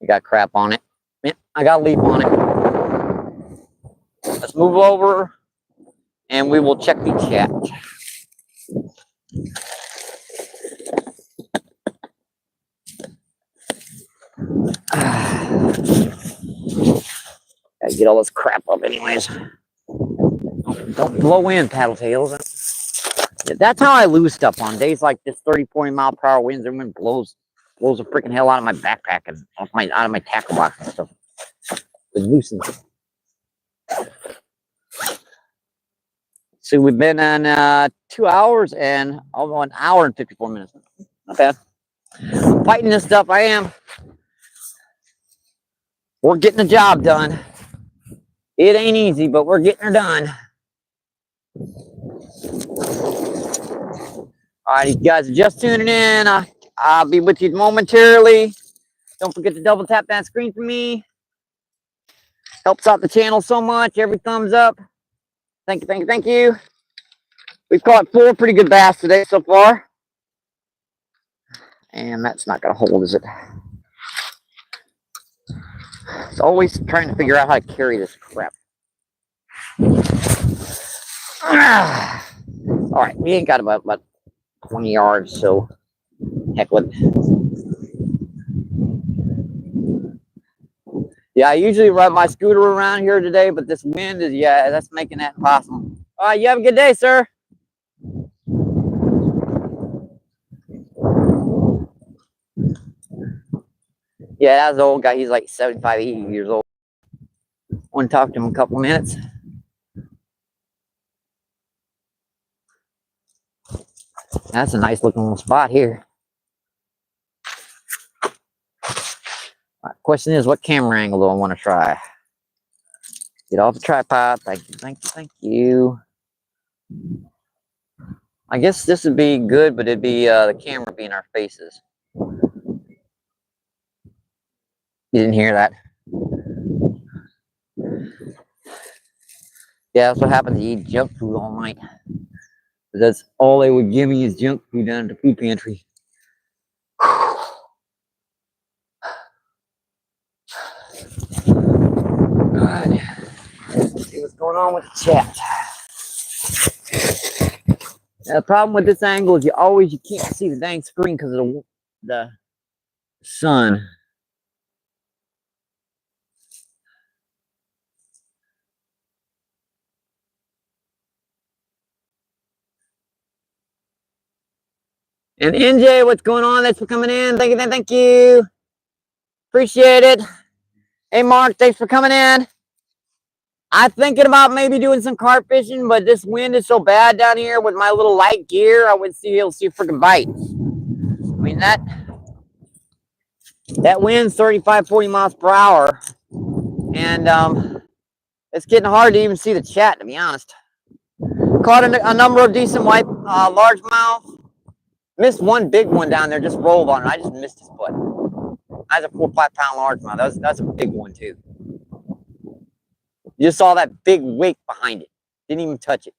You got crap on it. Yeah, I got a leaf on it. Let's move over and we will check the chat. Gotta get all this crap up anyways. Don't blow in, paddle tails. That's how I lose stuff on days like this. 30, 40 mile per hour winds, and wind blows the freaking hell out of my backpack and out of my tackle box and stuff. It loosens. So we've been on 2 hours and almost an hour and 54 minutes. Not bad. I'm fighting this stuff. I am. We're getting the job done. It ain't easy, but we're getting her done. All right, you guys are just tuning in. I'll be with you momentarily. Don't forget to double tap that screen for me. Helps out the channel so much. Every thumbs up. Thank you, thank you, thank you. We've caught 4 pretty good bass today so far. And that's not going to hold, is it? It's always trying to figure out how to carry this crap. All right, we ain't got about 20 yards, so heck with it. Yeah, I usually ride my scooter around here today, but this wind is, yeah, that's making that impossible. All right, you have a good day, sir. Yeah, that's the old guy. He's like 75, 80 years old. I want to talk to him a couple minutes. That's a nice looking little spot here. Right, question is, what camera angle do I want to try? Get off the tripod. Thank you, thank you, thank you. I guess this would be good, but it'd be the camera be in our faces. You didn't hear that? Yeah, that's what happens. You eat junk food all night. That's all they would give me is junk food down at the food pantry. Alright. Let's see what's going on with the chat. Now, the problem with this angle is you can't see the dang screen because of the sun. And NJ, what's going on? Thanks for coming in. Thank you, thank you. Appreciate it. Hey, Mark, thanks for coming in. I'm thinking about maybe doing some carp fishing, but this wind is so bad down here with my little light gear, I wouldn't see able to see a freaking bite. I mean, that wind's 35, 40 miles per hour, and it's getting hard to even see the chat, to be honest. Caught a number of decent white largemouth. Missed one big one down there, just rolled on it. I just missed his foot. That's a 4 or 5 pound largemouth. That's a big one too. You just saw that big wake behind it. Didn't even touch it.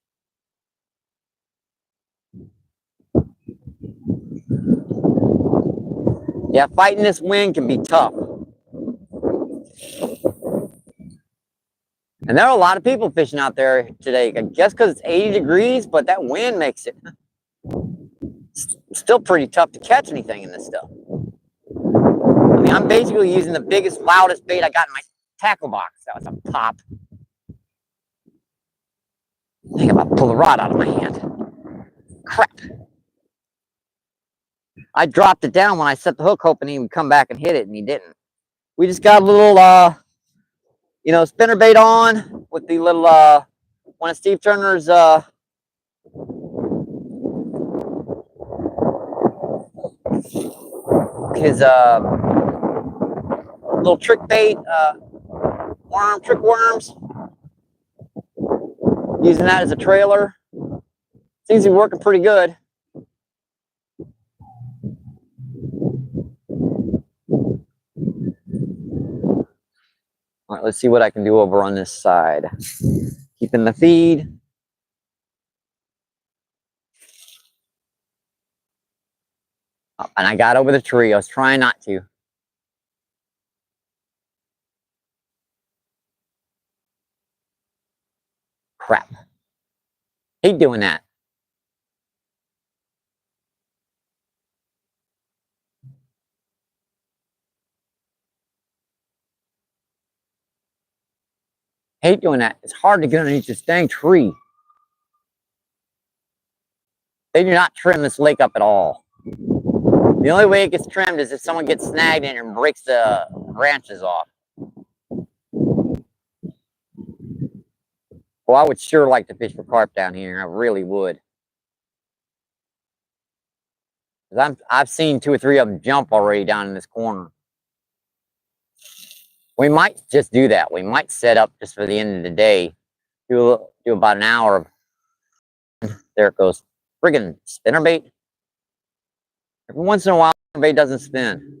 Yeah, fighting this wind can be tough. And there are a lot of people fishing out there today. I guess because it's 80 degrees, but that wind makes it still pretty tough to catch anything in this stuff. I mean, I'm basically using the biggest, loudest bait I got in my tackle box. That was a pop. I think I'm about to pull the rod out of my hand. Crap. I dropped it down when I set the hook, hoping he would come back and hit it, and he didn't. We just got a little, spinner bait on with the little, one of Steve Turner's, his, little trick bait, trick worms. Using that as a trailer. Seems to be working pretty good. All right, let's see what I can do over on this side. Keeping the feed. Oh, and I got over the tree. I was trying not to. Crap. Hate doing that. Hate doing that. It's hard to get underneath this dang tree. They do not trim this lake up at all. The only way it gets trimmed is if someone gets snagged in it and breaks the branches off. Well, I would sure like to fish for carp down here. I really would. I've seen 2 or 3 of them jump already down in this corner. We might just do that. We might set up just for the end of the day. Do about an hour of... There it goes. Friggin' spinnerbait. Every once in a while, spinnerbait doesn't spin.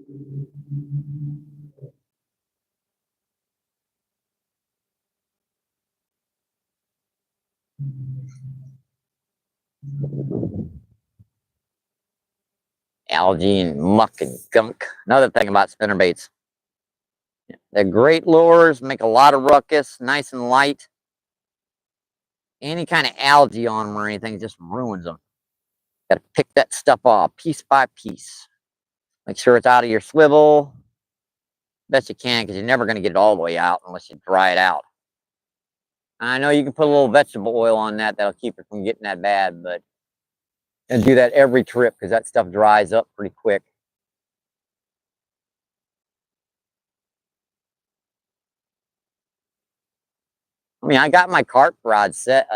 Algae and muck and gunk. Another thing about spinnerbaits. They're great lures, make a lot of ruckus, nice and light. Any kind of algae on them or anything just ruins them. Got to pick that stuff off piece by piece. Make sure it's out of your swivel. best you can, because you're never going to get it all the way out unless you dry it out. I know you can put a little vegetable oil on that. That'll keep it from getting that bad, but and do that every trip because that stuff dries up pretty quick. I mean, I got my carp rod set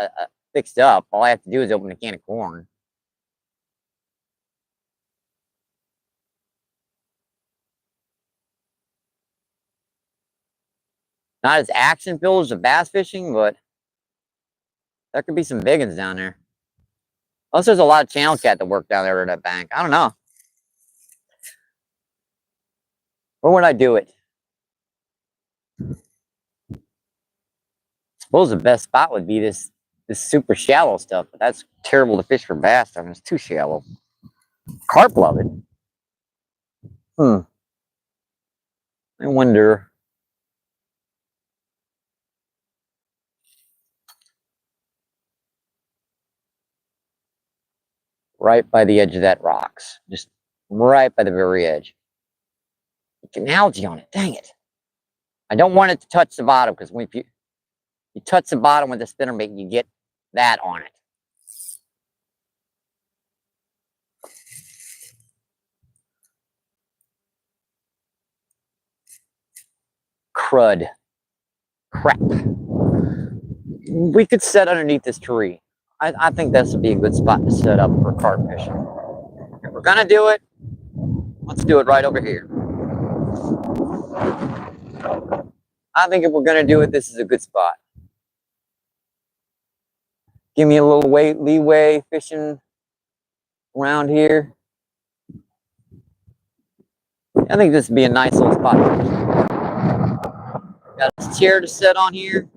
fixed up. All I have to do is open a can of corn. Not as action-filled as the bass fishing, but there could be some big ones down there. Plus, there's a lot of channel cat that work down there at that bank. I don't know. Where would I do it? I suppose the best spot would be this super shallow stuff, but that's terrible to fish for bass. I mean, it's too shallow. Carp love it. I wonder. Right by the edge of that rocks. Just right by the very edge. An algae on it. Dang it. I don't want it to touch the bottom because when you touch the bottom with the spinnerbait, you get that on it. Crud. Crap. We could set underneath this tree. I think this would be a good spot to set up for carp fishing. If we're gonna do it, let's do it right over here. I think if we're gonna do it, this is a good spot. Give me a little leeway fishing around here. I think this would be a nice little spot. Got a chair to set on here.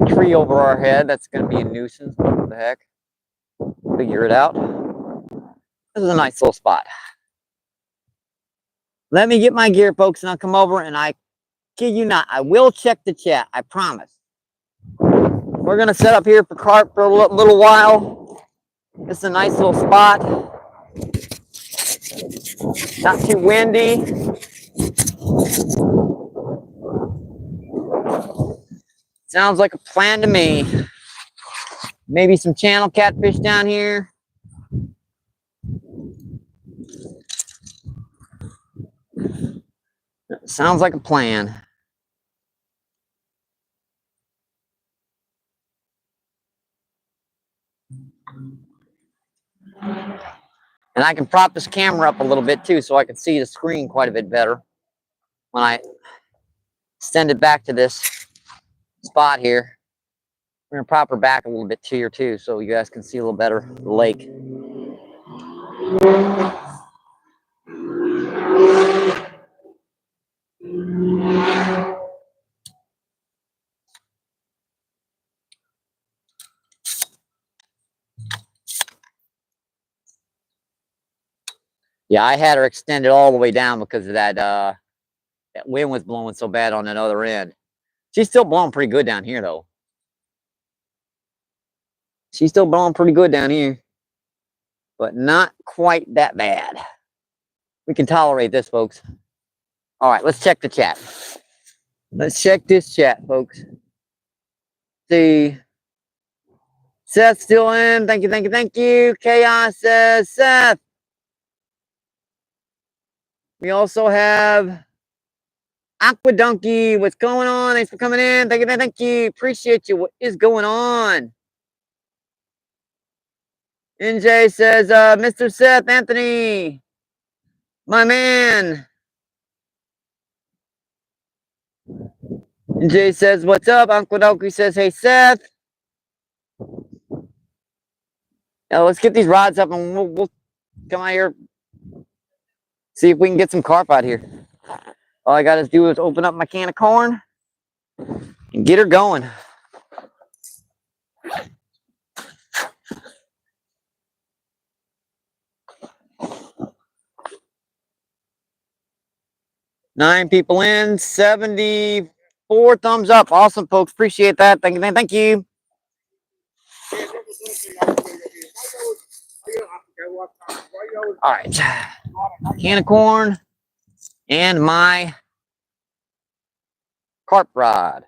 Tree over our head. That's going to be a nuisance. What the heck? Figure it out. This is a nice little spot. Let me get my gear, folks, and I'll come over and I kid you not, I will check the chat. I promise. We're going to set up here for carp for a little while. This is a nice little spot. Not too windy. Sounds like a plan to me. Maybe some channel catfish down here. Sounds like a plan. And I can prop this camera up a little bit too so I can see the screen quite a bit better when I extend it back to this spot here. We're gonna prop her back a little bit here too so you guys can see a little better the lake. Yeah, I had her extended all the way down because of that that wind was blowing so bad on that other end. She's still blowing pretty good down here though. She's still blowing pretty good down here, but not quite that bad. We can tolerate this, folks. All right, let's check the chat. Let's check this chat, folks. See. Seth still in. Thank you, thank you, thank you. Chaos says, Seth. We also have Aqua Donkey. What's going on? Thanks for coming in. Thank you, thank you. Appreciate you. What is going on? NJ says, Mr. Seth Anthony, my man. NJ says, what's up? Uncle Donkey says, hey, Seth. Now, let's get these rods up and we'll come out here. See if we can get some carp out here. All I got to do is open up my can of corn and get her going. Nine people in, 74 thumbs up. Awesome, folks. Appreciate that. Thank you. Thank you. All right. Can of corn. and my carp rod.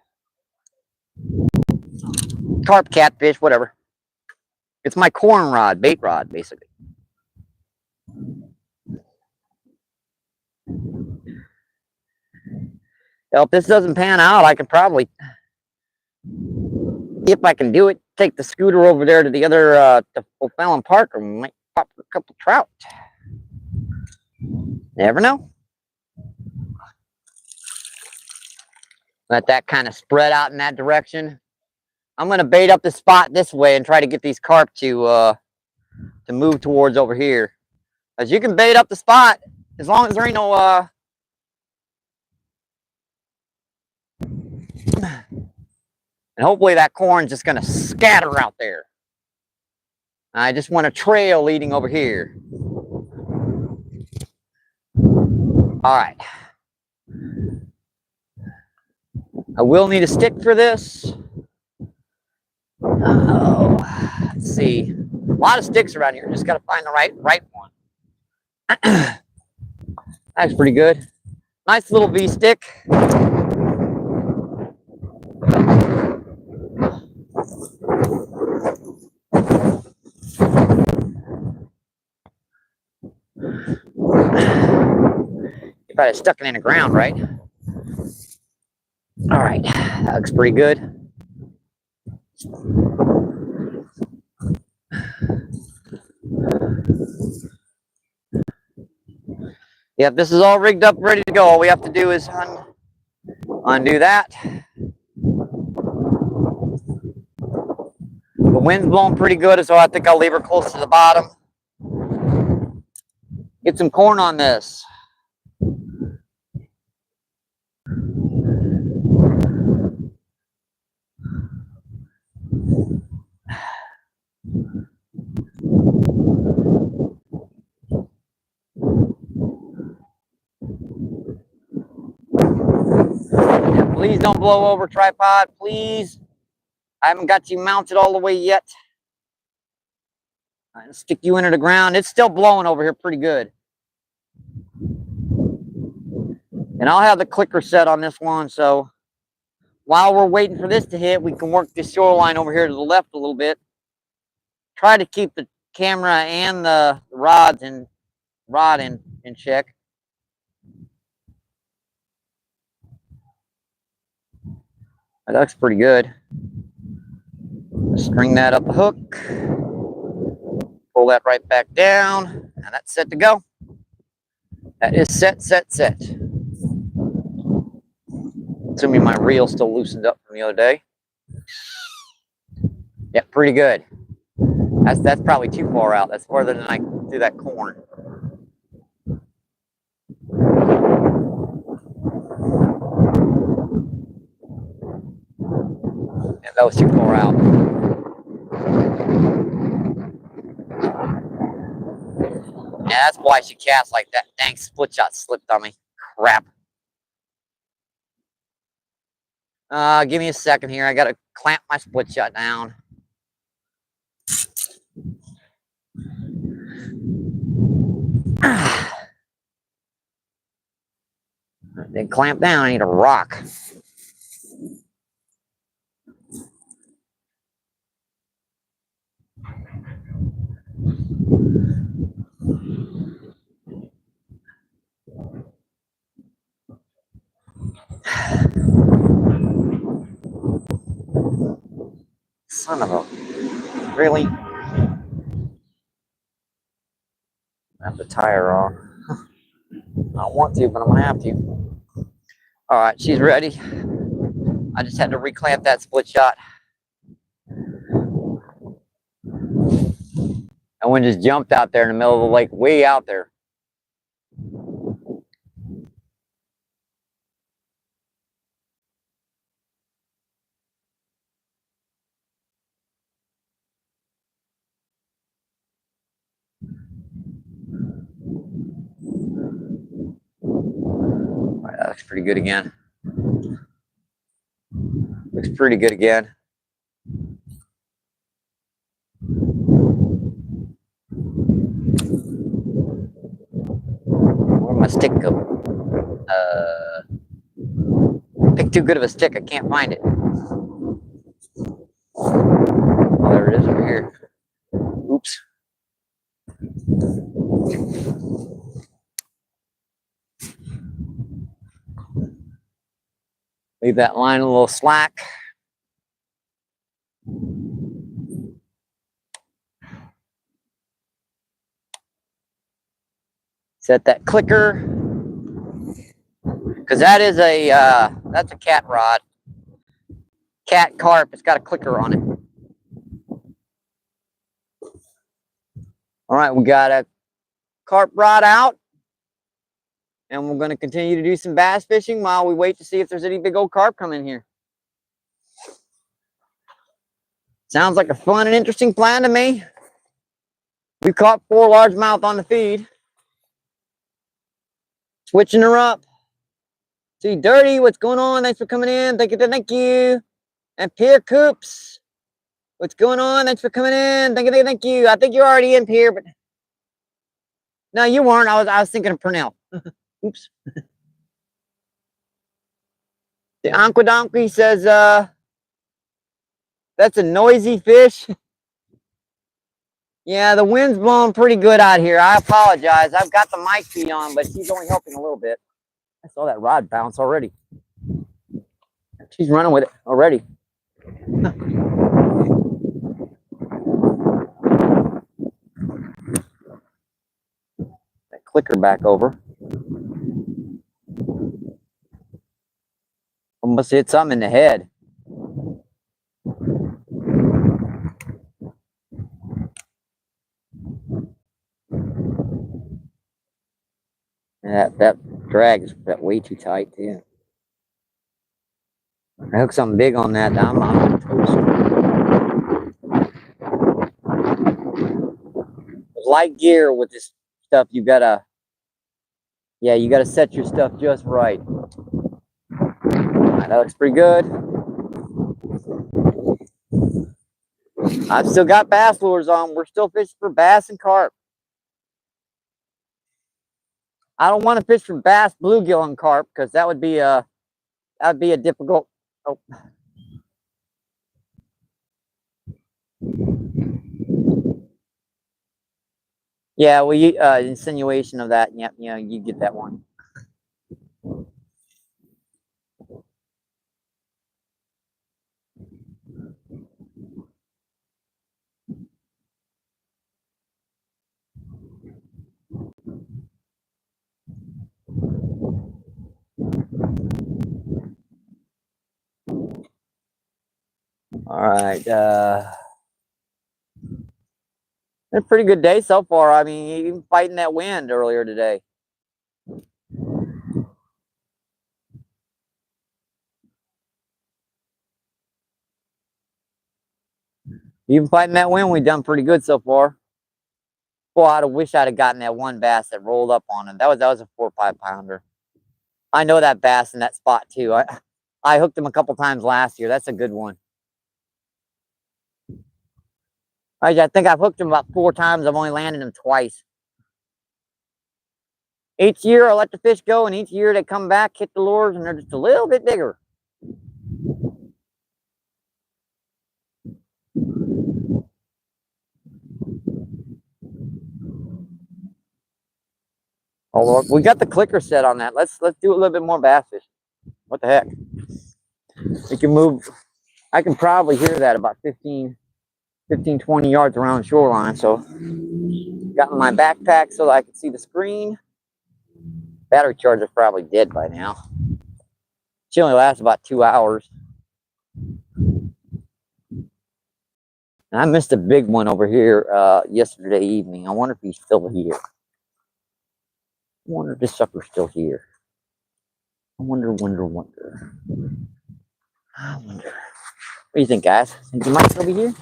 Carp, catfish, whatever. It's my corn rod, bait rod, basically. Well, if this doesn't pan out, I could probably, if I can do it, take the scooter over there to the other, to O'Fallon Park, and might pop a couple trout. Never know. Let that kind of spread out in that direction. I'm going to bait up the spot this way and try to get these carp to move towards over here. As you can bait up the spot, as long as there ain't no and hopefully that corn's just going to scatter out there. I just want a trail leading over here. All right. I will need a stick for this. Oh, let's see. A lot of sticks around here. Just got to find the right one. That's pretty good. Nice little V stick. If I had stuck it in the ground, right? All right, that looks pretty good. Yep, this is all rigged up, ready to go. All we have to do is undo that. The wind's blowing pretty good, so I think I'll leave her close to the bottom. Get some corn on this. Yeah, please don't blow over, tripod, please. I haven't got you mounted all the way yet. I'm gonna stick you into the ground. It's still blowing over here pretty good. And I'll have the clicker set on this one, so while we're waiting for this to hit, we can work this shoreline over here to the left a little bit. Try to keep the camera and the rod in check. That looks pretty good. String that up a hook. Pull that right back down, and that's set to go. That is set. Assuming my reel's still loosened up from the other day. Yeah, pretty good. That's probably too far out. That's farther than I can do that corn. Yeah, that was too far out. Yeah, that's why she casts like that. Dang, split shot slipped on me. Crap. Give me a second here. I gotta clamp my split shot down. Then clamp down. I need a rock. Son of a... Really? I have to tie her off. I don't want to, but I'm going to have to. All right, she's ready. I just had to reclamp that split shot. That one just jumped out there in the middle of the lake, way out there. All right, that looks pretty good again. Looks pretty good again. Where'd my stick go? picked too good of a stick. I can't find it. Oh, there it is over here. Oops. Leave that line a little slack. Set that clicker, because that is a that's a cat rod, cat carp. It's got a clicker on it. All right, we got a carp rod out, and we're going to continue to do some bass fishing while we wait to see if there's any big old carp come in here. Sounds like a fun and interesting plan to me. We caught 4 largemouth on the feed. Switching her up. See, Dirty, what's going on? Thanks for coming in. Thank you. And Pierre Coops, what's going on? Thanks for coming in. Thank you. I think you're already in, Pierre, but no, you weren't. I was thinking of Purnell. Oops. The Anquadonkey says, that's a noisy fish. Yeah, the wind's blowing pretty good out here. I apologize. I've got the mic feed on, but she's only helping a little bit. I saw that rod bounce already. She's running with it already. That clicker back over. Almost hit something in the head. That drag is way too tight too. I hooked something big on that. I'm toast. Light gear with this stuff, you gotta set your stuff just right. That looks pretty good. I've still got bass lures on. We're still fishing for bass and carp. I don't want to fish for bass, bluegill, and carp because that would be a difficult. Oh. Yeah, well, insinuation of that. Yep, yeah, you get that one. All right. It's a pretty good day so far. I mean, even fighting that wind earlier today. Even fighting that wind, we've done pretty good so far. Boy, I wish I'd have gotten that one bass that rolled up on him. That was a 4 or 5 pounder. I know that bass in that spot too. I hooked him a couple times last year. That's a good one. I think I've hooked him about 4 times. I've only landed him twice. Each year I let the fish go, and each year they come back, hit the lures, and they're just a little bit bigger. Oh Lord, we got the clicker set on that. Let's do a little bit more bass fishing. What the heck? We can move. I can probably hear that about 15, 20 yards around the shoreline. So got my backpack so that I can see the screen. Battery charger's probably dead by now. She only lasts about 2 hours. And I missed a big one over here yesterday evening. I wonder if he's still here. I wonder if this sucker's still here. I wonder. I wonder. What do you think, guys? Think he might still be here?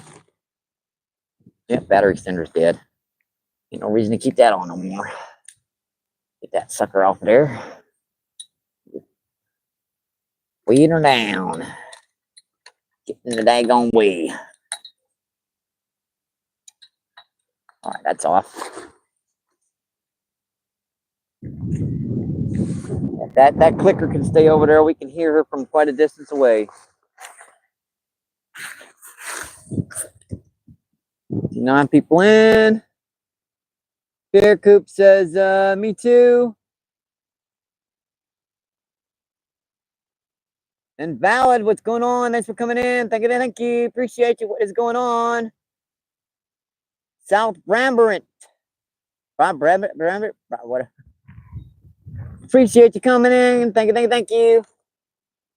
Yeah, battery extender's dead. Ain't no reason to keep that on no more. Get that sucker off there. Weed her down. Get in the daggone way. All right, that's off. That clicker can stay over there. We can hear her from quite a distance away. 9 people in. Bear Coop says, me too. And Valid, what's going on? Thanks for coming in. Thank you. Appreciate you. What is going on? South Brambert. Brambert. What? Appreciate you coming in. Thank you.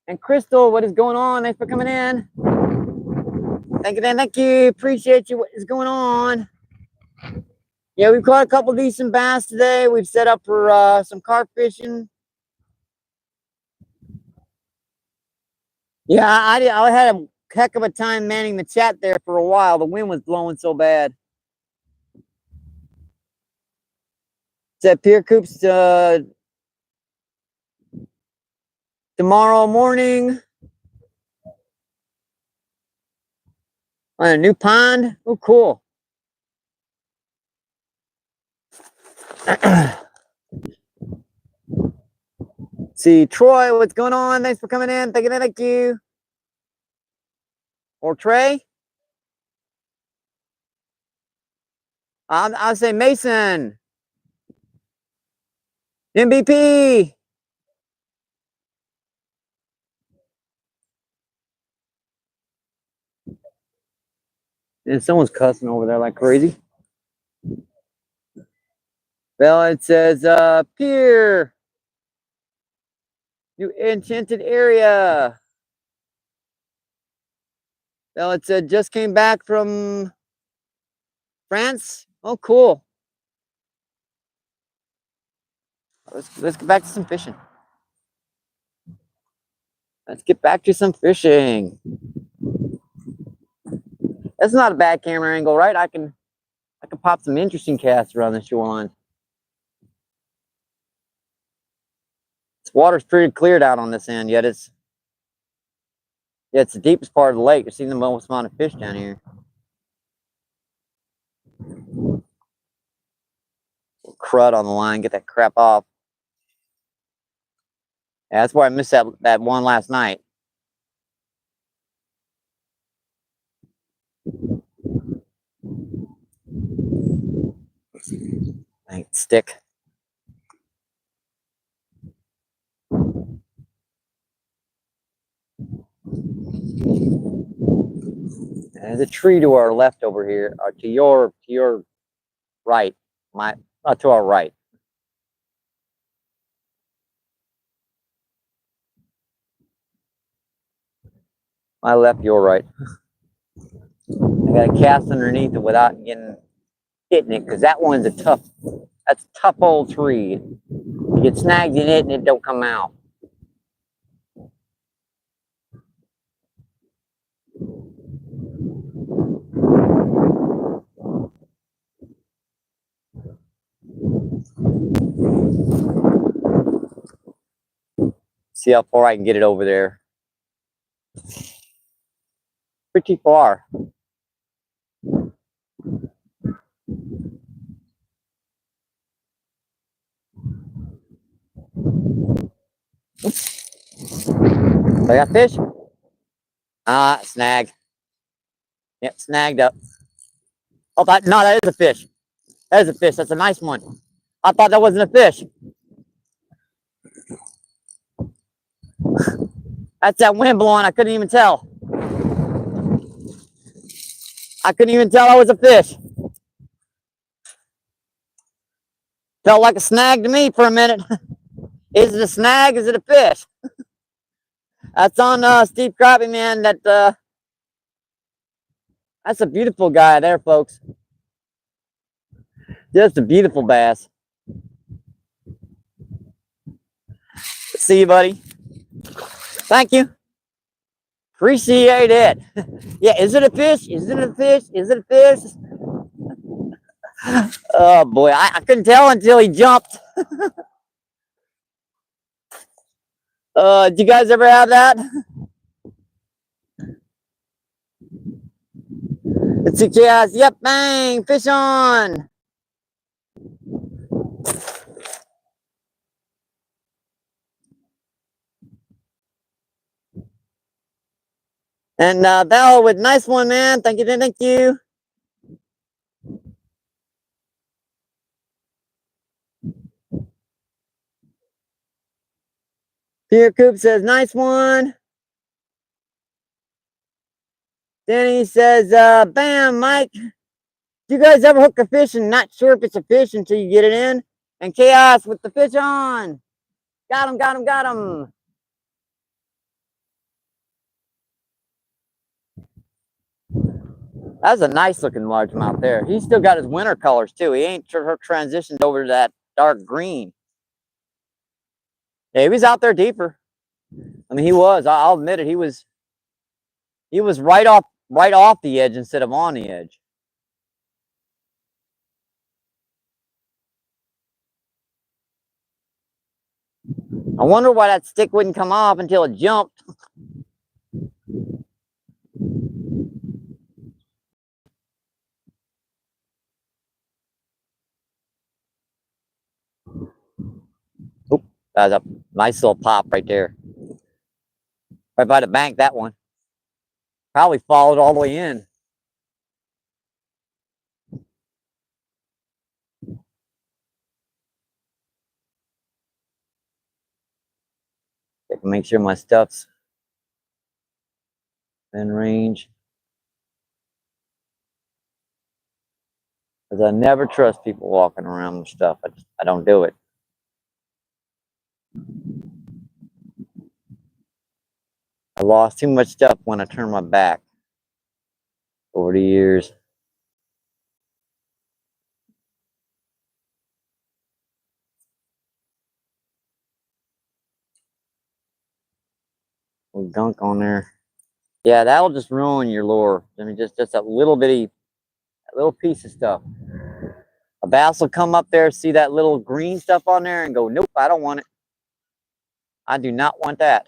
And Crystal, what is going on? Thanks for coming in. Thank you. Appreciate you. What is going on? Yeah, we've caught a couple decent bass today. We've set up for some carp fishing. Yeah, I had a heck of a time manning the chat there for a while. The wind was blowing so bad. Said Pier Coops tomorrow morning on a new pond. Oh, cool. See, Troy, what's going on? Thanks for coming in. Thank you. Or Trey. I'll say Mason. MBP. And someone's cussing over there like crazy. Well, it says, Pier. New enchanted area. Well, it said just came back from France. Oh, cool. Let's get back to some fishing. Let's get back to some fishing. That's not a bad camera angle, right? I can pop some interesting casts around the shoreline. This water's pretty cleared out on this end, yet it's the deepest part of the lake. You're seeing the most amount of fish down here. Crud on the line, get that crap off. Yeah, that's why I missed that one last night. Stick. There's a tree to our left over here, or to your right. To our right. My left, your right. I got to cast underneath it without hitting it, because that one's that's a tough old tree. You get snagged in it and it don't come out. See how far I can get it over there. Pretty far. Oops. I got fish. Snag. Yep, snagged up. Oh, that is a fish. That is a fish. That's a nice one. I thought that wasn't a fish. That's that wind blowing. I couldn't even tell. I couldn't even tell I was a fish. Felt like a snag to me for a minute. Is it a snag? Is it a fish? That's on Steve Crappie, man. That's a beautiful guy there, folks. Just a beautiful bass. See you, buddy. Thank you. Appreciate it. Yeah, is it a fish? Is it a fish? Is it a fish? Oh boy, I couldn't tell until he jumped. Did you guys ever have that? It's a cast. Yep, bang, fish on. And Val with nice one, man. Thank you, thank you. Pierre Coop says, nice one. Denny says, bam, Mike. Do you guys ever hook a fish and not sure if it's a fish until you get it in? And Chaos with the fish on. Got him, got him, got him. That's a nice looking largemouth there. He's still got his winter colors too. He ain't transitioned over to that dark green. Yeah, he was out there deeper. I mean, he was. I'll admit it. He was right off the edge instead of on the edge. I wonder why that stick wouldn't come off until it jumped. Oop, that was a nice little pop right there. Right by the bank, that one. Probably followed all the way in. Make sure my stuff's in range. Because I never trust people walking around with stuff. I don't do it. I lost too much stuff when I turned my back over the years. Little gunk on there. Yeah, that'll just ruin your lure. I mean, just a little piece of stuff. A bass will come up there, see that little green stuff on there, and go, nope, I don't want it. I do not want that.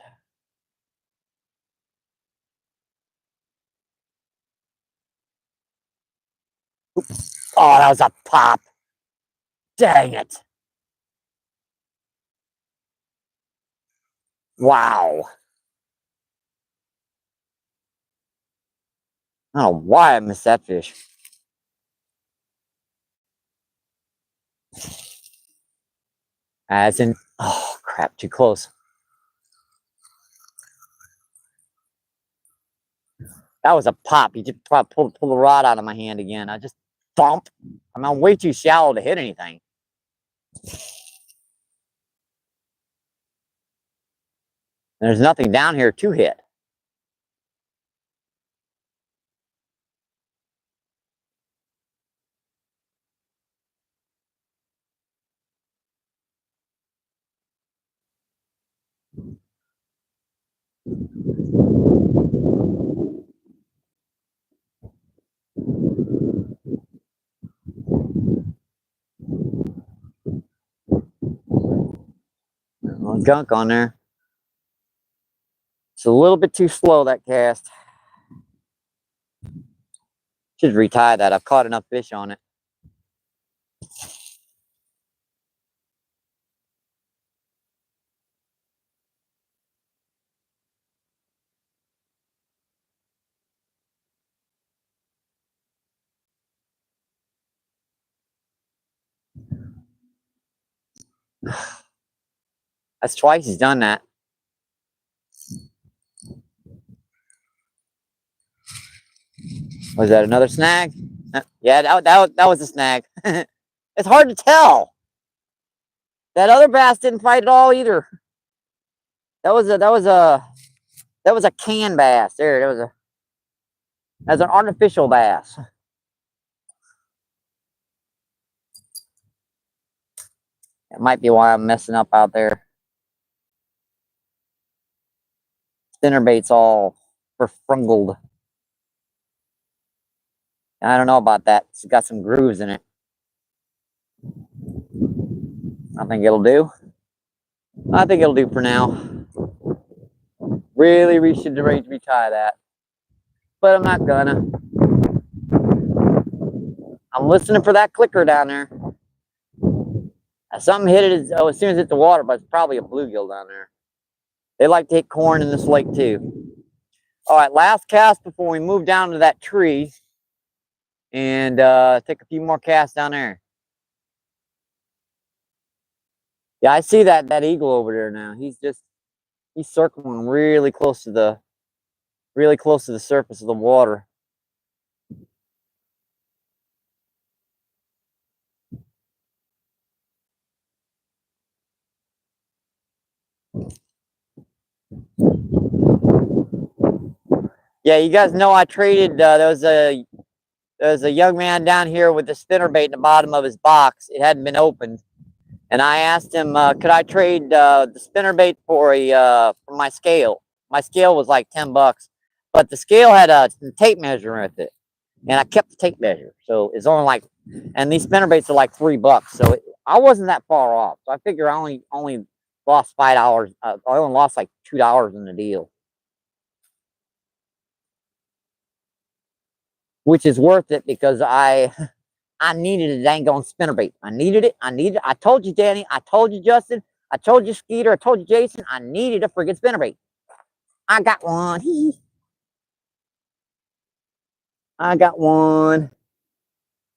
Oops. Oh, that was a pop. Dang it. Wow. I don't know why I missed that fish. As in, oh crap, too close. That was a pop. He just pulled the rod out of my hand again. I just bump. I'm way too shallow to hit anything. There's nothing down here to hit. Gunk on there. It's a little bit too slow, that cast. Should retie that. I've caught enough fish on it. That's twice he's done that. Was that another snag? Yeah, that was a snag. It's hard to tell. That other bass didn't fight at all either. That was a can bass. That was an artificial bass. That might be why I'm messing up out there. Spinnerbait's all frungled. I don't know about that. It's got some grooves in it. I think it'll do. I think it'll do for now. Really should retie that. But I'm not gonna. I'm listening for that clicker down there. Something hit it as soon as it hit the water, but it's probably a bluegill down there. They like to hit corn in this lake too. All right, last cast before we move down to that tree and take a few more casts down there. Yeah, I see that eagle over there now. He's circling really close to the surface of the water. Yeah, you guys know I traded. There was a young man down here with the spinnerbait in the bottom of his box. It hadn't been opened, and I asked him, could I trade the spinnerbait for for my scale? My scale was like $10, but the scale had a tape measure with it, and I kept the tape measure, so it's only like, and these spinnerbaits are like $3, so I wasn't that far off. So I figure I only lost $5. I only lost like $2 in the deal, which is worth it because I needed a dang on spinnerbait. I needed it. I told you, Danny. I told you, Justin. I told you, Skeeter. I told you, Jason. I needed a friggin' spinnerbait. I got one. I got one.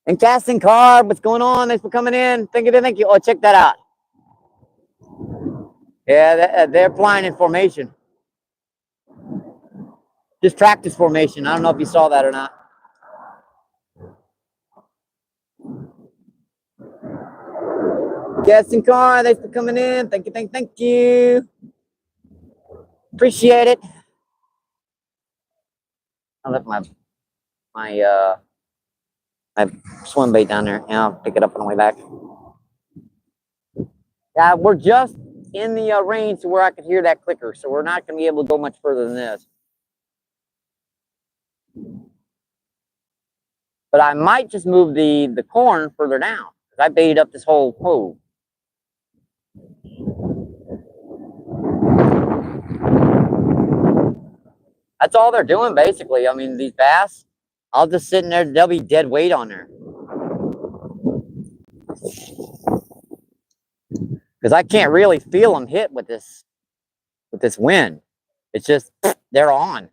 And casting Carp, what's going on? Thanks for coming in. Thank you. Oh, check that out. Yeah, they're flying in formation. Just practice formation. I don't know if you saw that or not. Casting Carp, thanks for coming in. Thank you. Appreciate it. I left my swim bait down there, and I'll pick it up on the way back. Yeah, we're just in the range to where I could hear that clicker, so we're not going to be able to go much further than this. But I might just move the corn further down, because I baited up this whole cove. That's all they're doing, basically. I mean, these bass, I'll just sit in there, they'll be dead weight on there. Because I can't really feel them hit with this wind. It's just, they're on.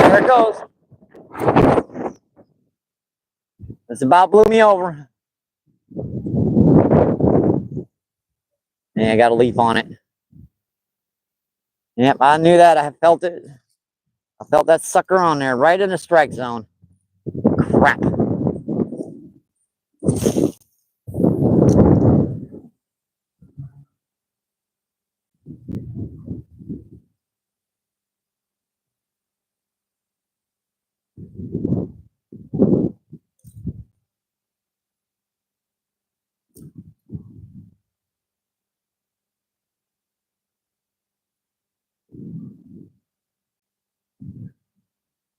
There it goes. This about blew me over. And I got a leaf on it. Yep, I knew that. I felt it. I felt that sucker on there, right in the strike zone. Crap.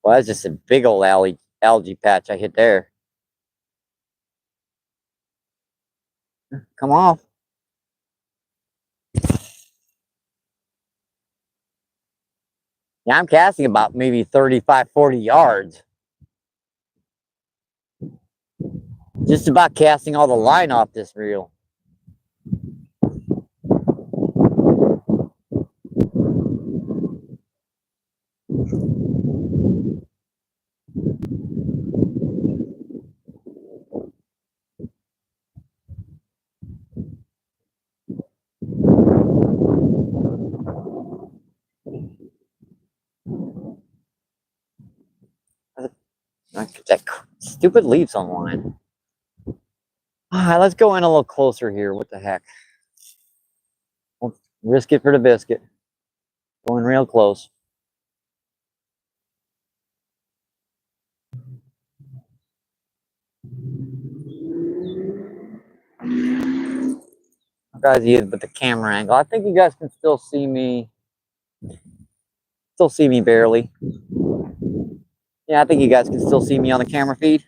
Well, that's just a big old algae patch I hit there. Come off. Yeah, I'm casting about maybe 35, 40 yards. Just about casting all the line off this reel. That stupid leaves on line. All right, let's go in a little closer here. What the heck? We'll risk it for the biscuit. Going real close. Guys, with the camera angle, I think you guys can still see me. Still see me barely. Yeah, I think you guys can still see me on the camera feed.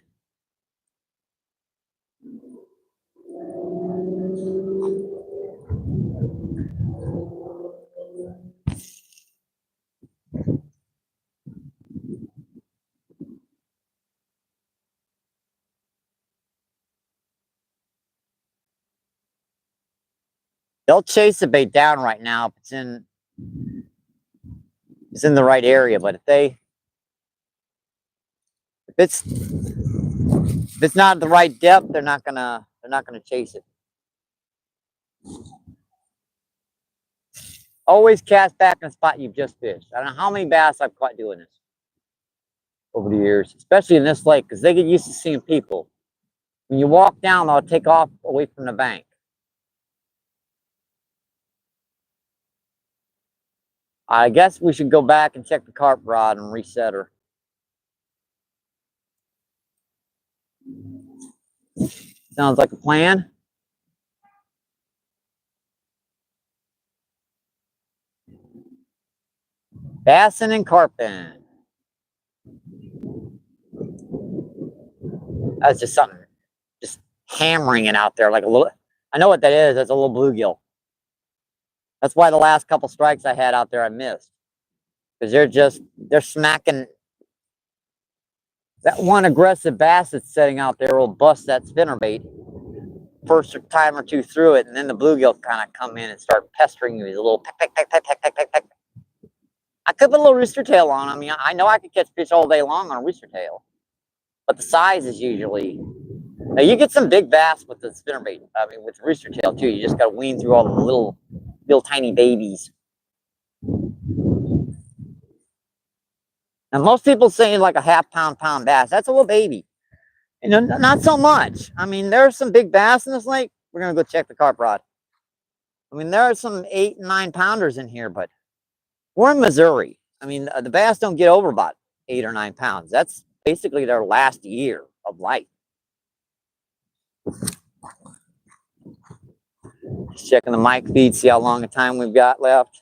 They'll chase the bait down right now if it's in the right area, but if it's not the right depth, they're not gonna chase it. Always cast back in a spot you've just fished. I don't know how many bass I've caught doing this over the years, especially in this lake, because they get used to seeing people. When you walk down, they'll take off away from the bank. I guess we should go back and check the carp rod and reset her. Sounds like a plan. Bassing and carping. That's just something, just hammering it out there like a little. I know what that is. That's a little bluegill. That's why the last couple strikes I had out there I missed, because they're smacking. That one aggressive bass that's setting out there will bust that spinnerbait first time or two through it, and then the bluegill kind of come in and start pestering you with a little peck, peck, peck, peck, peck, peck, peck, peck. I could put a little rooster tail on. I mean, I know I could catch fish all day long on a rooster tail, but the size is usually. Now you get some big bass with the spinnerbait. I mean, with rooster tail too. You just got to wean through all the little tiny babies. Now most people say like a half-pound bass. That's a little baby. You know, not so much. I mean, there are some big bass in this lake. We're gonna go check the carp rod. I mean, there are some 8 and 9 pounders in here, but we're in Missouri. I mean, the bass don't get over about 8 or 9 pounds. That's basically their last year of life. Just checking the mic feed, see how long of time we've got left.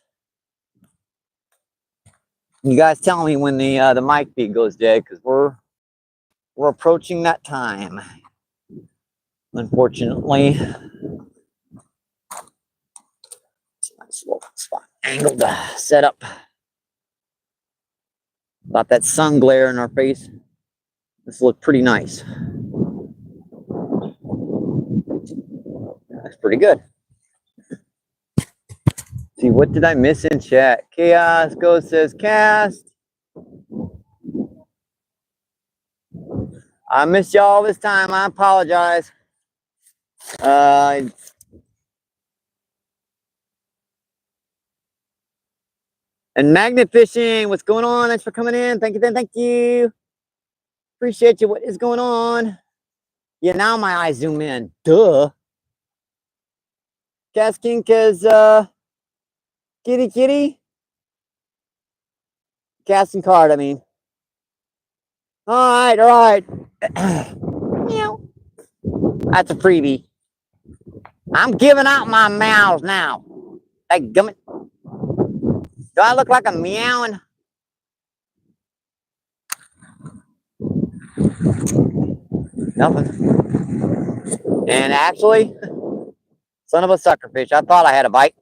You guys tell me when the mic feed goes dead, because we're approaching that time. Unfortunately, it's a nice little spot, angled setup. About that sun glare in our face. This looked pretty nice. That's pretty good. See, what did I miss in chat? Chaos Ghost says cast. I missed y'all this time. I apologize. And Magnet Fishing, what's going on? Thanks for coming in. Thank you, thank you. Appreciate you. What is going on? Yeah, now my eyes zoom in. Duh. Cast King says, kitty. Casting card, I mean. All right. Meow. That's a freebie. I'm giving out my meows now. Hey, gummit. Do I look like a meowing? Nothing. And actually, son of a suckerfish, I thought I had a bite.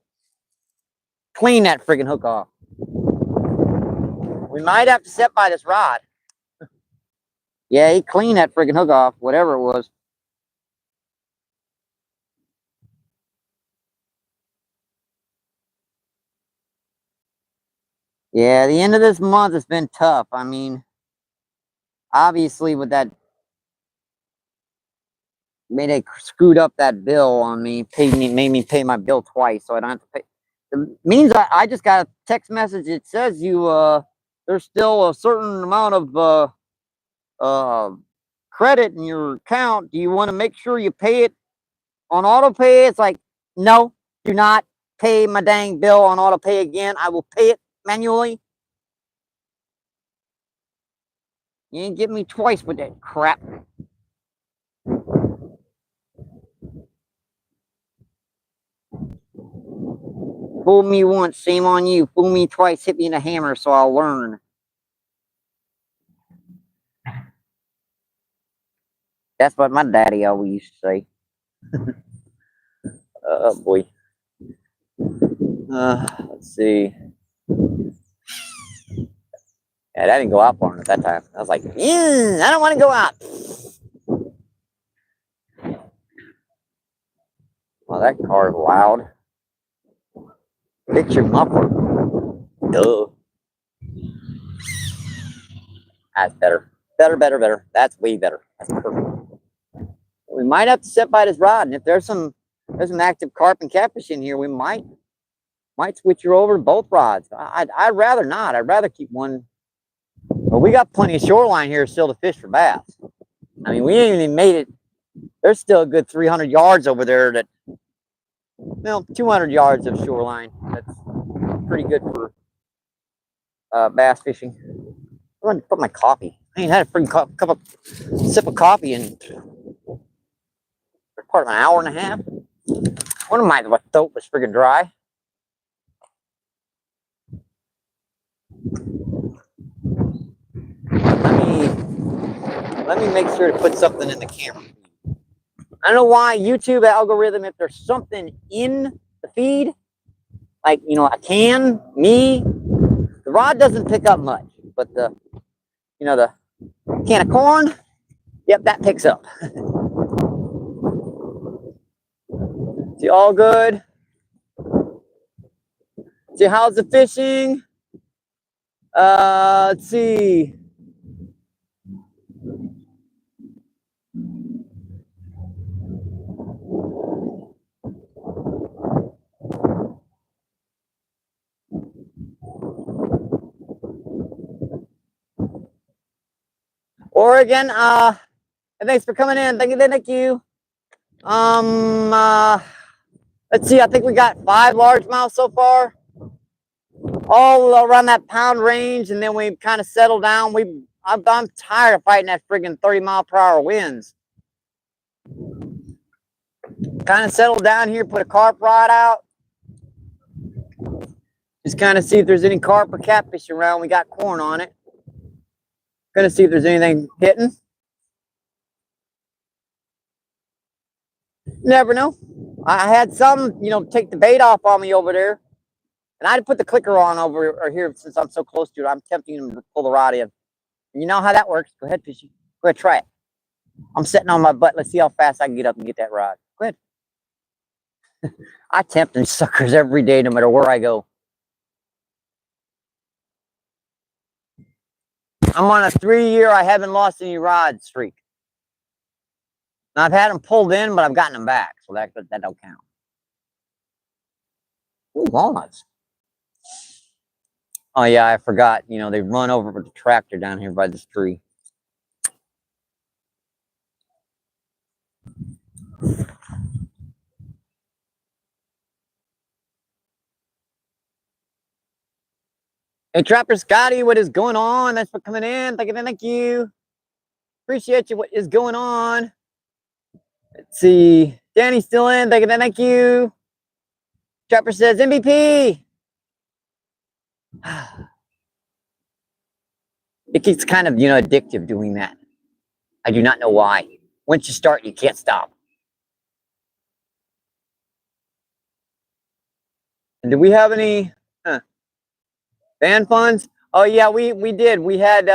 Clean that friggin' hook off. We might have to set by this rod. Yeah, he cleaned that friggin' hook off, whatever it was. Yeah, the end of this month has been tough. I mean, obviously with that, they screwed up that bill on me, made me pay my bill twice, so I don't have to pay. It means I just got a text message that says there's still a certain amount of credit in your account. Do you want to make sure you pay it on auto pay? It's like, no, do not pay my dang bill on auto pay again. I will pay it manually. You ain't get me twice with that crap. Fool me once, shame on you. Fool me twice, hit me in the hammer so I'll learn. That's what my daddy always used to say. Oh boy. Let's see. Yeah, that didn't go out far enough that time. I was like, yeah, I don't want to go out. Well, that car is loud. Fix your muffler. Duh. That's better. Better. That's way better. That's perfect. We might have to sit by this rod, and if there's some active carp and catfish in here, we might switch her over to both rods. I'd rather not. I'd rather keep one. But we got plenty of shoreline here still to fish for bass. I mean, we ain't even made it. There's still a good 300 yards over there that, well, 200 yards of shoreline. That's pretty good for bass fishing. I'm going to put my coffee. I ain't had a freaking sip of coffee in part of an hour and a half. One of my throat was freaking dry. Let me make sure to put something in the camera. I don't know why YouTube algorithm, if there's something in the feed, like, you know, a can, me, the rod doesn't pick up much, but the, you know, the can of corn, yep, that picks up. See, all good. See, how's the fishing? Let's see. Oregon, thanks for coming in. Thank you. Let's see, I think we got 5 largemouth so far. All around that pound range, and then we kind of settled down. I'm tired of fighting that friggin' 30-mile-per-hour winds. Kind of settled down here, put a carp rod out. Just kind of see if there's any carp or catfish around. We got corn on it. Gonna see if there's anything hitting. Never know. I had some, you know, take the bait off on me over there. And I'd put the clicker on over here since I'm so close to it. I'm tempting him to pull the rod in. And you know how that works. Go ahead, fishy. Go ahead, try it. I'm sitting on my butt. Let's see how fast I can get up and get that rod. Go ahead. I tempt them suckers every day, no matter where I go. I'm on a 3-year, I haven't lost any rod streak. Now, I've had them pulled in, but I've gotten them back, so that don't count. Ooh, walnuts. Oh yeah, I forgot. You know, they run over with the tractor down here by this tree. Hey, Trapper Scotty, what is going on? Thanks for coming in. Thank you. Appreciate you. What is going on? Let's see. Danny's still in. Thank you. Trapper says MVP. It gets kind of, you know, addictive doing that. I do not know why. Once you start, you can't stop. And do we have any fan funds? Oh yeah, we did. We had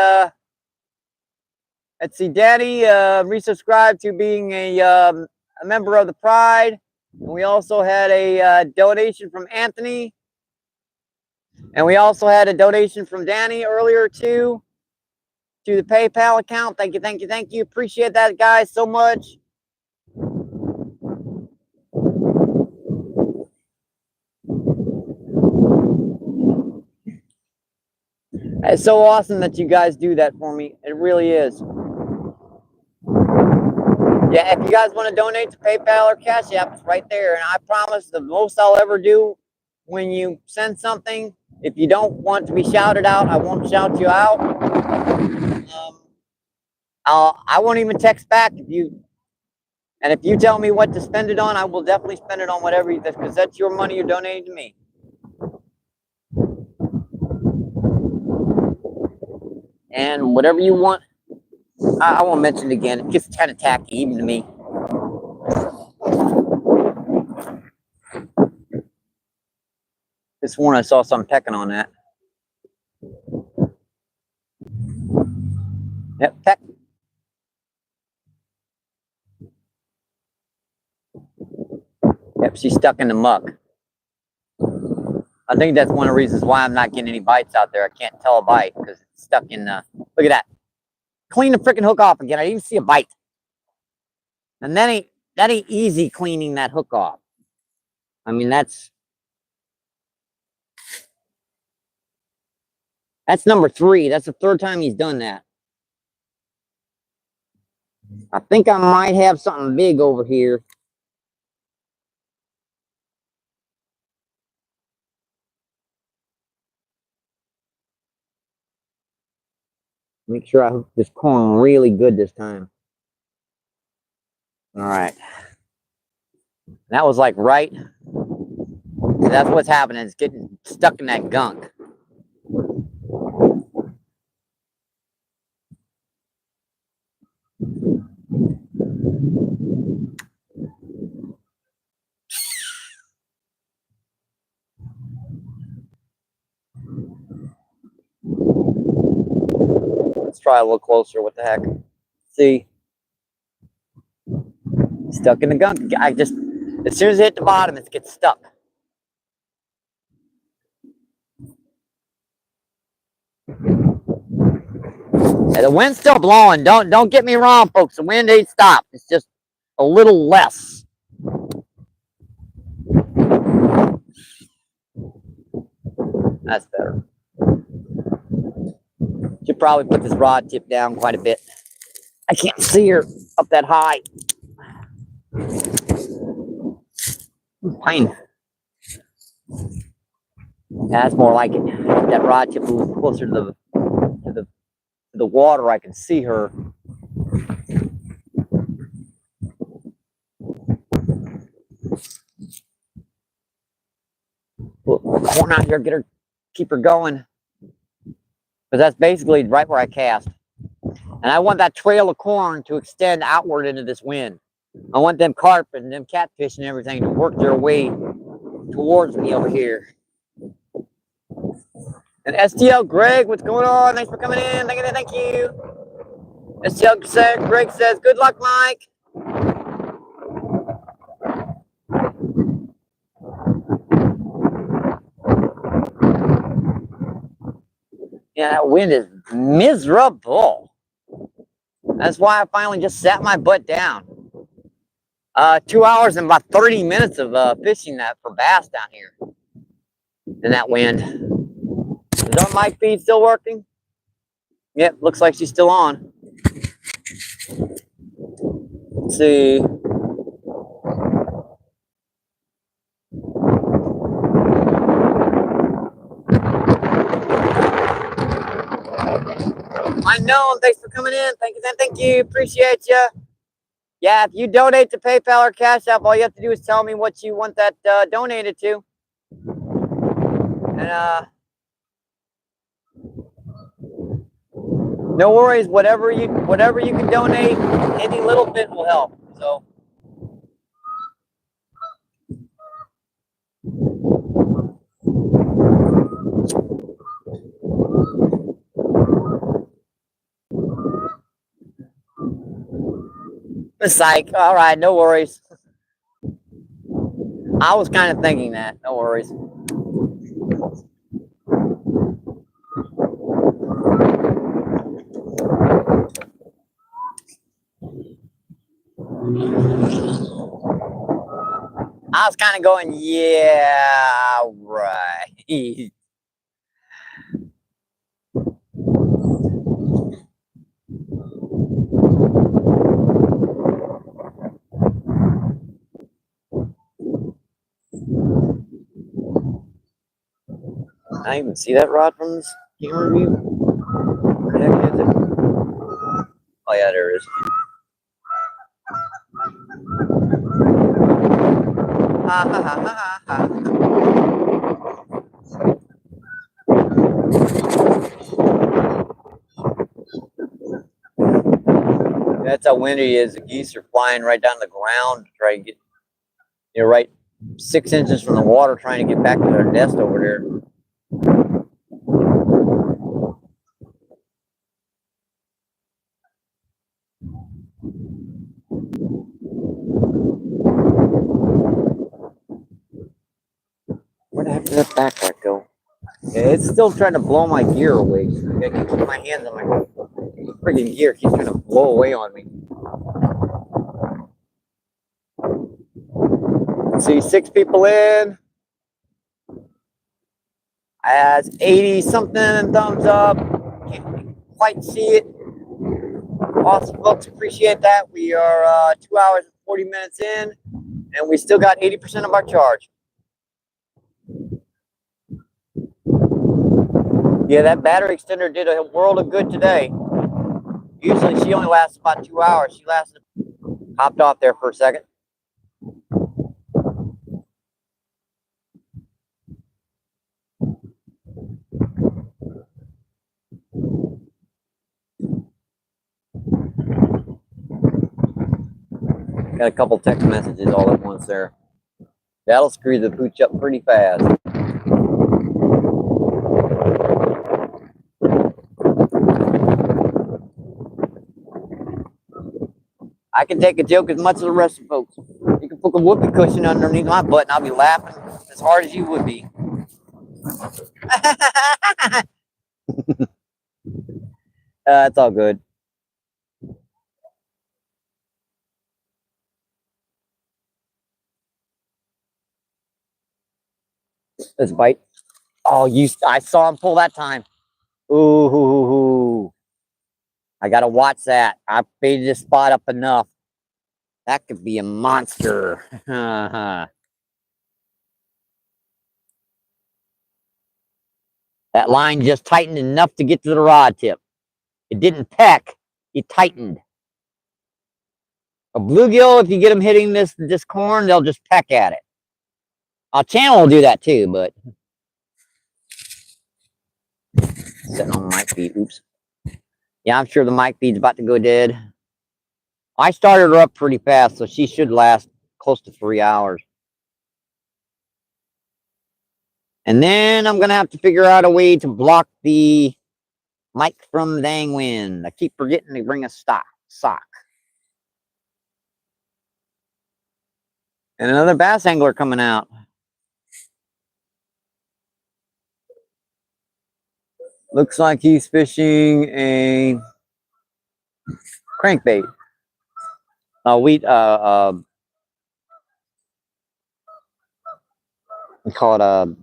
let's see, Danny resubscribed to being a member of the Pride. And we also had a donation from Anthony. And we also had a donation from Danny earlier too, to the PayPal account. Thank you. Appreciate that, guys, so much. It's so awesome that you guys do that for me. It really is. Yeah, if you guys want to donate to PayPal or Cash App, it's right there. And I promise the most I'll ever do when you send something, if you don't want to be shouted out, I won't shout you out. I won't even text back if you tell me what to spend it on, I will definitely spend it on whatever, because that's your money you're donating to me. And whatever you want, I won't mention it again. It gets kind of tacky even to me. This one, I saw some pecking on that. Yep, peck. Yep, she's stuck in the muck. I think that's one of the reasons why I'm not getting any bites out there. I can't tell a bite because it's stuck in. Look at that. Clean the freaking hook off again. I didn't even see a bite. And that ain't easy cleaning that hook off. I mean, that's number 3. That's the 3rd time he's done that. I think I might have something big over here. Make sure I hook this corn really good this time. All right. That was like right. That's what's happening. It's getting stuck in that gunk. Let's try a little closer. What the heck? See? Stuck in the gunk. I just, as soon as it hit the bottom, it gets stuck. And the wind's still blowing. Don't get me wrong, folks. The wind ain't stopped. It's just a little less. That's better. Should probably put this rod tip down quite a bit. I can't see her up that high. Fine. That's more like it. That rod tip a little closer to the water. I can see her. Corn out here, get her, keep her going. Because that's basically right where I cast. And I want that trail of corn to extend outward into this wind. I want them carp and them catfish and everything to work their way towards me over here. And STL Greg, what's going on? Thanks for coming in. Thank you. STL Greg says, good luck, Mike. Yeah, that wind is miserable. That's why I finally just sat my butt down. 2 hours and about 30 minutes of fishing that for bass down here in that wind. Is our mic feed still working? Yep, looks like she's still on. Let's see. I know. Thanks for coming in. Thank you. Appreciate you. Yeah, if you donate to PayPal or Cash App, all you have to do is tell me what you want that donated to. And no worries. Whatever you can donate, any little bit will help. So. Psych. All right, no worries. I was kind of thinking that. No worries. I was kind of going, yeah, right. I even see that rod from this camera view. Where the heck is it? Oh yeah, there it is. Ha ha ha ha ha. That's how windy it is. The geese are flying right down the ground to try to get, right 6 inches from the water, trying to get back to their nest over there. Where the heck Where did that backpack go? Yeah, it's still trying to blow my gear away. I keep putting my hands on my freaking gear. It keeps trying to blow away on me. Let's see, 6 people in. Has 80 something thumbs up. Can't quite see it. Awesome, folks. Appreciate that. We are 2 hours and 40 minutes in, and we still got 80% of our charge. Yeah, that battery extender did a world of good today. Usually she only lasts about 2 hours. She lasted. Hopped off there for a second. Got a couple text messages all at once there. That'll screw the pooch up pretty fast. I can take a joke as much as the rest of folks. You can put a whoopee cushion underneath my butt and I'll be laughing as hard as you would be. It's all good. This bite. Oh, I saw him pull that time. Ooh. I gotta watch that. I baited this spot up enough. That could be a monster. That line just tightened enough to get to the rod tip. It didn't peck, it tightened. A bluegill, if you get them hitting this corn, they'll just peck at it. A channel will do that too, but sitting on the mic feed. Oops. Yeah, I'm sure the mic feed's about to go dead. I started her up pretty fast, so she should last close to 3 hours. And then I'm gonna have to figure out a way to block the mic from the dang wind. I keep forgetting to bring a sock. And another bass angler coming out. Looks like he's fishing a crankbait. We call it a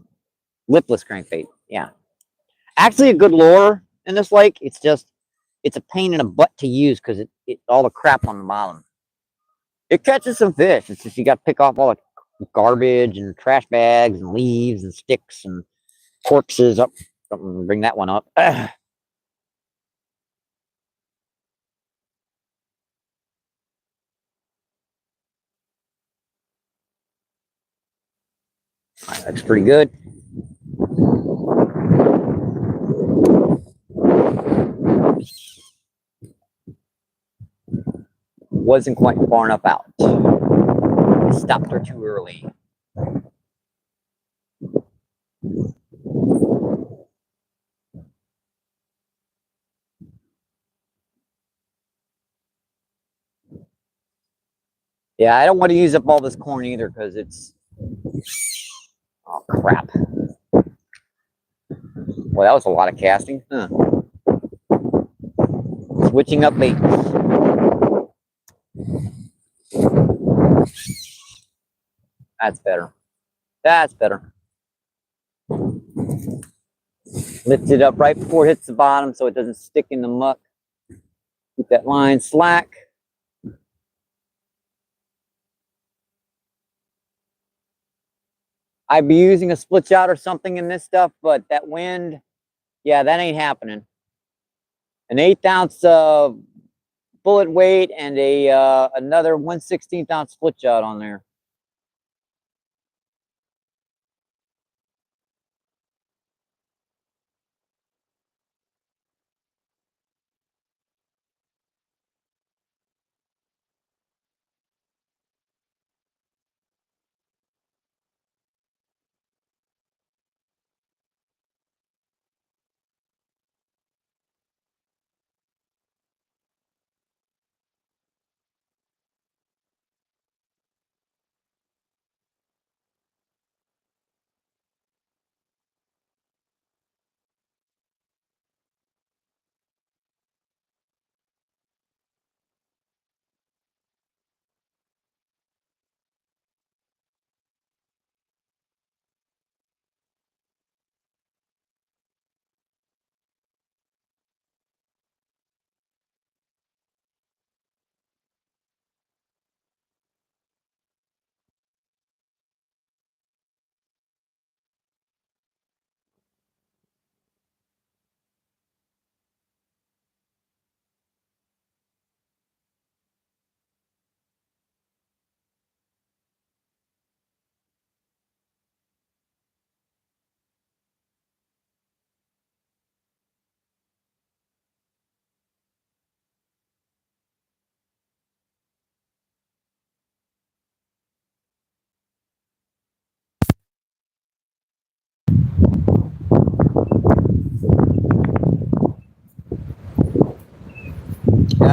lipless crankbait. Yeah, actually a good lure in this lake. It's a pain in the butt to use because it all the crap on the bottom. It catches some fish. It's just you got to pick off all the garbage and trash bags and leaves and sticks and corpses up. Bring that one up. That's pretty good. Wasn't quite far enough out. Stopped her too early. Yeah, I don't want to use up all this corn either because it's... Oh, crap. Well, that was a lot of casting. Huh. Switching up baits. That's better. That's better. Lift it up right before it hits the bottom so it doesn't stick in the muck. Keep that line slack. I'd be using a split shot or something in this stuff, but that wind, yeah, that ain't happening. An 1/8 ounce bullet weight and another 1/16 ounce split shot on there.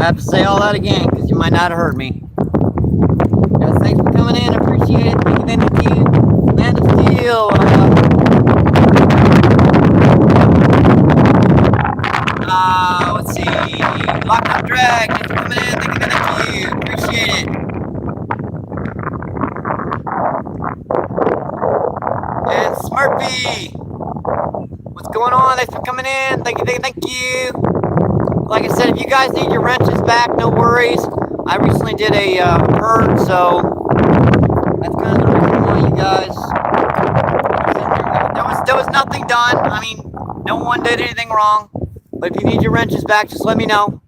have to say all that again because you might not have heard me. Guys, thanks for coming in. Appreciate it. Thank you. Man of Steel. Let's see. Locked Up Drag. Thanks for coming in. Thank you. Appreciate it. And Smurfy. What's going on? Thanks for coming in. Thank you. Like I said, if you guys need your wrenches back, no worries. I recently did a herd, so that's kind of the reason why you guys. There was nothing done. I mean, no one did anything wrong. But if you need your wrenches back, just let me know.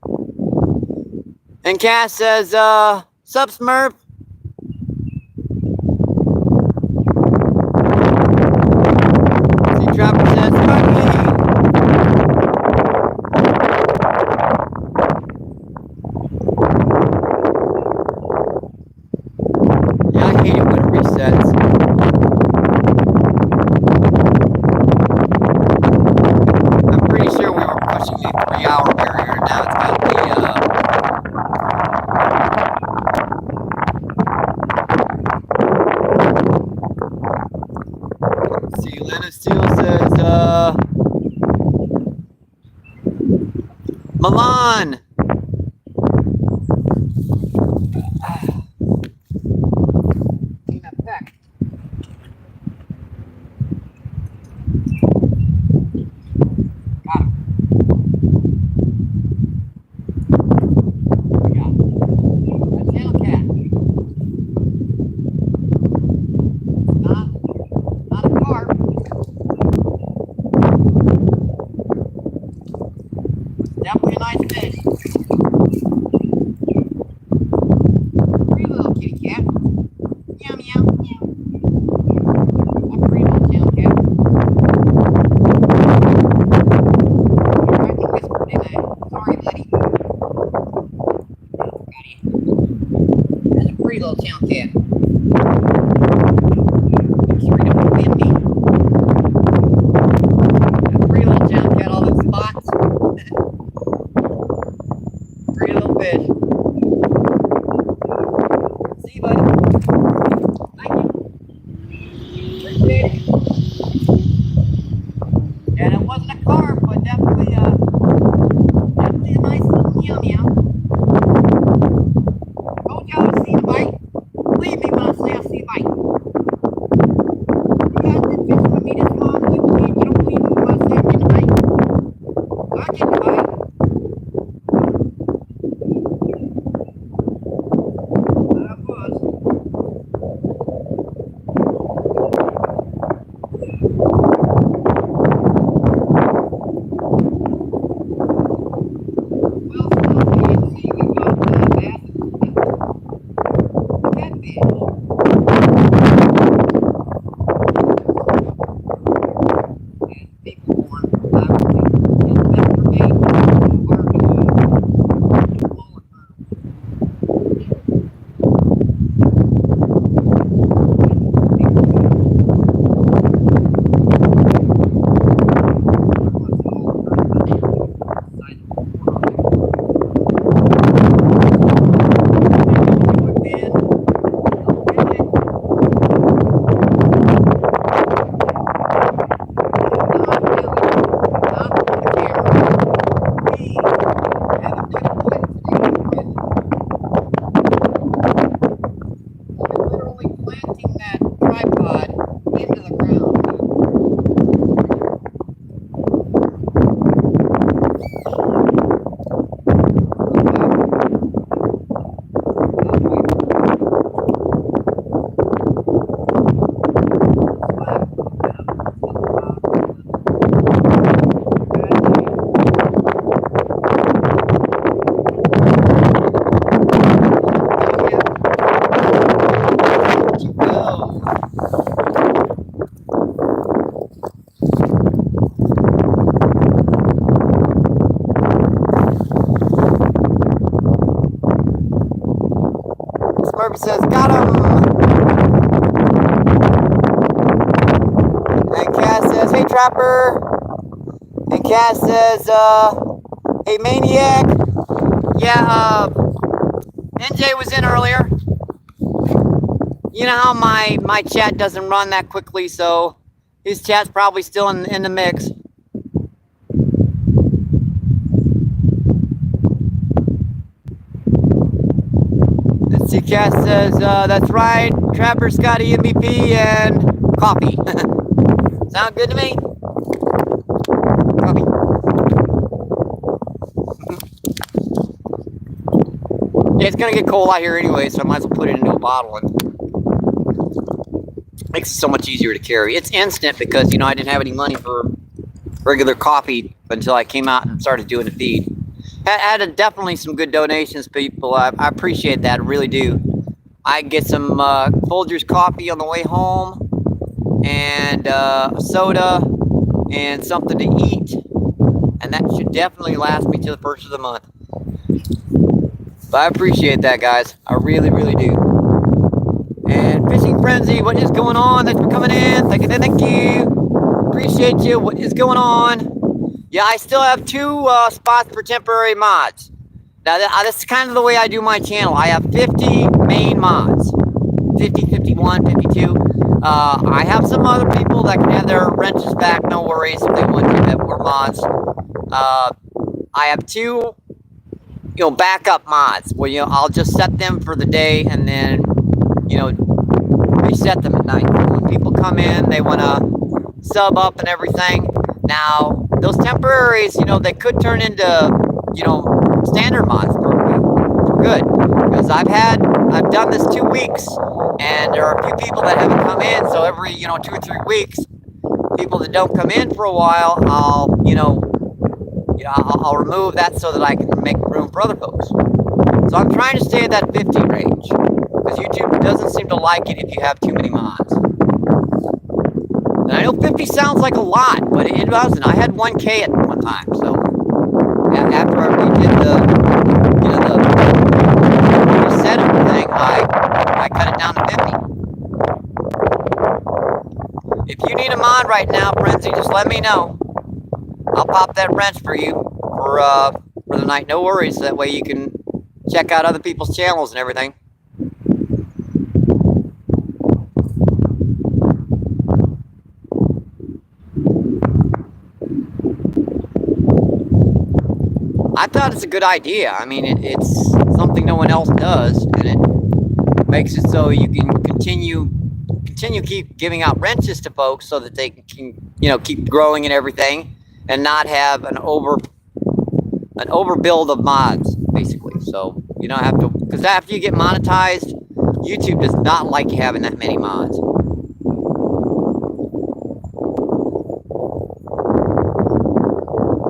And Cass says, sup, Smurf? Sea Trapper says, Smurfy. Yeah, I hate it when it resets. I'm pretty sure we were pushing the 3-hour barrier. Now it's got to be, let's see, Lena Steele says, Milan. Definitely a nice fish. Pretty little kitty cat. Meow, meow, meow. A pretty little tail cat. I think whispered, didn't I? Sorry, buddy. Got it. That's a pretty little tail cat. Sorry to offend me. A pretty little tail cat, all those spots. Pretty little fish. See you, buddy. Thank you. Appreciate it. And it wasn't a carp, but definitely a nice little meow meow. Told you I would see a bite. Believe me when I say I'll see a bite. You guys been fishing with me this long. You don't believe me when I say I'm getting a bite. I'll get the bite. Murphy says, got him. And Cass says, hey, Trapper. And Cass says, hey, Maniac. Yeah, NJ was in earlier. You know how my chat doesn't run that quickly, so his chat's probably still in the mix. Let's see, Cass says, that's right, Trapper, Scotty, MVP, and coffee. Sound good to me? Coffee. Yeah, it's gonna get cold out here anyway, so I might as well put it into a bottle and makes it so much easier to carry. It's instant because, you know, I didn't have any money for regular coffee until I came out and started doing the feed. Had definitely some good donations, people. I appreciate that, I really do. I get some Folgers coffee on the way home, and a soda, and something to eat, and that should definitely last me till the first of the month. But I appreciate that, guys. I really, really do. And Fishing Frenzy, what is going on? Thanks for coming in. Thank you. Appreciate you. What is going on? Yeah, I still have 2 spots for temporary mods. Now, this is kind of the way I do my channel. I have 50 main mods. 50, 51, 52. I have some other people that can have their wrenches back, no worries, if they want to, that were mods. I have 2, backup mods where, I'll just set them for the day and then, reset them at night. When people come in, they want to sub up and everything. Now, those temporaries, they could turn into, standard mods for good. Because I've done this 2 weeks, and there are a few people that haven't come in, so every, 2 or 3 weeks, people that don't come in for a while, I'll remove that so that I can make room for other folks. So I'm trying to stay at that 50 range, because YouTube doesn't seem to like it if you have too many mods. And I know 50 sounds like a lot, but it wasn't. I had 1K at one time, so after we did the reset thing, I cut it down to 50. If you need a mod right now, Frenzy, just let me know. I'll pop that wrench for you for the night. No worries. That way you can check out other people's channels and everything. I thought it's a good idea. I mean, it's something no one else does, and it makes it so you can continue keep giving out wrenches to folks so that they can keep growing and everything, and not have an overbuild of mods, basically. So you don't have to, because after you get monetized, YouTube does not like you having that many mods.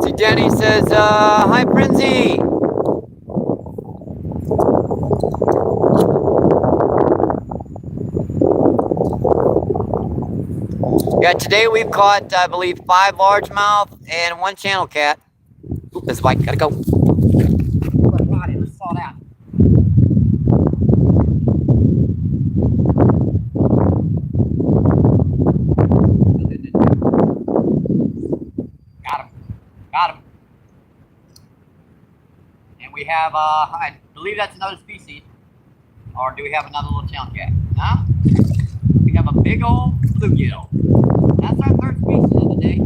See, Denny says, hi, Frenzy. Yeah, today we've caught, I believe, 5 largemouth and 1 channel cat. Oop, this bike, gotta go. Put rod in, I saw that. Got him. And we have, I believe that's another species. Or do we have another little channel cat? Huh? We have a big old bluegill. That's our 3rd species of the day.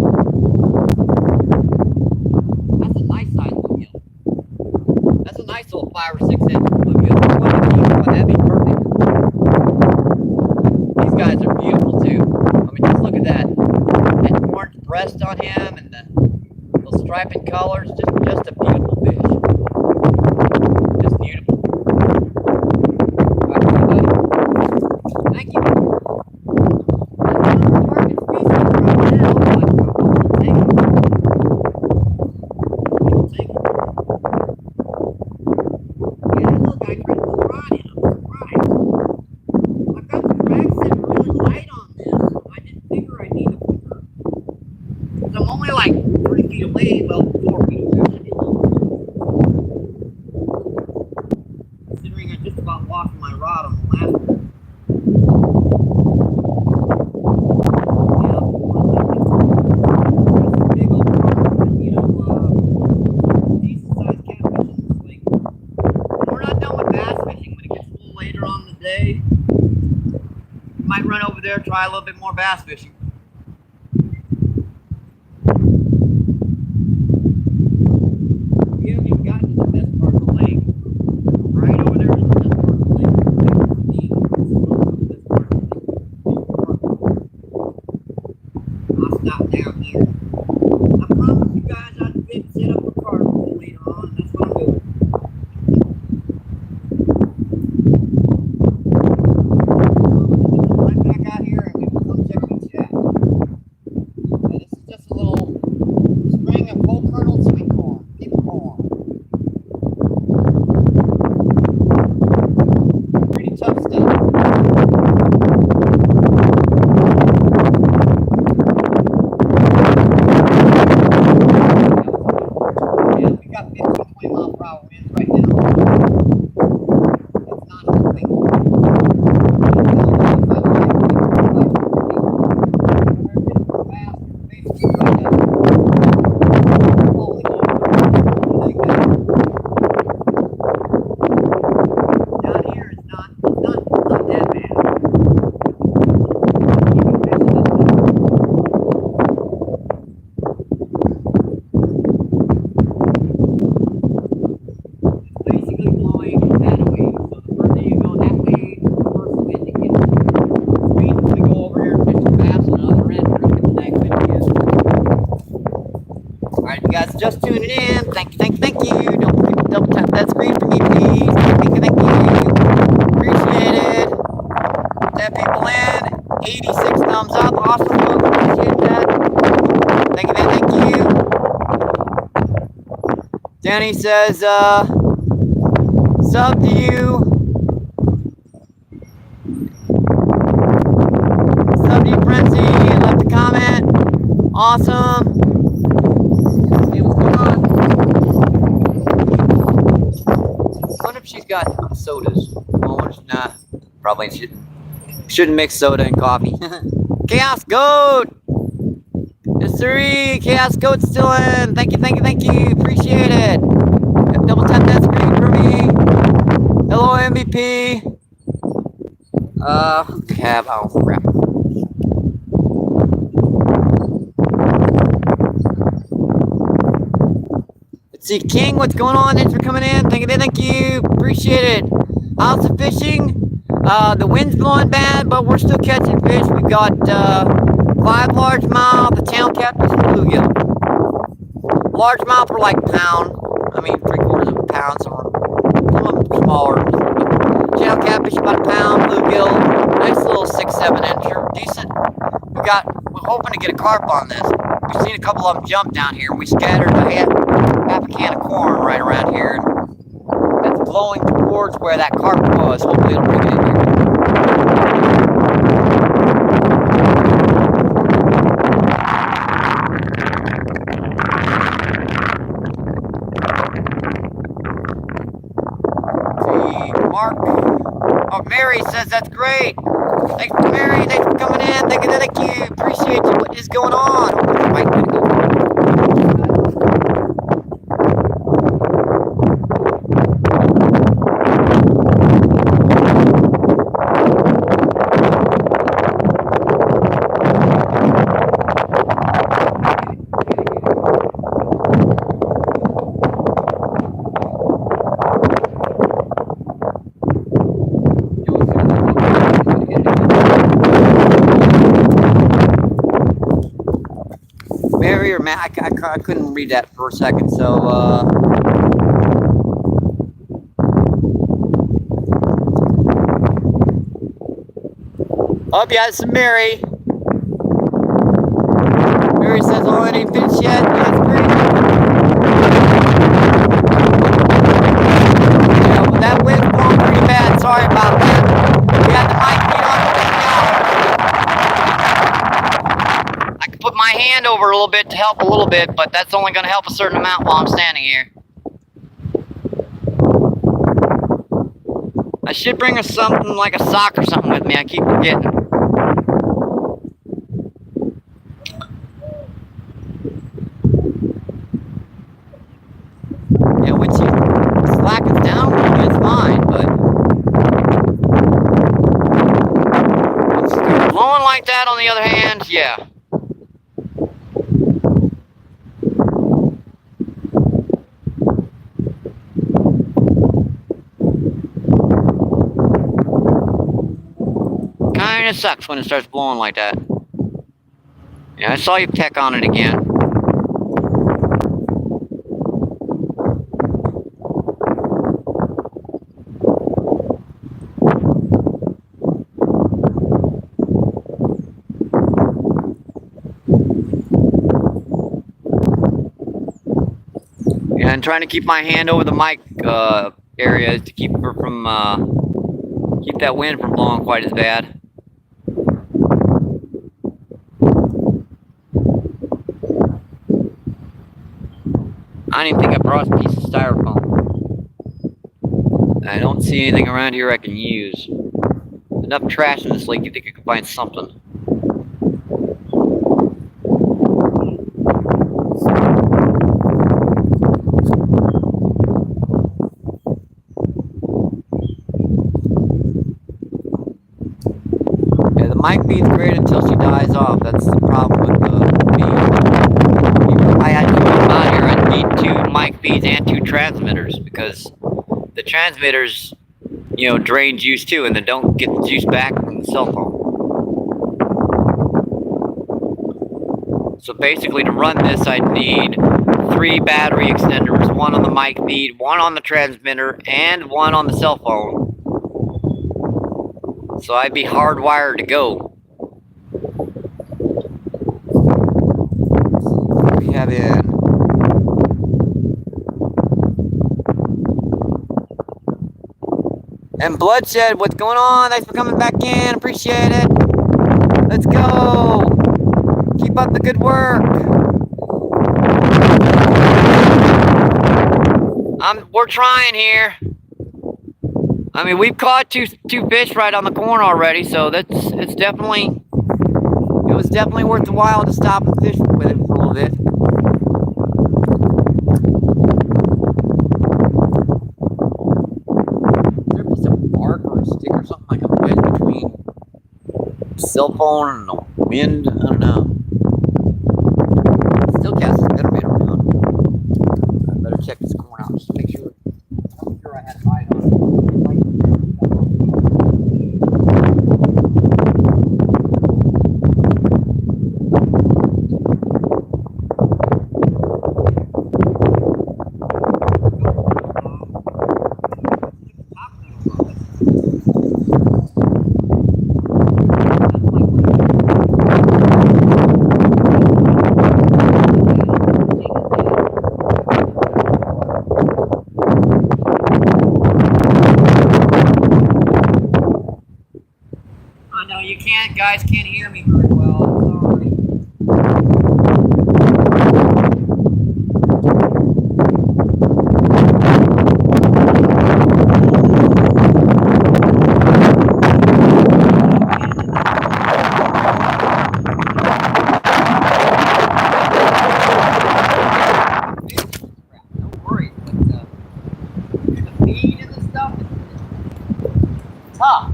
That's a nice size bluegill. That's a nice little 5 or 6 inch bluegill. That'd be perfect. These guys are beautiful too. I mean, just look at that. That orange breast on him and those striped colors. Just a beautiful fish. Just beautiful. Thank you. there, try a little bit more bass fishing. We haven't even gotten to the best part of the lake. Right over there is the best part of the lake. I'll stop down here. I promise you guys I'd set up a carp later on, and that's what I'm doing. Right back out here and we'll come check these out. And this is just a little string of whole kernel sweet corn. Keep it corn. Pretty tough stuff. Yeah, we got 15, 20 mile per hour winds right now. That's not helping. Just tuning in. Thank you. Don't forget to double tap that screen for me, please. Thank you. Appreciate it. Tap people in. 86 thumbs up. Awesome, folks. Appreciate that. Thank you. Danny says, sub to you. Sub to you, Frenzy. Left a comment. Awesome. She's got sodas. Oh, nah, probably shouldn't mix soda and coffee. Chaos Goat! Yes, sir. Chaos Goat's still in. Thank you. Appreciate it. Double tap that screen for me. Hello, MVP. Cab. Oh, crap. See, King, what's going on? Thanks for coming in. Thank you. Appreciate it. How's the fishing? The wind's blowing bad, but we're still catching fish. We've got 5 largemouth, the tail catfish, and bluegill. Largemouth are like pound. I mean, 3/4 of a pound. Some of them smaller. Tail catfish about a pound. Bluegill, nice little 6-7 incher. Decent. We're hoping to get a carp on this. We've seen a couple of them jump down here. We scattered half a can of corn right around here. That's blowing towards where that carp was. Hopefully it'll bring it in here. See, Mark. Oh, Mary says that's great. Thanks, Mary. Thanks for coming in. Thank you. Appreciate you. What is going on? Mary or Matt, I couldn't read that for a second, so oh yeah, it's Mary. Mary says, oh, any fish yet? That's great. Yeah, well, that wind's blowing pretty bad. Sorry about that. We had the mic feet on. I can put my hand over a little bit to help a little bit, but that's only going to help a certain amount while I'm standing here. I should bring her something like a sock or something with me. I keep forgetting. Yeah, when she slackens down, it's fine, but it's blowing on the other hand, yeah. Kinda sucks when it starts blowing like that. Yeah, I saw you peck on it again. And trying to keep my hand over the mic area to keep her from keep that wind from blowing quite as bad. I don't even think I brought a piece of styrofoam. I don't see anything around here I can use. Enough trash in this lake, you think I can find something. Yeah, the mic bead's great until she dies off. That's the problem with the bead. I had to come out here and need 2 mic beads and 2 transmitters because the transmitters, you know, drain juice too, and then don't get the juice back from the cell phone. So basically, to run this, I'd need 3 battery extenders, 1 on the mic bead, 1 on the transmitter, and 1 on the cell phone. So I'd be hardwired to go. What do we have in? And Bloodshed, what's going on? Thanks for coming back in. Appreciate it. Let's go. Keep up the good work. We're trying here. I mean, we've caught two fish right on the corn already, so it was definitely worth the while to stop and fish with it for a little bit. There'd be some bark or a stick or something like a wedge between the cell phone and the wind. I don't know. Still casting spinnerbait around. I better check this corn out just to make sure. I'm sure I had a bite on it. Guys can't hear me very well. Sorry. Don't worry, but the feed and the stuff is tough.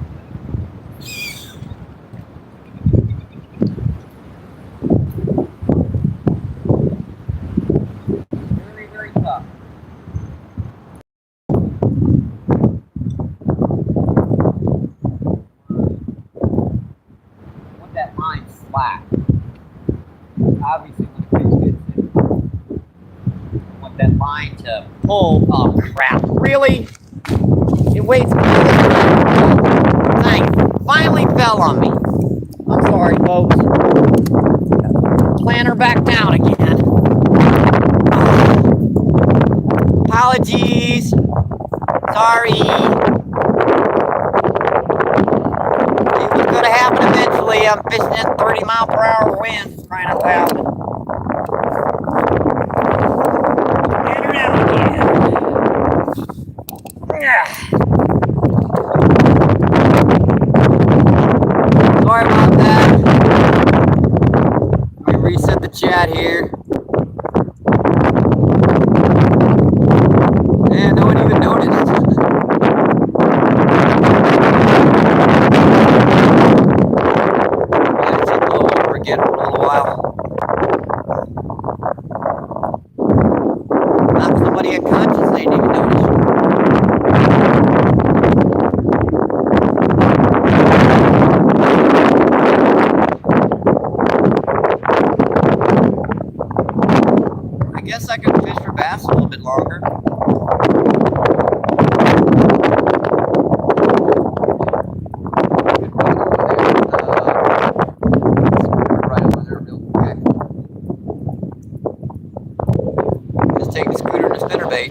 Obviously, when the fish gets it, I want that line to pull. Oh crap! Really? It waits. Dang! Finally fell on me. I'm sorry, folks. Plan her back down again. Apologies. Sorry. It was gonna happen eventually. I'm fishing in 30-mile-per-hour winds, crying out loud. And around again. Sorry about that. Let me reset the chat here. Yeah, no one even noticed. they didn't even notice. I guess I could fish for bass a little bit longer. Right over there real quick. Just take the scooter and the spinnerbait.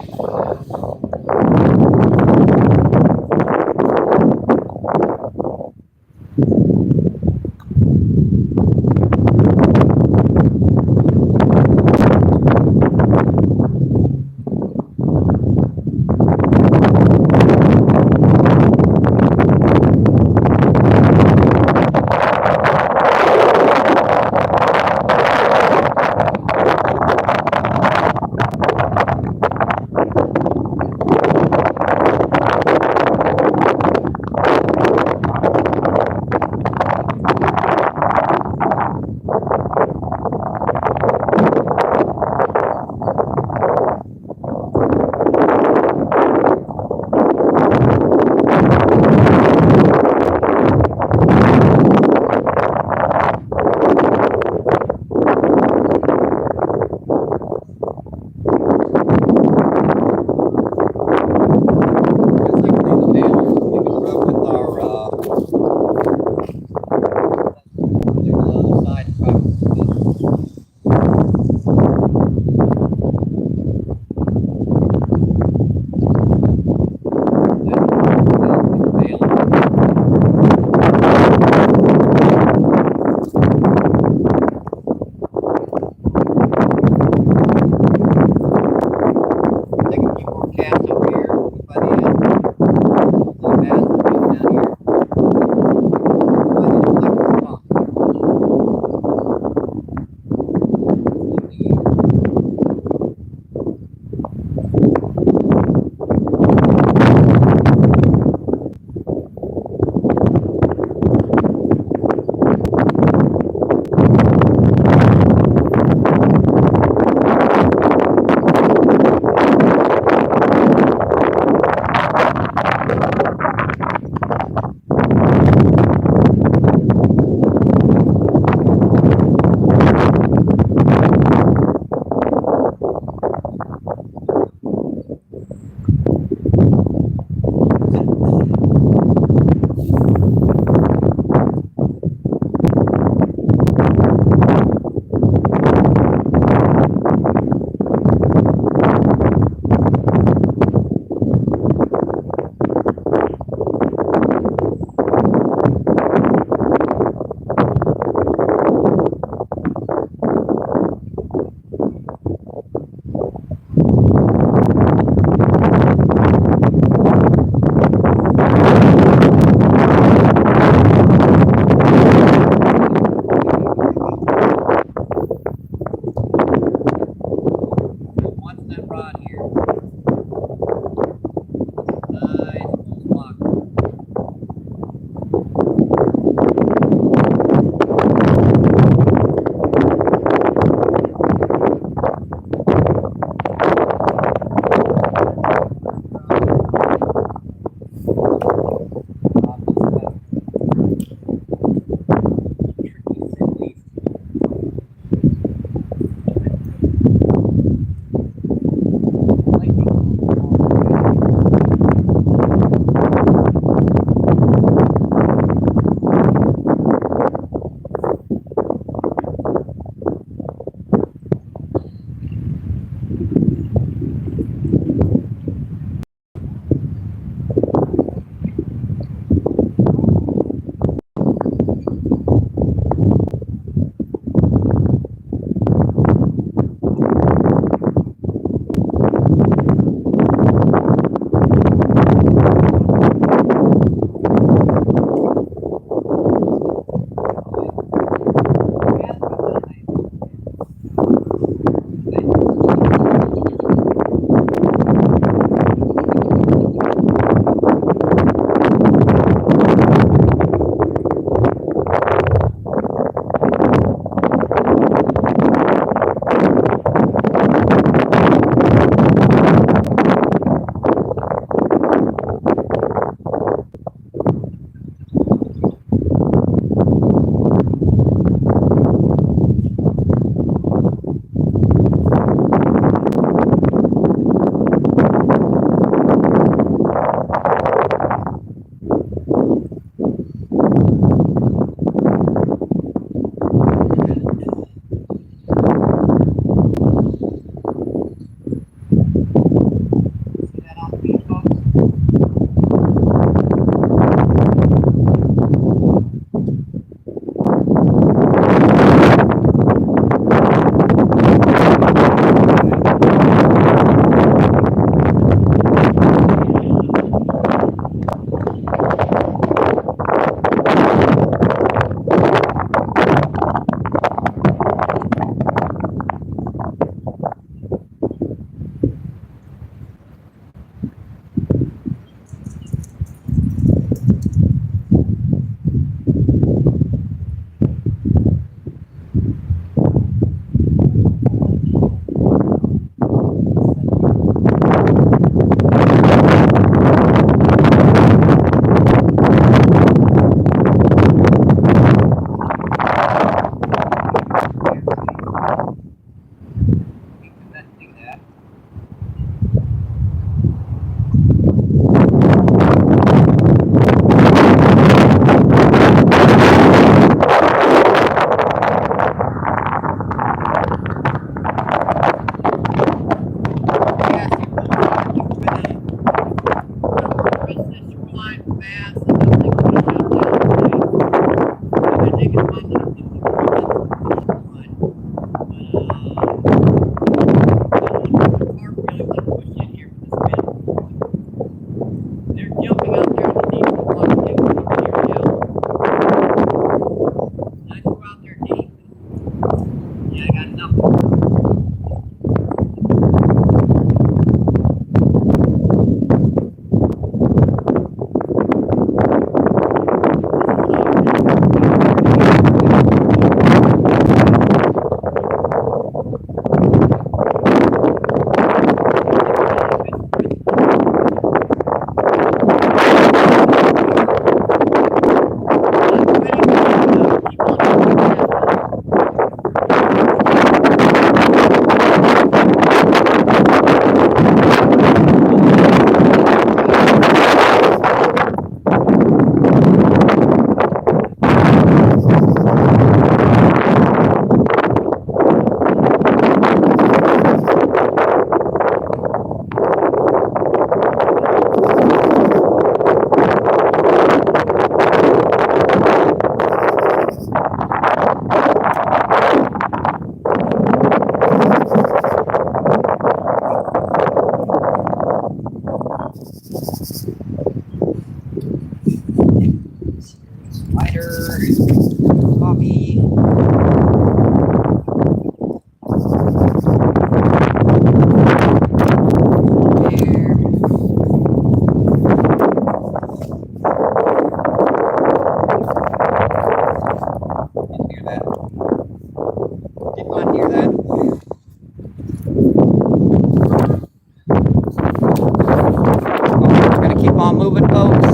moving, folks.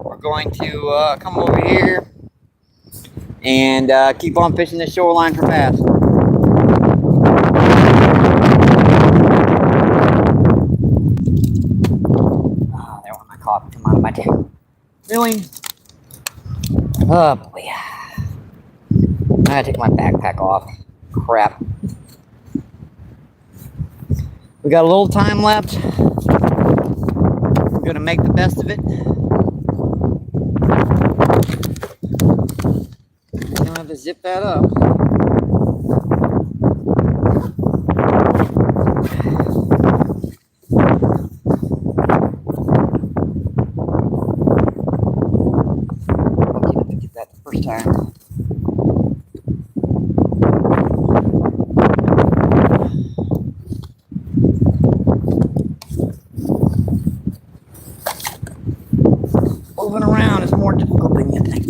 We're going to come over here and keep on fishing the shoreline for bass. Oh, there went my coffee. Come out of my tank. Really? Oh boy. I gotta take my backpack off. Crap. We got a little time left. We're gonna make the best of it. I'm gonna have to zip that up. Okay, get that the first time. Moving around is more difficult than you think.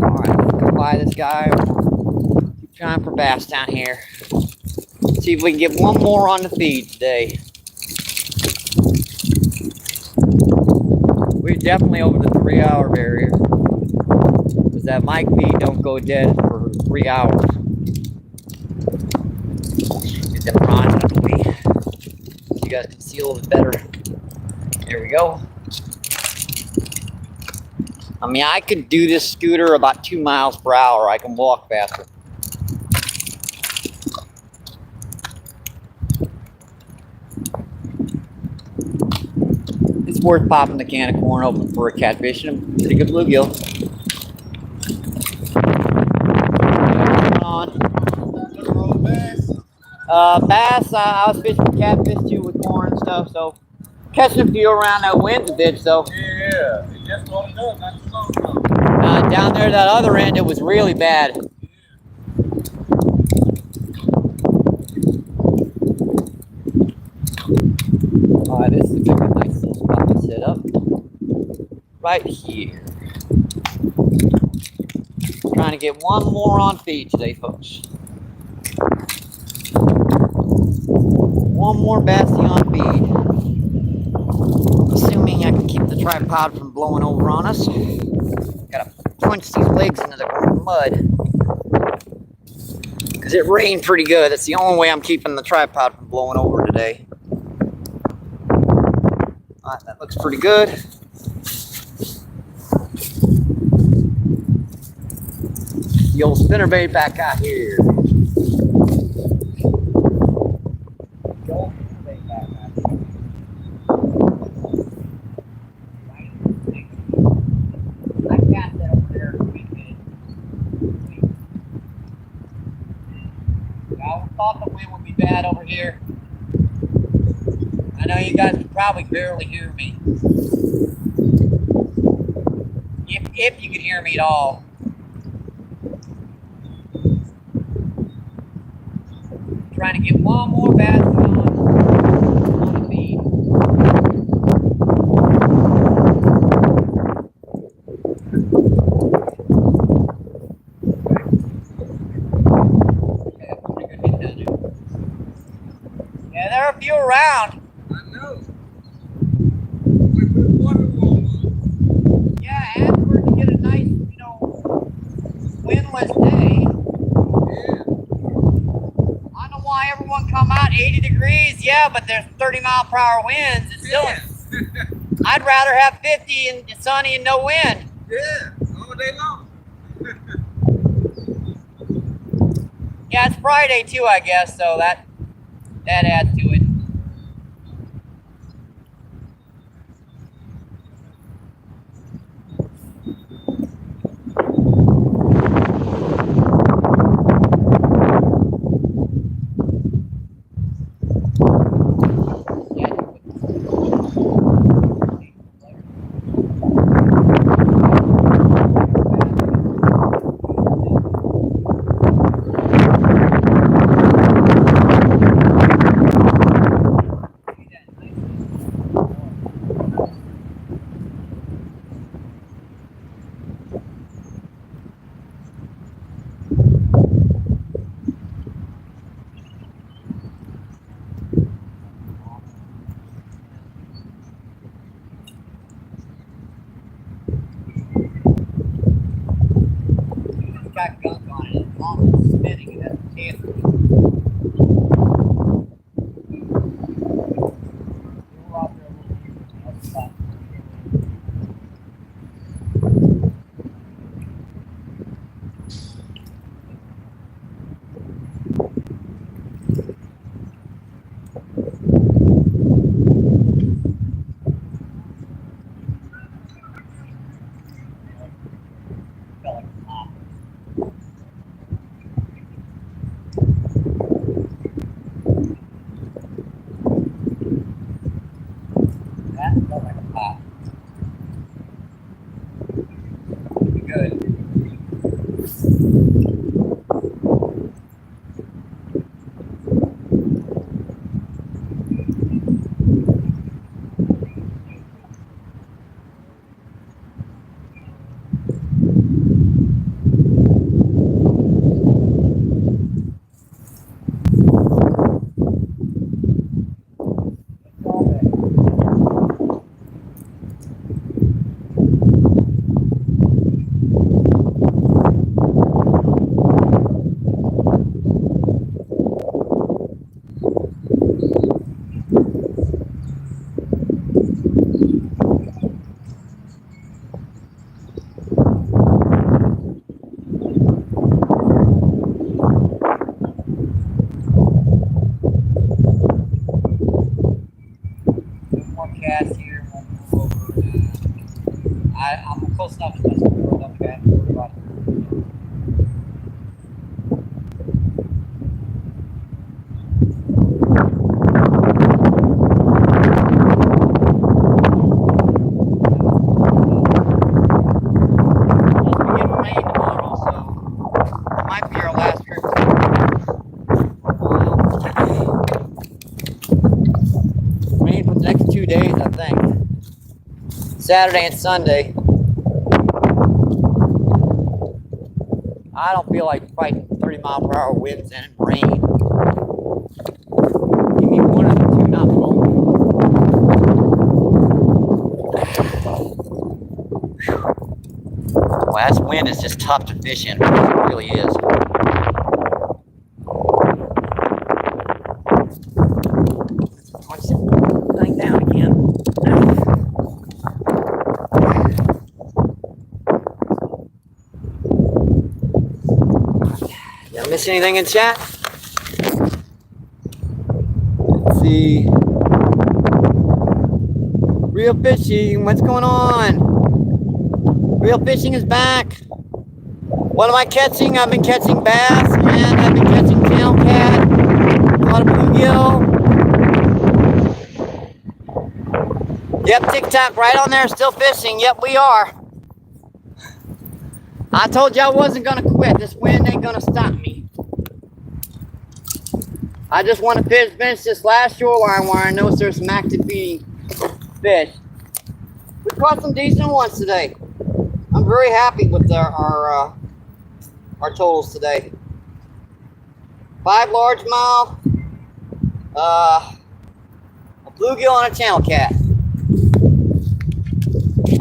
Alright, let's go by this guy. Keep trying for bass down here. See if we can get one more on the feed today. We're definitely over the 3-hour barrier. Because that mic feed don't go dead for 3 hours. Get them rods out of the way. So you guys can see a little bit better. There we go. I mean, I could do this scooter about 2 miles per hour. I can walk faster. It's worth popping the can of corn open for a catfish and a pretty good bluegill. Bass, I was fishing catfish too with corn and stuff, so catching a few around that wind a bit, so. Yeah, it just started up not too long ago. Down there, that other end, it was really bad. Alright, this is a nice little spot to set up. Right here. Trying to get one more on feed today, folks. One more bassy on feed. Assuming I can keep the tripod from blowing over on us. Gotta punch these legs into the mud. Because it rained pretty good. That's the only way I'm keeping the tripod from blowing over today. Alright, that looks pretty good. The old spinnerbait back out here. Thought the wind would be bad over here. I know you guys can probably barely hear me. If you can hear me at all. Trying to get one more bass on the feed. There are a few around. I know. We put water on. Yeah, afterwards you get a nice, windless day. Yeah. I don't know why everyone come out 80 degrees, yeah, but there's 30-mile-per-hour winds. It's still. I'd rather have 50 and sunny and no wind. Yeah, all day long. Yeah, it's Friday too, I guess, so that adds to it. good. Cast here. We'll move over. I'm close enough to this world up again. Might be our last trip for a while. Rain for the next 2 days, I think. Saturday and Sunday. I don't feel like fighting 30-mile-per-hour winds and rain. Give me one of the two, not both. Well, that wind is just tough to fish in. It really is. Laying down again. Did I miss anything in chat? Let's see. Real Fishing, what's going on? Real Fishing is back. What am I catching? I've been catching bass and I've been catching channel cat, a lot of bluegill. Yep, TikTok right on there, still fishing. Yep, we are. I told you I wasn't gonna quit. This wind ain't gonna stop me. I just want to finish this last shoreline where I noticed there's some active feeding fish. We caught some decent ones today. I'm very happy with our totals today. 5 largemouth, a bluegill, and a channel cat.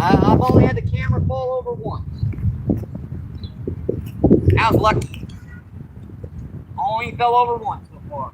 I've only had the camera fall over once. I was lucky. Only fell over once so far.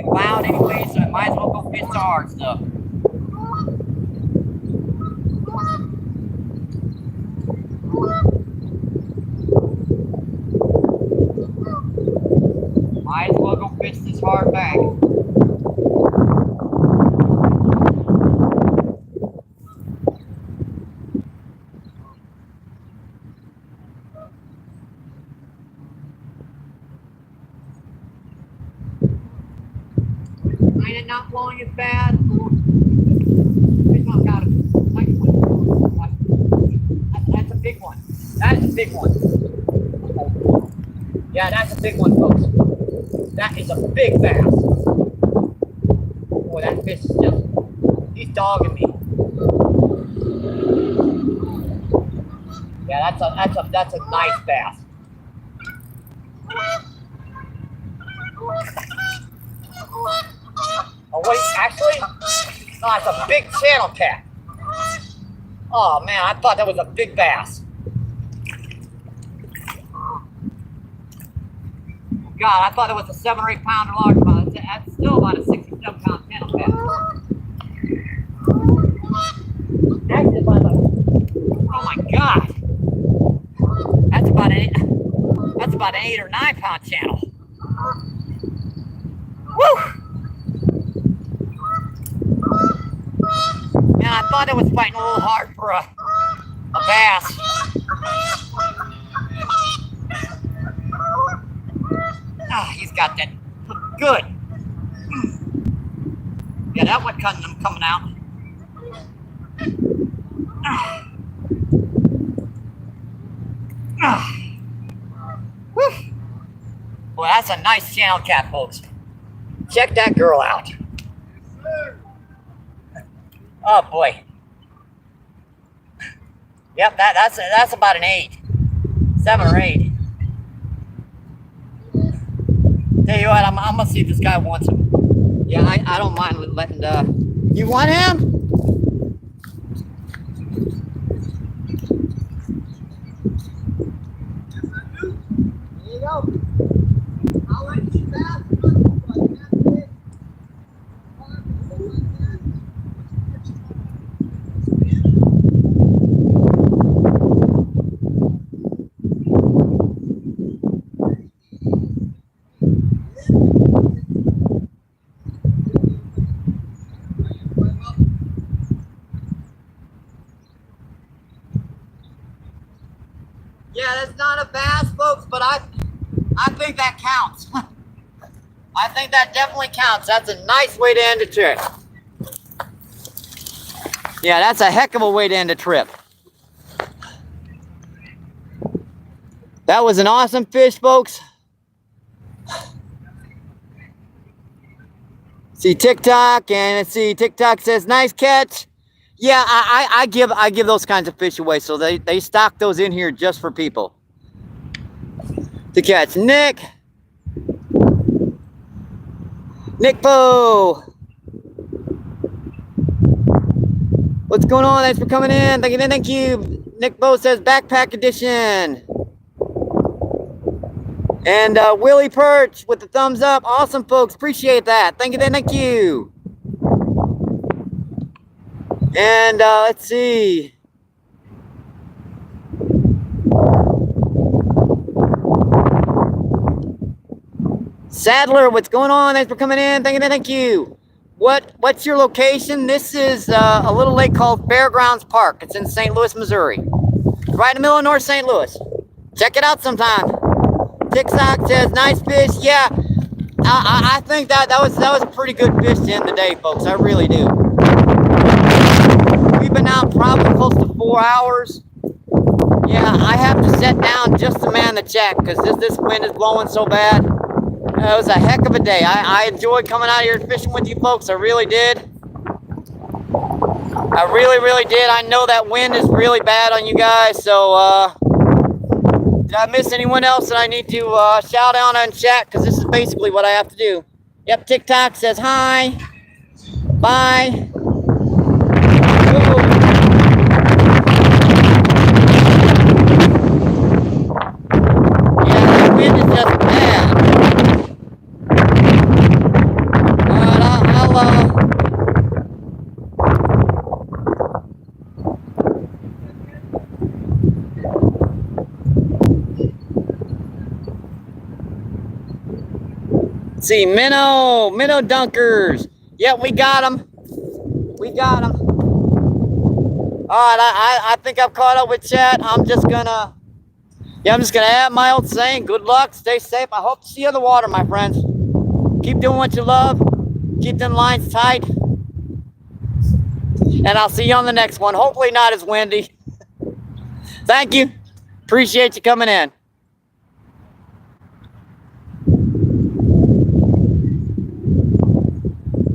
Loud anyway, so I might as well go fish the hard stuff. Might as well go fish this hard bag. Rain it not blowing as bad. Fish on got a nice one. That's a big one. That is a big one. Yeah, that's a big one, folks. That is a big bass. Boy, that fish is just, he's dogging me. Yeah, that's a nice bass. Oh wait, actually, no, it's a big channel cat. Oh man, I thought that was a big bass. God, I thought it was a 7 or 8 pounder largemouth. That's still about a 67 pound channel cat. Actually, about oh my God, that's about an 8 or 9 pound channel. And I thought it was fighting a little hard for a bass. He's got that good. Yeah, that one coming out. Well, that's a nice channel cat, folks. Check that girl out. Oh boy. Yep, that's about an 8, 7 or 8. Tell you what, I'm gonna see if this guy wants him. Yeah, I don't mind letting you want him? There you go. I'll let you pass. Yeah, that's not a bass, folks, but I think that counts. I think that definitely counts. That's a nice way to end a trip. Yeah, that's a heck of a way to end a trip. That was an awesome fish, folks. See TikTok, and let's see, TikTok says, nice catch. Yeah, I give those kinds of fish away, so they stock those in here just for people to catch. Nick Poe, what's going on? Thanks for coming in. Thank you. Nick Poe says backpack edition. And Willie Perch with the thumbs up. Awesome, folks. Appreciate that. Thank you. And let's see. Sadler, what's going on? Thanks for coming in. Thank you. What's your location? This is a little lake called Fairgrounds Park. It's in St. Louis, Missouri. Right in the middle of North St. Louis. Check it out sometime. TikTok says, nice fish. Yeah, I think that was a pretty good fish to end the day, folks. I really do. We've been out probably close to 4 hours. Yeah, I have to set down just to man the check because this wind is blowing so bad. It was a heck of a day. I enjoyed coming out here fishing with you folks. I really did. I really did. I know that wind is really bad on you guys, so did I miss anyone else that I need to shout out on chat? Because this is basically what I have to do. Yep, TikTok says hi. Bye. Yeah, the wind is just bad. I'll see, minnow dunkers. Yeah, we got them. All right, I think I've caught up with chat. I'm just gonna add my old saying. Good luck, stay safe. I hope to see you in the water, my friends. Keep doing what you love. Keep them lines tight. And I'll see you on the next one. Hopefully not as windy. Thank you. Appreciate you coming in.